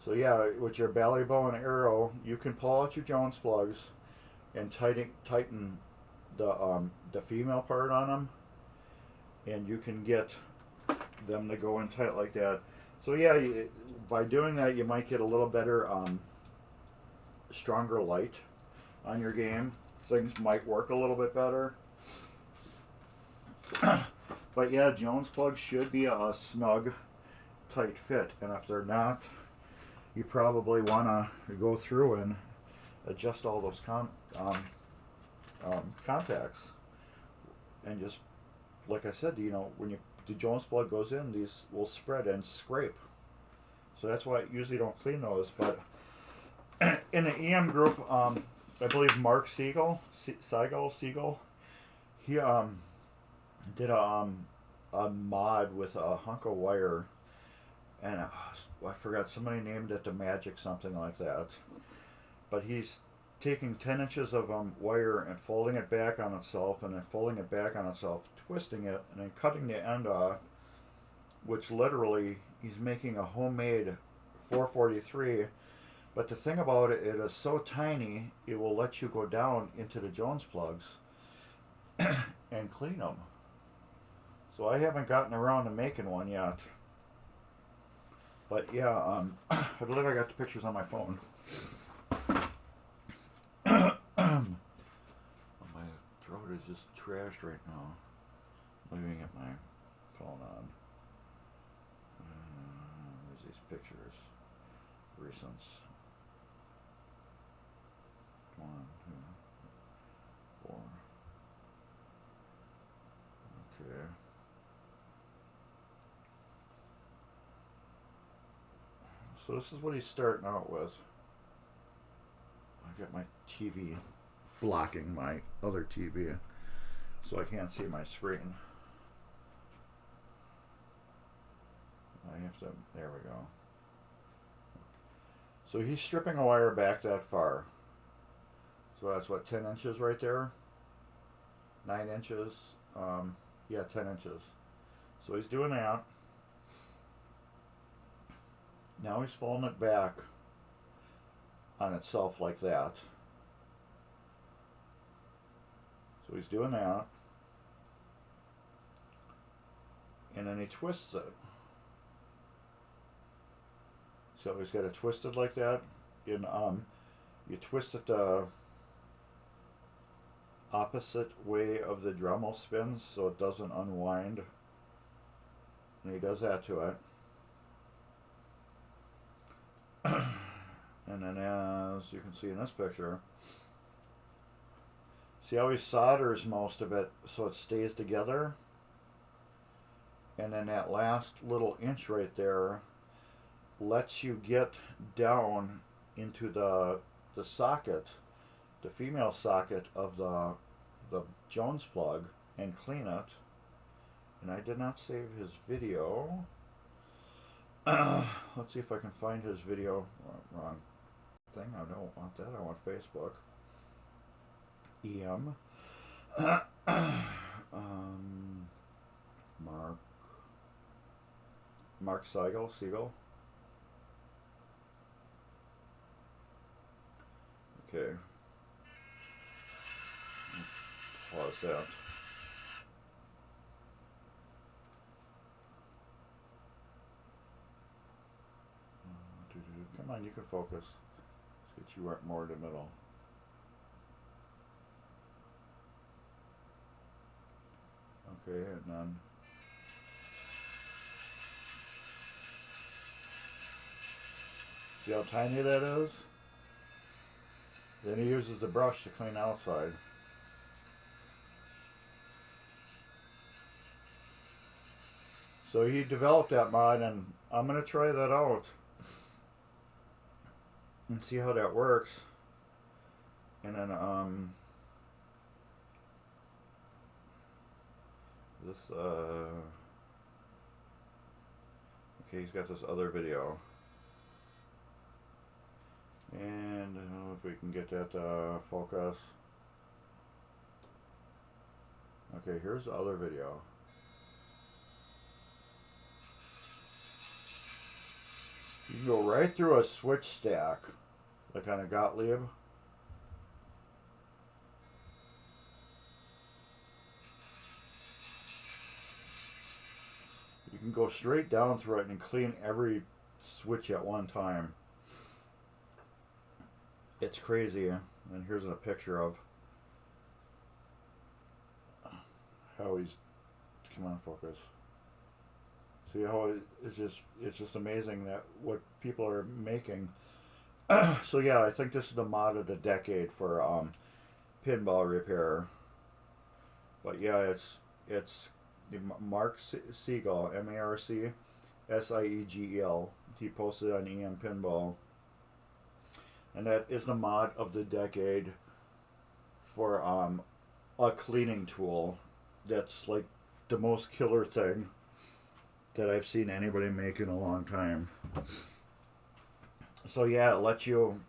So yeah, with your belly bow and arrow, you can pull out your Jones plugs and tighten the female part on them, and you can get them to go in tight like that. So yeah, by doing that, you might get a little better, stronger light on your game. Things might work a little bit better. But yeah, Jones plugs should be a snug, tight fit, and if they're not, you probably want to go through and adjust all those contacts, and just, like I said, when the Jones plug goes in, these will spread and scrape. So that's why I usually don't clean those. But in the EM group, I believe Mark Siegel, he did a mod with a hunk of wire, and I forgot, somebody named it the Magic something like that. But he's taking 10 inches of wire and folding it back on itself, and then folding it back on itself, twisting it, and then cutting the end off, which literally he's making a homemade 443. But the thing about it, it is so tiny, it will let you go down into the Jones plugs and clean them. So I haven't gotten around to making one yet. But yeah, I believe I got the pictures on my phone. My throat is just trashed right now. Let me get my phone on. Where's these pictures? Recents. 1, 2, 4. Okay. So this is what he's starting out with. I got my TV blocking my other TV, so I can't see my screen. I have to, there we go. So he's stripping a wire back that far. So that's what, 10 inches right there? 9 inches? Yeah, 10 inches. So he's doing that. Now he's folding it back on itself like that. So he's doing that. And then he twists it. So he's got it twisted like that. And you twist it the opposite way of the Dremel spins so it doesn't unwind. And he does that to it. And then, as you can see in this picture, see how he solders most of it so it stays together? And then that last little inch right there lets you get down into the socket, the female socket of the Jones plug, and clean it. And I did not save his video. Let's see if I can find his video. Wrong thing. I don't want that. I want Facebook. EM. Mark Siegel. Okay. Pause that. Come on, you can focus. Let's get you right more in the middle. Okay, and then see how tiny that is? Then he uses the brush to clean outside. So he developed that mod, and I'm going to try that out and see how that works. And then this okay, he's got this other video, and I don't know if we can get that focus. Okay, here's the other video. You can go right through a switch stack, like on a Gottlieb. You can go straight down through it and clean every switch at one time. It's crazy. And here's a picture of how he's, come on, focus. See how it's just amazing that what people are making. So yeah, I think this is the mod of the decade for pinball repair. But yeah, it's Mark Siegel, MarcSiegel. He posted on EM Pinball. and that is the mod of the decade for a cleaning tool that's like the most killer thing that I've seen anybody make in a long time. So yeah, it lets you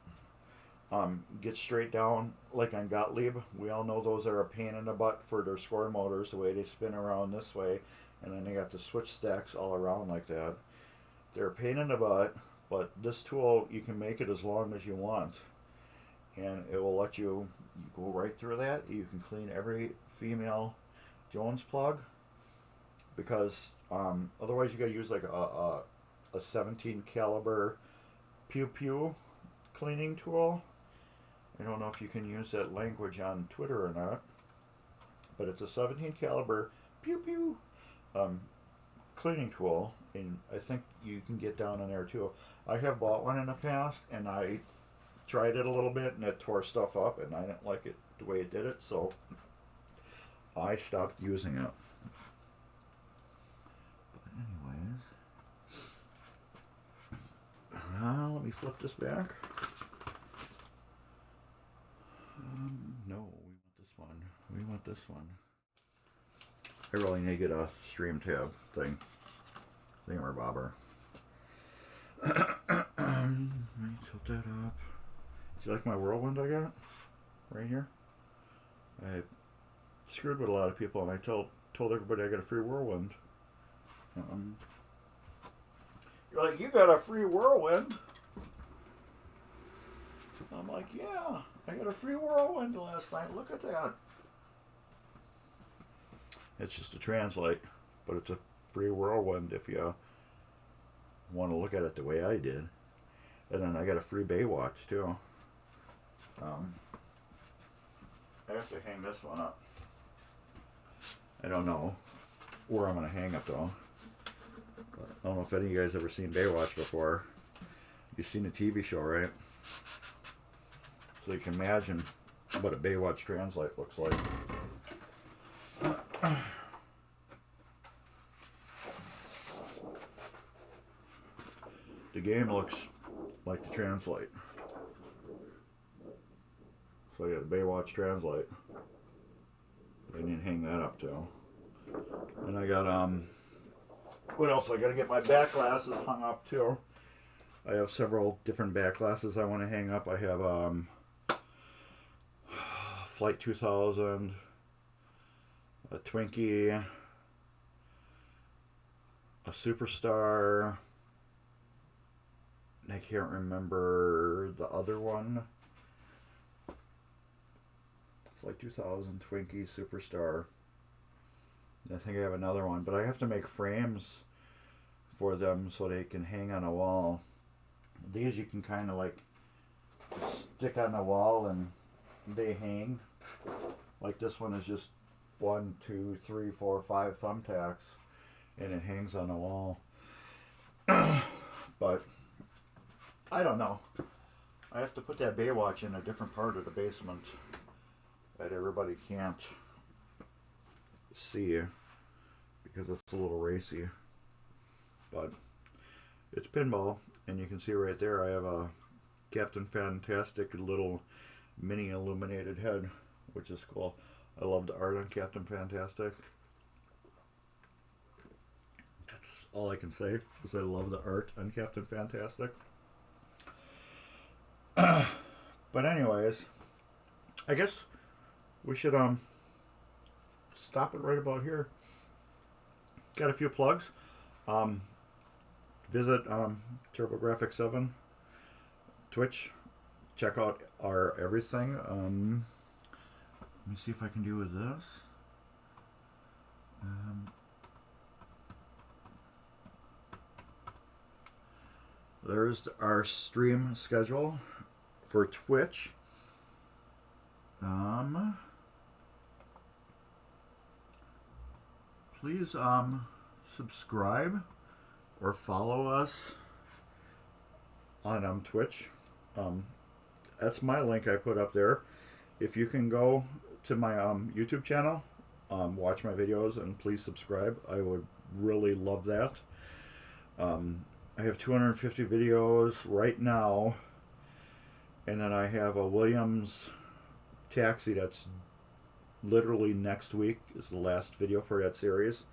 get straight down like on Gottlieb. We all know those are a pain in the butt for their score motors, the way they spin around this way, and then they got the switch stacks all around like that. They're a pain in the butt, but this tool, you can make it as long as you want, and it will let you go right through that. You can clean every female Jones plug, because otherwise you gotta use like a 17 caliber pew pew cleaning tool. I don't know if you can use that language on Twitter or not, but it's a 17 caliber pew pew cleaning tool, and I think you can get down in there too. I have bought one in the past, and I tried it a little bit, and it tore stuff up, and I didn't like it the way it did it, so I stopped using it. But anyways, let me flip this back. No, we want this one. We want this one. I really need to get a stream tab thing. Thingamabobber. Let me tilt that up. Do you like my whirlwind I got? Right here? I screwed with a lot of people, and I told everybody I got a free whirlwind. You're like, you got a free whirlwind? I'm like, yeah, I got a free whirlwind last night. Look at that. It's just a translate, but it's a free whirlwind if you want to look at it the way I did. And then I got a free Baywatch too. I have to hang this one up. I don't know where I'm going to hang it though. But I don't know if any of you guys ever seen Baywatch before. You've seen the TV show, right? So you can imagine what a Baywatch translate looks like. The game looks like the translate. So yeah, the Baywatch translate. I need to hang that up too. And I got what else? I gotta get my back glasses hung up too. I have several different back glasses I want to hang up. I have Flight 2000, a Twinkie, a Superstar. I can't remember the other one. Flight 2000, Twinkie, Superstar. I think I have another one, but I have to make frames for them so they can hang on a wall. These you can kind of like stick on the wall and they hang. Like this one is just 1, 2, 3, 4, 5 thumbtacks, and it hangs on the wall. But I don't know. I have to put that Baywatch in a different part of the basement that everybody can't see because it's a little racy. But it's pinball, and you can see right there I have a Captain Fantastic little mini illuminated head, which is cool. I love the art on Captain Fantastic. That's all I can say, because I love the art on Captain Fantastic. But anyways, I guess we should stop it right about here. Got a few plugs. Visit TurboGrafx-7 Twitch. Check out our everything. Let me see if I can do with this. There's our stream schedule for Twitch. Please subscribe or follow us on Twitch. That's my link I put up there. If you can go to my YouTube channel, watch my videos, and please subscribe, I would really love that. I have 250 videos right now, And then I have a Williams Taxi that's literally next week is the last video for that series.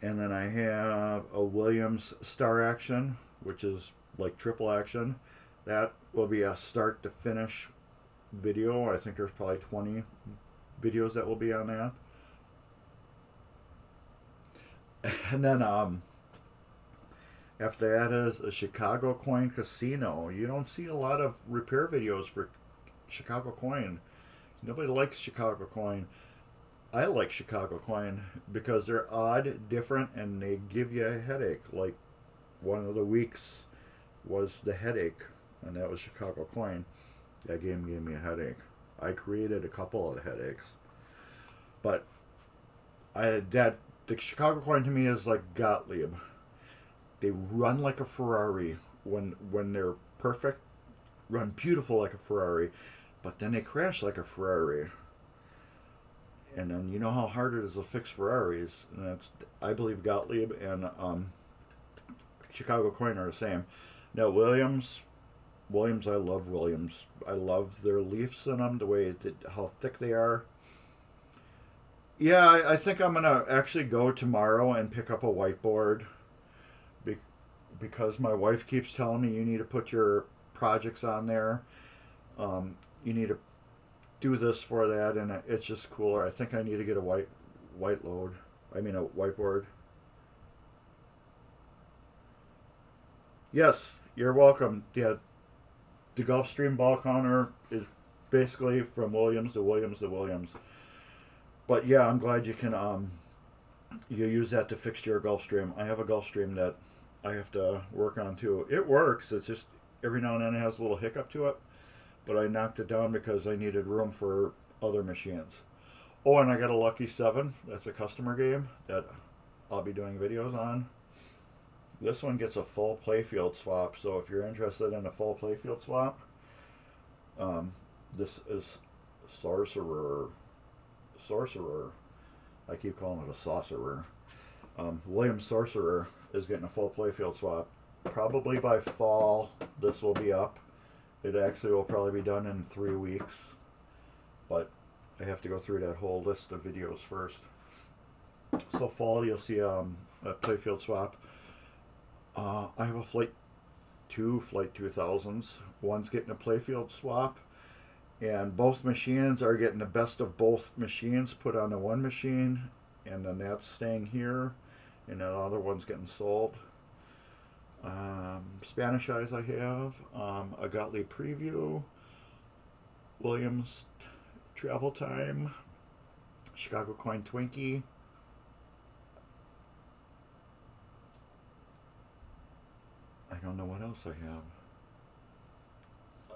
And then I have a Williams Star Action, which is like triple action. That will be a start to finish video. I think there's probably 20 videos that will be on that. And then after that is a Chicago Coin Casino. You don't see a lot of repair videos for Chicago Coin. Nobody likes Chicago Coin. I like Chicago Coin because they're odd, different, and they give you a headache. Like one of the weeks was the headache, and that was Chicago Coin. That game gave me a headache. I created a couple of headaches. But the Chicago Coin to me is like Gottlieb. They run like a Ferrari when they're perfect, run beautiful like a Ferrari, but then they crash like a Ferrari. And then you know how hard it is to fix Ferraris, and that's, I believe, Gottlieb and Chicago Coin are the same. Now Williams, I love Williams. I love their leaves in them, the way how thick they are. Yeah, I think I'm gonna actually go tomorrow and pick up a whiteboard, because my wife keeps telling me you need to put your projects on there. You need to do this for that, and it's just cooler. I think I need to get a whiteboard. Yes, you're welcome. Yeah, the Gulfstream ball counter is basically from Williams to Williams to Williams. But yeah, I'm glad you can you use that to fix your Gulfstream. I have a Gulfstream that I have to work on too. It works. It's just every now and then it has a little hiccup to it. But I knocked it down because I needed room for other machines. Oh, and I got a Lucky 7. That's a customer game that I'll be doing videos on. This one gets a full playfield swap. So if you're interested in a full playfield swap, this is Sorcerer. I keep calling it a Saucerer. William Sorcerer is getting a full playfield swap. Probably by fall, this will be up. It actually will probably be done in 3 weeks. But I have to go through that whole list of videos first. So fall, you'll see a playfield swap. I have a Flight 2000s. One's getting a playfield swap. And both machines are getting the best of both machines put on the one machine. And then that's staying here. And the other one's getting sold. Spanish Eyes I have. A Gottlieb Preview. Williams Travel Time. Chicago Coin Twinkie. I don't know what else I have.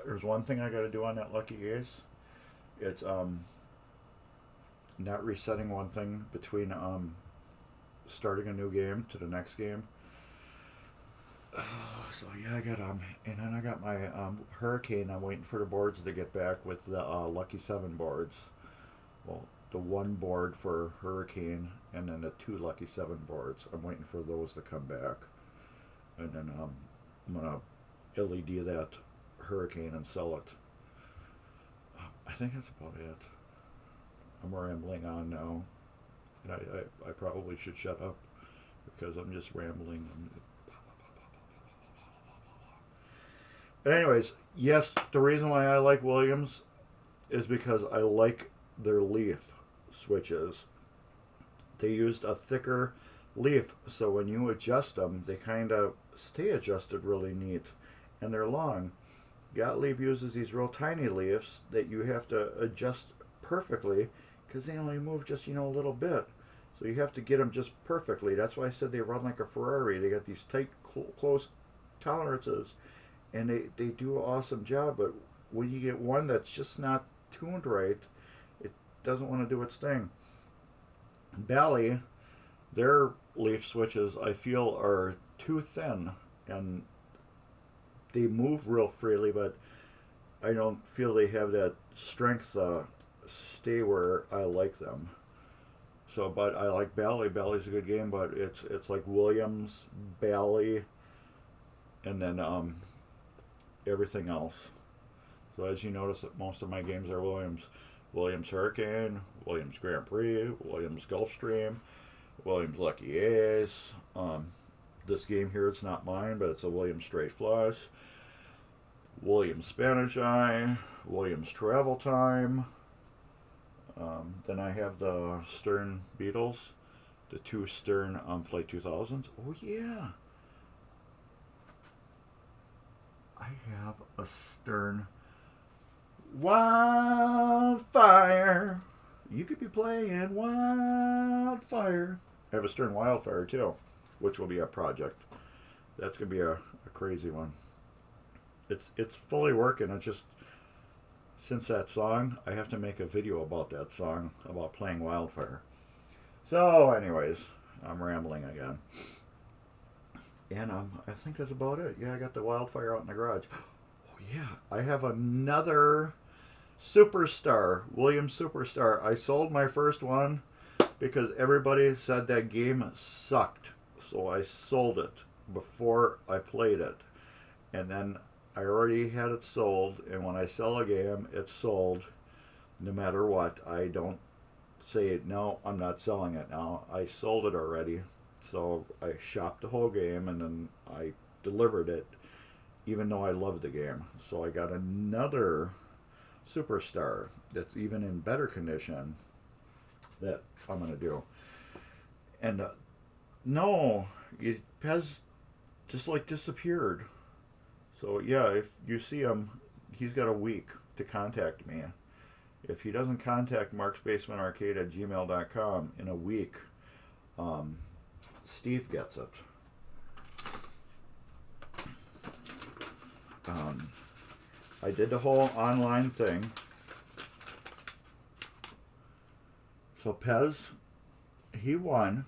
There's one thing I got to do on that Lucky Ace. It's not resetting one thing between starting a new game to the next game. So yeah, I got and then I got my Hurricane. I'm waiting for the boards to get back with the Lucky 7 boards. Well, the one board for Hurricane and then the 2 Lucky 7 boards. I'm waiting for those to come back, and then I'm gonna LED that Hurricane and sell it. I think that's about it. I'm rambling on now, and I probably should shut up because I'm just rambling. But anyways, yes, the reason why I like Williams is because I like their leaf switches. They used a thicker leaf, so when you adjust them, they kind of stay adjusted really neat, and they're long. Gottlieb uses these real tiny leaves that you have to adjust perfectly because they only move just, a little bit. So you have to get them just perfectly. That's why I said they run like a Ferrari. They got these tight, close tolerances, and they do an awesome job. But when you get one that's just not tuned right, it doesn't want to do its thing. Bally, their leaf switches, I feel, are too thin, and they move real freely, but I don't feel they have that strength stay where I like them. So, but I like Bally. Bally's a good game, but it's like Williams, Bally, and then everything else. So as you notice, most of my games are Williams. Williams Hurricane, Williams Grand Prix, Williams Gulfstream, Williams Lucky Ace. This game here, it's not mine, but it's a Williams Straight Flush. Williams Spanish Eye, Williams Travel Time. Then I have the Stern Beetles, the two Stern Flight 2000s. Oh yeah, I have a Stern Wildfire. You could be playing Wildfire. I have a Stern Wildfire too, which will be a project. That's gonna be a crazy one. It's fully working. It's just since that song, I have to make a video about that song about playing Wildfire. So, anyways, I'm rambling again. And I think that's about it. Yeah, I got the Wildfire out in the garage. Oh yeah, I have another Superstar, Williams Superstar. I sold my first one because everybody said that game sucked. So I sold it before I played it. And then I already had it sold, and when I sell a game, it's sold no matter what. I don't say, no, I'm not selling it now. I sold it already. So I shopped the whole game, and then I delivered it, even though I loved the game. So I got another Superstar that's even in better condition that I'm going to do. And no, it has just like disappeared. So yeah, if you see him, he's got a week to contact me. If he doesn't contact marksbasementarcade@gmail.com in a week, Steve gets it. I did the whole online thing. So Pez, he won.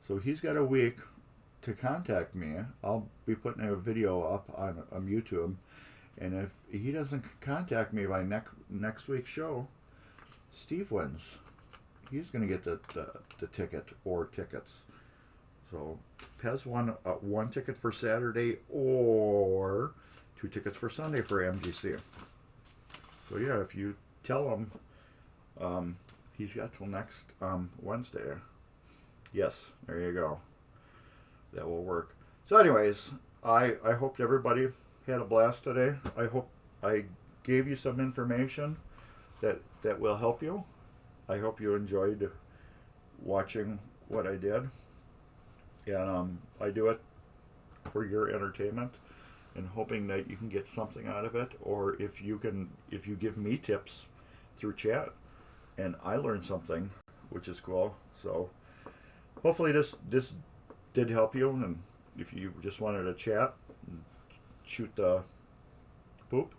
So he's got a week to contact me. I'll be putting a video up on YouTube, and if he doesn't contact me by next week's show, Steve wins. He's going to get the ticket or tickets. So Pez won one ticket for Saturday or 2 tickets for Sunday for MGC. So yeah, if you tell him, he's got till next Wednesday. Yes, there you go. That will work. So anyways, I hope everybody had a blast today. I hope I gave you some information that will help you. I hope you enjoyed watching what I did. And I do it for your entertainment and hoping that you can get something out of it, or if you give me tips through chat and I learn something, which is cool. So hopefully this did help you, and if you just wanted to chat and shoot the poop,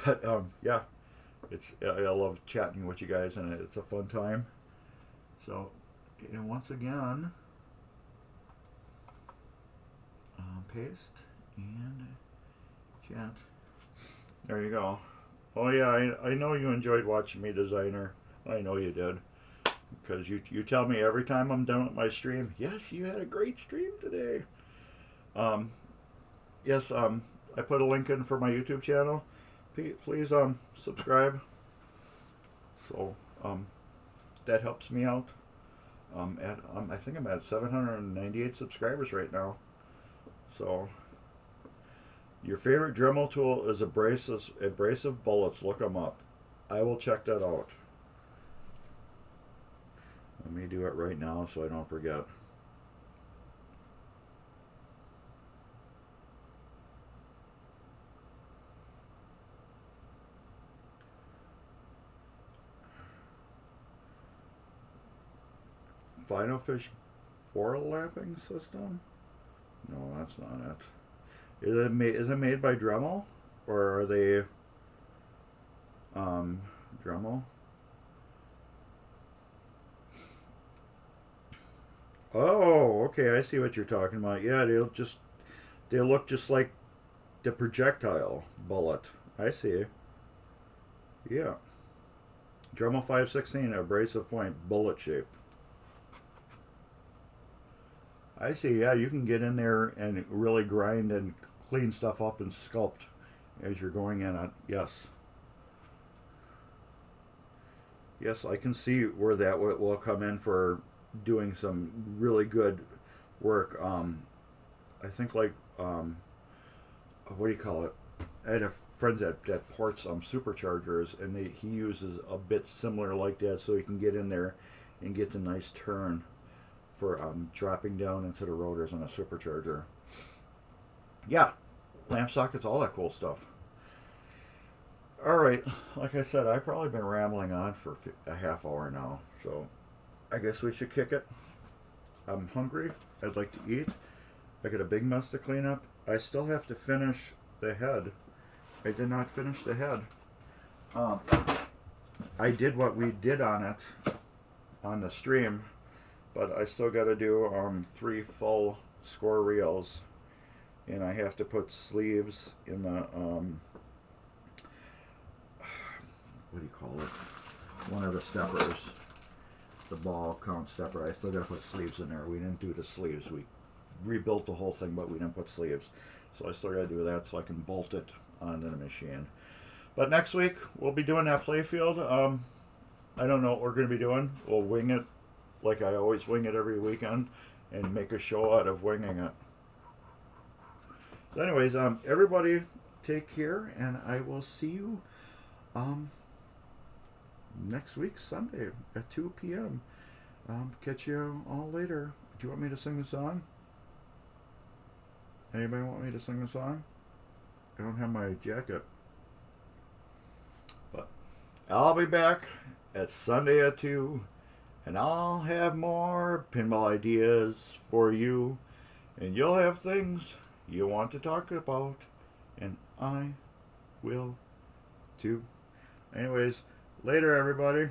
but yeah, I love chatting with you guys, and it's a fun time. So, and once again, paste and chat. There you go. Oh yeah, I know you enjoyed watching me, designer. I know you did. Because you tell me every time I'm done with my stream, yes, you had a great stream today. Yes, I put a link in for my YouTube channel. Please subscribe. So that helps me out. I think I'm at 798 subscribers right now. So your favorite Dremel tool is abrasive bullets. Look them up. I will check that out. Let me do it right now so I don't forget. Final Fish overlapping system? No, that's not it. Is it made by Dremel, or are they Dremel? Oh, okay, I see what you're talking about. Yeah, they look just like the projectile bullet. I see. Yeah. Dremel 516 abrasive point bullet shape. I see. Yeah, you can get in there and really grind and clean stuff up and sculpt as you're going in it. Yes. Yes, I can see where that will come in for doing some really good work. I think like what do you call it? I had a friend that ports superchargers, and he uses a bit similar like that, so he can get in there and get the nice turn for dropping down into the rotors on a supercharger. Yeah, lamp sockets, all that cool stuff. All right, like I said, I've probably been rambling on for a half hour now, so I guess we should kick it. I'm hungry. I'd like to eat. I got a big mess to clean up. I still have to finish the head. I did not finish the head. Um, I did what we did on it on the stream, but I still got to do 3 full score reels, and I have to put sleeves in the what do you call it? One of the steppers, the ball count stepper. I still got to put sleeves in there. We didn't do the sleeves. We rebuilt the whole thing, but we didn't put sleeves. So I still got to do that so I can bolt it onto the machine. But next week we'll be doing that playfield. I don't know what we're going to be doing. We'll wing it like I always wing it every weekend and make a show out of winging it. So anyways, everybody take care, and I will see you next week, Sunday at 2 p.m. Catch you all later. Do you want me to sing the song? Anybody want me to sing the song? I don't have my jacket. But I'll be back at Sunday at 2, and I'll have more pinball ideas for you, and you'll have things you want to talk about, and I will too. Anyways, later everybody.